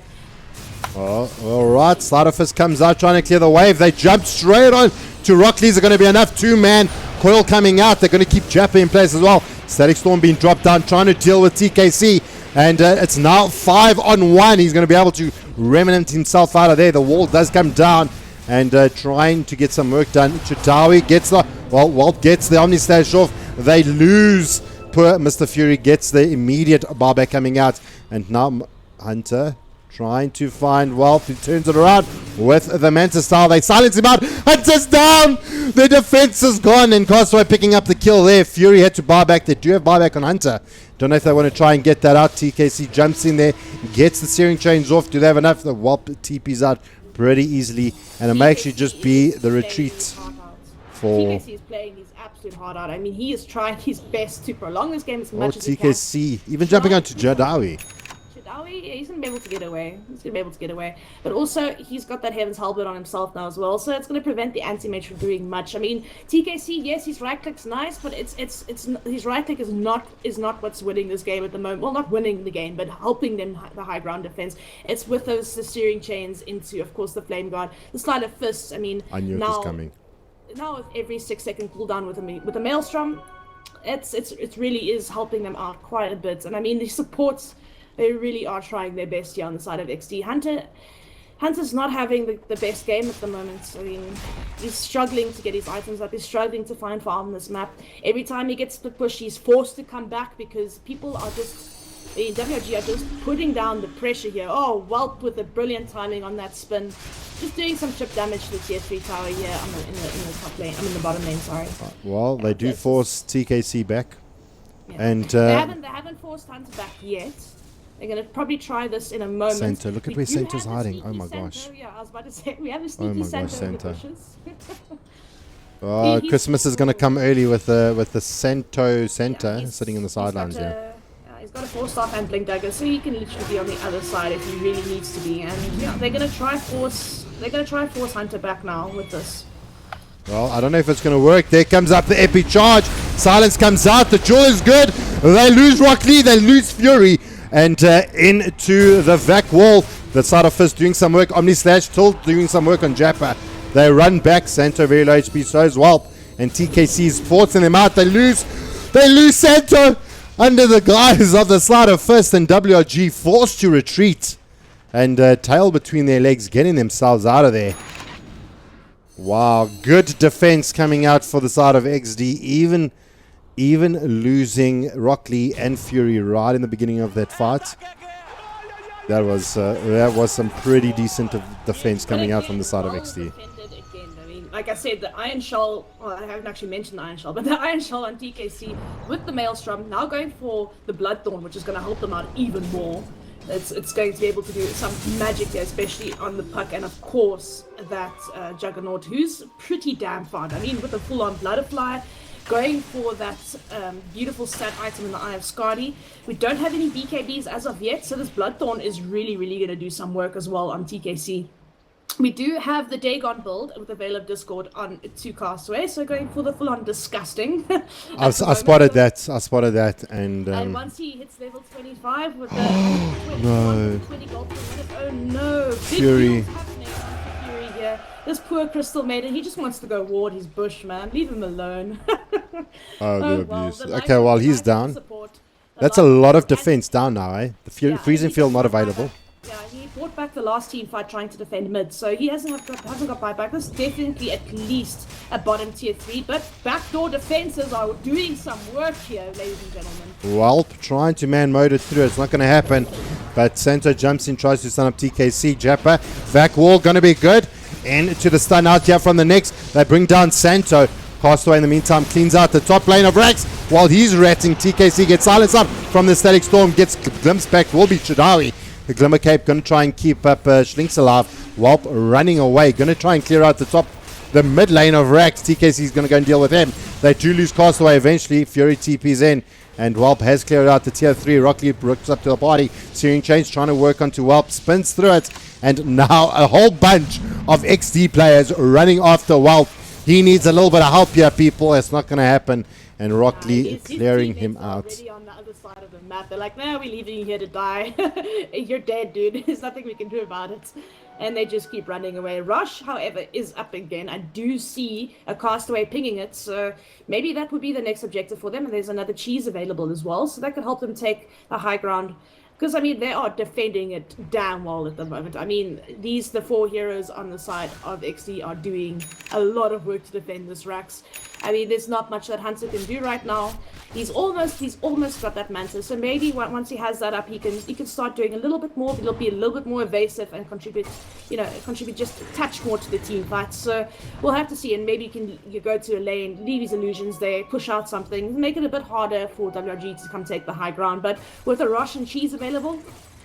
Oh, all right. Sliderfist comes out trying to clear the wave. They jump straight on to Rockley's. Are going to be enough. Two-man coil coming out. They're going to keep Jappa in place as well. Static Storm being dropped down, trying to deal with TKC. And it's now 5-on-1. He's going to be able to remnant himself out of there. The wall does come down. And trying to get some work done. Chadawi gets the... Well, Walt gets the Omni Slash off. They lose. Poor Mr. Fury gets the immediate barback coming out. And now Hunter... trying to find Wealth. He turns it around with the Manta Style. They silence him out. Hunter's down. The defense is gone. And Castaway picking up the kill there. Fury had to bar back. They do have buyback on Hunter. Don't know if they want to try and get that out. TKC jumps in there. Gets the steering chains off. Do they have enough? The Whelp TP's out pretty easily. And it may actually just be the retreat for... TKC is playing his absolute heart out. I mean, he is trying his best to prolong this game as much as he can. TKC. Even jumping onto Chadawi. He's going to be able to get away. He's going to be able to get away. But also, he's got that Heaven's Halberd on himself now as well, so it's going to prevent the anti-mage from doing much. I mean, TKC, yes, his right click's nice, but it's his right click is not what's winning this game at the moment. Well, not winning the game, but helping them the high ground defense. It's with the steering chains into, of course, the Flame Guard, the Sleight of Fists. I mean, I knew it was coming. Now with every 6-second cooldown with a Maelstrom, it really is helping them out quite a bit. And I mean, the supports. They really are trying their best here on the side of eXDee. Hunter's not having the best game at the moment. I mean, he's struggling to get his items up. He's struggling to find farm on this map. Every time he gets split push, he's forced to come back because people are just... The WRG are just putting down the pressure here. Oh, Whelp with a brilliant timing on that spin. Just doing some chip damage to the tier 3 tower here in the top lane. I'm in the bottom lane, sorry. Well, they do force TKC back. And they haven't forced Hunter back yet. They're gonna probably try this in a moment. Santo, look at where Santo's hiding. Oh my gosh. Yeah, I was about to say we have a sneaky Santo in the bushes. Oh, Christmas is gonna come early with the Santo Santa sitting in the sidelines. He's got a 4-star and blink dagger, so he can literally be on the other side if he really needs to be. And yeah, they're gonna try force Hunter back now with this. Well, I don't know if it's going to work. There comes up the epic charge. Silence comes out. The duel is good. They lose Rock Lee. They lose Fury. And into the vac wall. The side of Fist doing some work. Omni Slash Tilt doing some work on Jappa. They run back. Santo very low HP. So is Whelp. And TKC's forcing them out. They lose Santo under the guise of the side of Fist. And WRG forced to retreat. And tail between their legs, getting themselves out of there. Wow, good defense coming out for the side of eXDee, even losing Rock Lee and Fury right in the beginning of that fight. That was some pretty decent defense coming out from the side of eXDee. I mean, like I said, the Iron Shell, well, I haven't actually mentioned the Iron Shell, but the Iron Shell on TKC with the Maelstrom, now going for the Bloodthorn, which is going to help them out even more. It's going to be able to do some magic there, especially on the puck, and of course that Juggernaut, who's pretty damn fun. I mean, with a full-on Butterfly, going for that beautiful stat item in the Eye of Skadi. We don't have any BKBs as of yet, so this Bloodthorn is really going to do some work as well on TKC. We do have the Dagon build with the Veil of Discord on 2 Castaway, so going for the full-on disgusting. I spotted that. And once he hits level 25 with the 20 gold per minute, oh no! Fury. Fury here. This poor Crystal Maiden, he just wants to go ward his bush, man. Leave him alone. The abuse. Okay, well, he's down. That's a lot of defense down now, eh? The freezing field not available. Yeah, he fought back the last team fight trying to defend mid, so he hasn't got buyback. This is definitely at least a bottom tier 3, but backdoor defenses are doing some work here, ladies and gentlemen. Whelp trying to man mode it through. It's not going to happen, but Santo jumps in, tries to stun up TKC. Jappa, vac wall going to be good. Into the stun out here from the next. They bring down Santo. Castaway in the meantime cleans out the top lane of Rax while he's ratting. TKC gets silenced up from the Static Storm, gets glimpsed back. Will be Chadawi. The Glimmer Cape going to try and keep up Schlinks alive. Whelp running away. Going to try and clear out the mid lane of Rax. TKC is going to go and deal with him. They do lose Castaway eventually. Fury TP's in. And Whelp has cleared out the tier 3. Rock Lee brooks up to the party. Searing Change trying to work onto Whelp. Spins through it. And now a whole bunch of eXDee players running after Whelp. He needs a little bit of help here, people. It's not going to happen. And Rock Lee clearing him out. On the other side of the map. They're like, no, we're leaving you here to die. You're dead, dude. There's nothing we can do about it. And they just keep running away. Rush, however, is up again. I do see a Castaway pinging it, so maybe that would be the next objective for them. And there's another cheese available as well, so that could help them take the high ground. Because, I mean, they are defending it damn well at the moment. I mean, the 4 heroes on the side of eXDee are doing a lot of work to defend this Rax. I mean, there's not much that Hunter can do right now. He's almost got that Mantis. So maybe once he has that up, he can start doing a little bit more. He'll be a little bit more evasive and contribute just a touch more to the team fight. So we'll have to see. And maybe you go to a lane, leave his illusions there, push out something, make it a bit harder for WRG to come take the high ground. But with a Rush and Cheese available,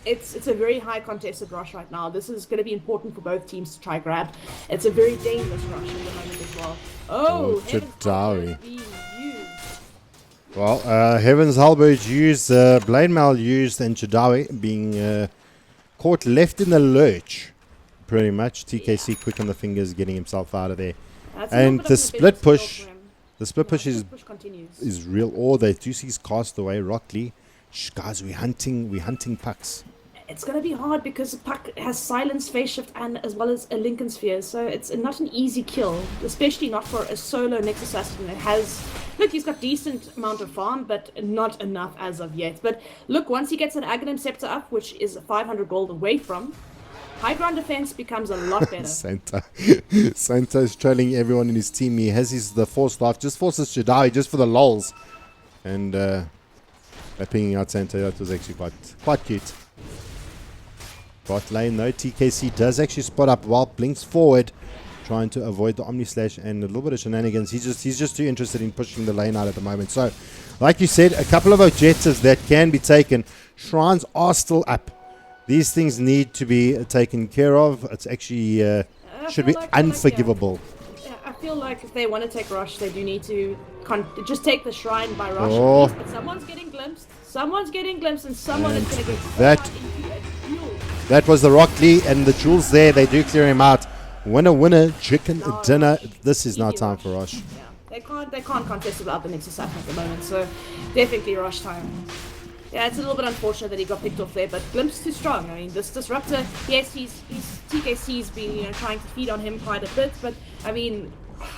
it's a very high contested rush right now. This is going to be important for both teams to try grab. It's a very dangerous rush at the moment as well. Oh, Chadawi. Well, Heaven's Halberd used, Blade Mail used, and Chadawi being caught left in the lurch, pretty much. TKC quick on the fingers, getting himself out of there. And the split push is real. Or they do see his Castaway, Rock Lee. Guys, we're hunting pucks. It's going to be hard because the puck has silence, phase shift, and as well as a Lincoln Sphere, so it's not an easy kill, especially not for a solo Nexus Assassin that has... Look, he's got decent amount of farm, but not enough as of yet. But look, once he gets an Aghanim Scepter up, which is 500 gold away from, high ground defense becomes a lot better. Santa is trailing everyone in his team. He has the force life, just forces Chadawi, just for the lols. And pinging out Santa, that was actually quite cute. Bot lane though, TKC does actually spot up while blinks forward, trying to avoid the Omni Slash and a little bit of shenanigans. He's just too interested in pushing the lane out at the moment. So, like you said, a couple of objectives that can be taken. Shrines are still up. These things need to be taken care of. It's actually should be unforgivable. I feel like if they want to take Rush, they do need to just take the Shrine by Rush. Oh. But someone's getting glimpsed. Someone's getting glimpsed, and someone is going to get that. into a duel. That was the Rock Lee and the jewels there. They do clear him out. Winner, winner, chicken dinner. This is now time for Rush. Yeah, they can't contest without the Nexus at the moment. So definitely Rush time. Yeah, it's a little bit unfortunate that he got picked off there, but Glimpse too strong. I mean, this Disruptor, yes, he's TKC's been trying to feed on him quite a bit, but I mean,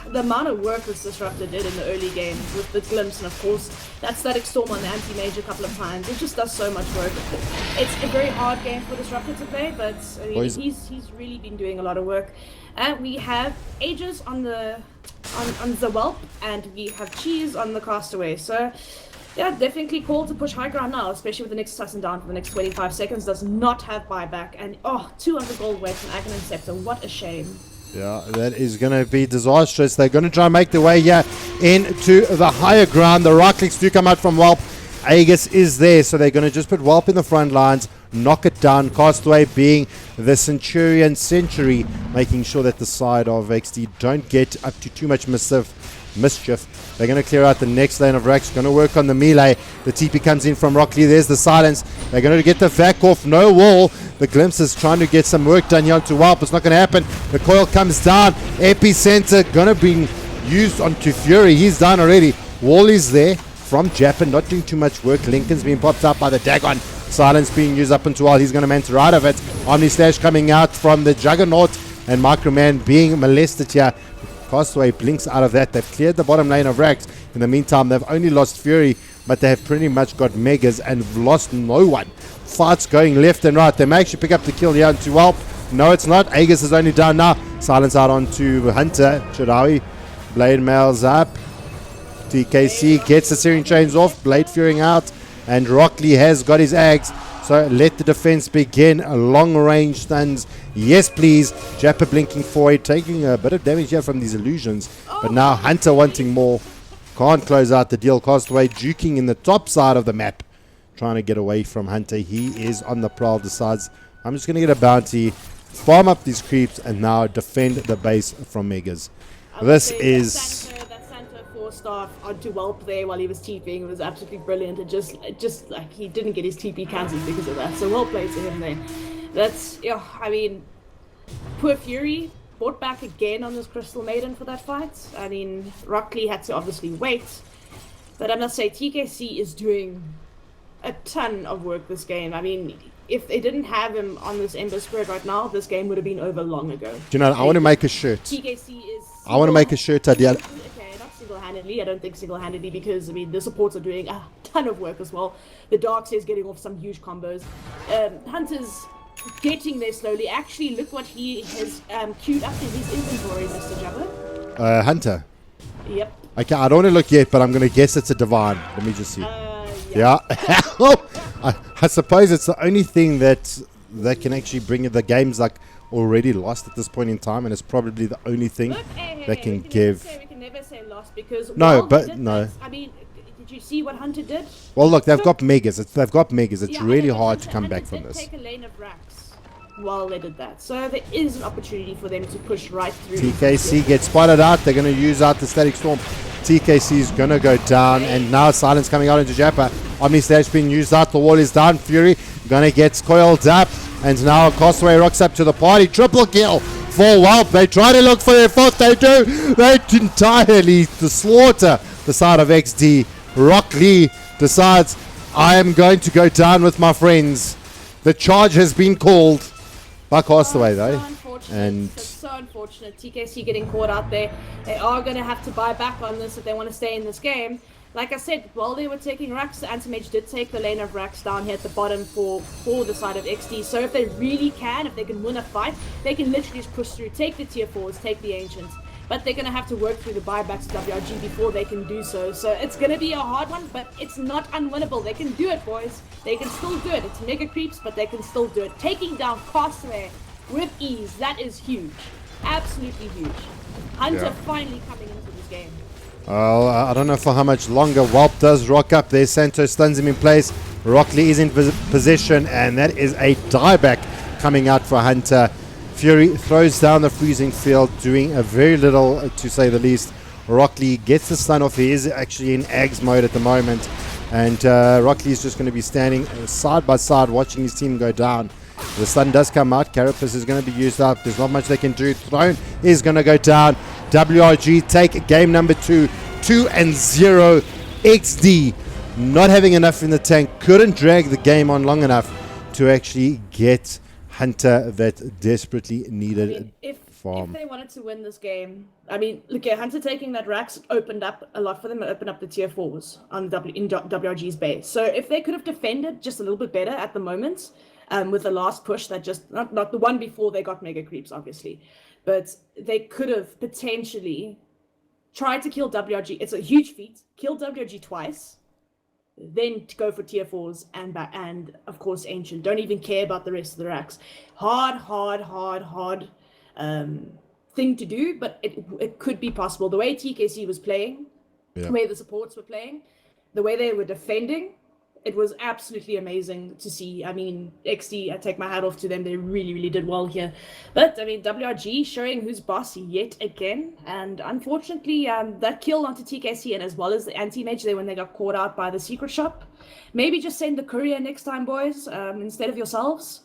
the amount of work this Disruptor did in the early games with the Glimpse, and of course that Static Storm on the anti-mage a couple of times, it just does so much work. It's a very hard game for Disruptor to play, but I mean, he's really been doing a lot of work. And we have Aegis on the Whelp, and we have Cheese on the Castaway. So yeah, definitely call to push high ground now, especially with the next assassin down for the next 25 seconds. Does not have buyback, and 200 gold weight from Aghanim Scepter. What a shame. Yeah, that is going to be disastrous. They're going to try and make their way here into the higher ground. The right clicks do come out from Whelp. Aegis is there, so they're going to just put Whelp in the front lines, knock it down. Castaway being the Centurion Century, making sure that the side of eXDee don't get up to too much mischief. They're going to clear out the next lane of Rax. Going to work on the melee. The TP comes in from Rock Lee. There's the silence. They're going to get the vac off. No wall. The Glimpse is trying to get some work done here onto Whelp. It's not going to happen. The coil comes down. Epicenter going to be used onto Fury. He's done already. Wall is there from Japan. Not doing too much work. Lincoln's being popped up by the Dagon. Silence being used up into Wall. He's going to mentor out of it. Omni Slash coming out from the Juggernaut. And Microman being molested here. Castaway blinks out of that. They've cleared the bottom lane of Rax. In the meantime, they've only lost Fury, but they have pretty much got Megas and lost no one. Fights going left and right. They may actually pick up the kill here onto Whelp. No, it's not. Aegis is only down now. Silence out onto Hunter. Shirawi. Blade mails up. TKC gets the Searing Chains off. Blade Furying out. And Rock Lee has got his Ags. So let the defense begin. Long range stuns. Yes, please. Jappa blinking forward, taking a bit of damage here from these illusions. But now Hunter wanting more. Can't close out the deal. Castaway juking in the top side of the map. Trying to get away from Hunter. He is on the prowl. Decides, I'm just going to get a bounty, farm up these creeps, and now defend the base from Megas. This is... That Santa 4-star onto Whelp there while he was TPing was absolutely brilliant. It just like he didn't get his TP cancelled because of that. So well played to him there. That's, I mean, poor Fury bought back again on this Crystal Maiden for that fight. I mean, Rock Lee had to obviously wait. But I must say, TKC is doing a ton of work this game. I mean, if they didn't have him on this Ember Spirit right now, this game would have been over long ago. Do you know, I want to make a shirt. TKC is... I want to make a shirt, Adia. Okay, not single-handedly. I don't think single-handedly because, I mean, the supports are doing a ton of work as well. The Darkseid's getting off some huge combos. Hunter's getting there slowly. Actually, look what he has queued up in his inventory, Mr. Jabba. Hunter. Yep. Okay, I don't want to look yet, but I'm going to guess it's a Divine. Let me just see. Yeah. I suppose it's the only thing that can actually bring the game's like already lost at this point in time, and it's probably the only thing that can give. We can never say lost because no, but no. I mean, did you see what Hunter did? Well, look, they've got Megas. They've got Megas. It's really hard to come back from this. Take a lane of Rax while they did that, so there is an opportunity for them to push right through. TKC gets spotted out. They're going to use out the Static Storm. TKC is going to go down, and now Silence coming out into Jappa. Omni Slash being used out. The wall is down. Fury going to get coiled up, and now Castaway rocks up to the party. Triple kill for Whelp. They try to look for their fourth. They do. They entirely slaughter the side of eXDee. Rock Lee decides, I am going to go down with my friends. The charge has been called by Castaway, though. And it's so unfortunate. TKC getting caught out there. They are going to have to buy back on this if they want to stay in this game. Like I said, while they were taking Rax, the Anti-Mage did take the lane of Rax down here at the bottom for the side of eXDee. So if they really can, if they can win a fight, they can literally just push through, take the tier 4s, take the Ancients. But they're going to have to work through the buybacks of WRG before they can do so. So it's going to be a hard one, but it's not unwinnable. They can do it, boys. They can still do it. It's mega creeps, but they can still do it. Taking down Castaway with ease, that is huge. absolutely huge. Hunter Yeah. finally coming into this game. Well, I don't know for how much longer. Whelp does rock up there. Santo stuns him in place. Rockley is in position, and that is a dieback coming out for Hunter. Fury throws down the freezing field, doing a very little, to say the least. Rockley gets the stun off. He is actually in Ags mode at the moment, and Rockley is just going to be standing side by side watching his team go down. The stun does come out. Carapace is going to be used up. There's not much they can do. Throne is going to go down. WRG take game number 2, 2-0. eXDee not having enough in the tank. Couldn't drag the game on long enough to actually get Hunter that desperately needed If farm. they wanted to win this game, I mean, look at Hunter taking that Rax opened up a lot for them. It opened up the tier 4s on in WRG's base. So if they could have defended just a little bit better at the moment, with the last push that just not the one before they got mega creeps, obviously, but they could have potentially tried to kill WRG. It's a huge feat. Kill WRG twice, then to go for tier 4s and of course Ancient. Don't even care about the rest of the racks. Hard thing to do, but it could be possible. The way TKC was playing, the way the supports were playing, the way they were defending, it was absolutely amazing to see. I mean, eXDee, I take my hat off to them. They really did well here. But, I mean, WRG showing who's boss yet again. And unfortunately, that kill onto TKC and as well as the anti-mage there when they got caught out by the secret shop. Maybe just send the courier next time, boys, instead of yourselves.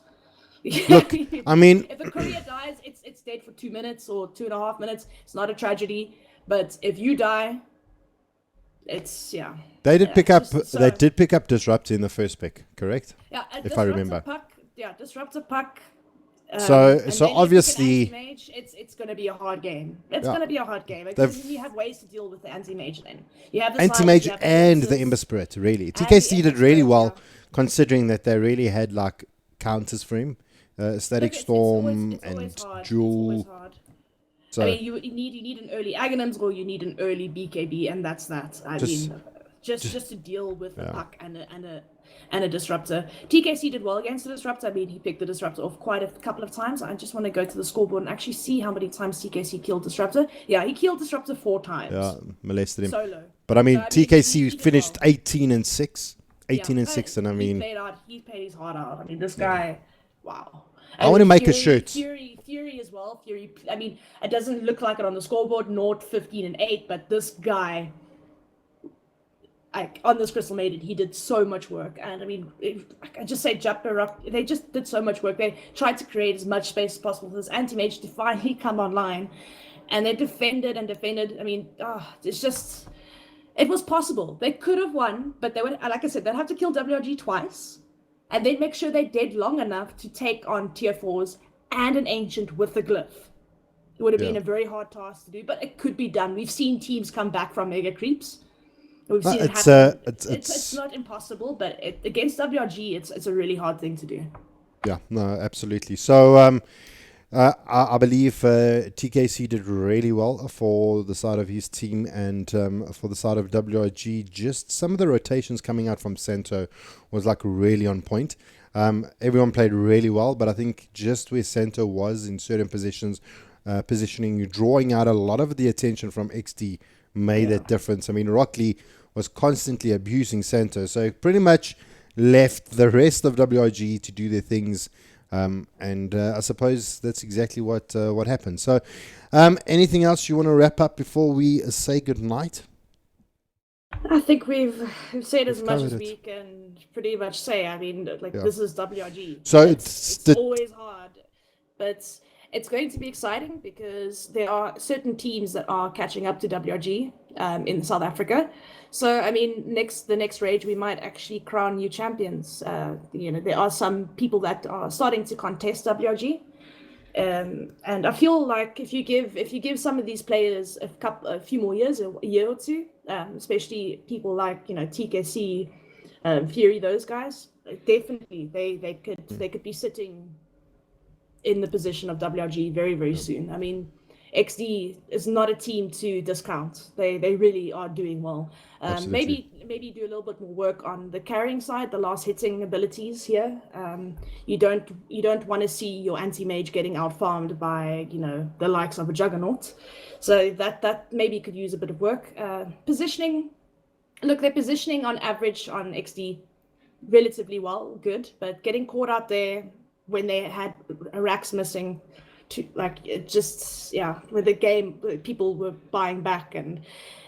Look, I mean, if a courier dies, it's dead for 2 minutes or 2.5 minutes. It's not a tragedy. But if you die, it's They did pick up. They did pick up Disruptor in the first pick, correct? Yeah, if I remember. Puck, Disruptor Puck. So obviously, it's going to be a hard game. It's going to be a hard game because you have ways to deal with the anti-mage. Then you have the anti-mage and the Ember Spirit. Really, TKC did really well considering that they really had like counters for him, Static Storm and Jewel. So, I mean, you need an early Aghanims or you need an early BKB, and that's that. I mean, just to deal with a Puck and a Disruptor. TKC did well against the Disruptor. I mean, he picked the Disruptor off quite a couple of times. I just want to go to the scoreboard and actually see how many times TKC killed Disruptor. Yeah, he killed Disruptor 4 times. Yeah, molested him. Solo. But I mean, TKC finished 18-6. 18-6, and I mean... He played his heart out. I mean, this guy, wow. I want to make a shirt. Fury as well. Fury, I mean, it doesn't look like it on the scoreboard, 15-8, but this guy, on this Crystal Maiden, he did so much work. And I mean, I just say they just did so much work. They tried to create as much space as possible for this anti-mage to finally come online. And they defended and defended. I mean, it's just, it was possible. They could have won, but they would, like I said, they'd have to kill WRG twice. And then make sure they're dead long enough to take on tier 4s and an Ancient with the glyph. It would have been a very hard task to do, but it could be done. We've seen teams come back from mega creeps. We've seen it happen. It's not impossible, but against WRG, it's a really hard thing to do. Yeah, no, absolutely. So I believe TKC did really well for the side of his team and for the side of WRG. Just some of the rotations coming out from Santo was like really on point. Everyone played really well, but I think just where Santo was in certain positions, positioning, drawing out a lot of the attention from eXDee made that difference. I mean, Rockley was constantly abusing Santo, so pretty much left the rest of WRG to do their things. And I suppose that's exactly what happened. So anything else you want to wrap up before we say goodnight? I think we've said as much as we can pretty much say. I mean, this is WRG. So it's always hard, but it's going to be exciting because there are certain teams that are catching up to WRG in South Africa. So, I mean, the next Rage, we might actually crown new champions. There are some people that are starting to contest WRG. And I feel like if you give some of these players a few more years, a year or two, especially people like TKC, Fury, those guys, definitely they could be sitting in the position of WRG very soon. I mean, eXDee is not a team to discount. They really are doing well. Absolutely. Maybe do a little bit more work on the carrying side, the last hitting abilities here. You don't want to see your anti-mage getting out farmed by the likes of a juggernaut. So that maybe could use a bit of work. Positioning. Look, they're positioning on average on eXDee relatively well, good, but getting caught out there when they had racks missing, to like it just with the game people were buying back, and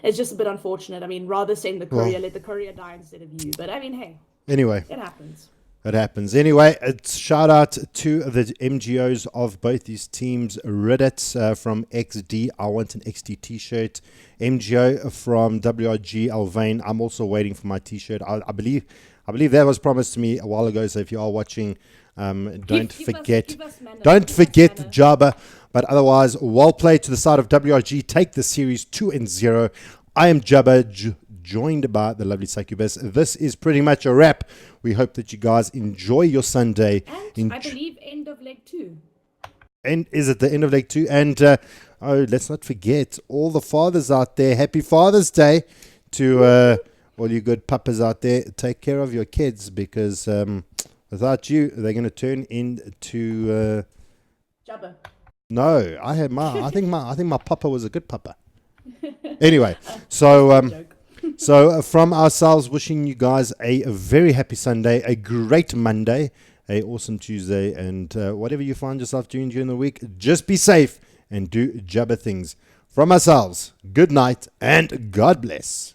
it's just a bit unfortunate. I mean, rather send the Well, courier, let the courier die instead of you. But I mean, hey, anyway, it happens. it happens. Anyway, it's shout out to the MGOs of both these teams. Reddit from eXDee, I want an eXDee t-shirt. MGO from WRG Alvain, I'm also waiting for my t-shirt. I believe that was promised to me a while ago. So if you are watching, don't forget Jabba. But otherwise, well played to the side of WRG. Take the series 2-0. I am Jabba, joined by the lovely Succubus. This is pretty much a wrap. We hope that you guys enjoy your Sunday. And I believe end of leg 2. And is it the end of leg 2? And let's not forget all the fathers out there. Happy Father's Day to all you good papas out there. Take care of your kids, because without you, they're going to turn into Jabba. No, I think my papa was a good papa. Anyway, so from ourselves, wishing you guys a very happy Sunday, a great Monday, a awesome Tuesday, and whatever you find yourself doing during the week, just be safe and do Jabba things. From ourselves, good night and God bless.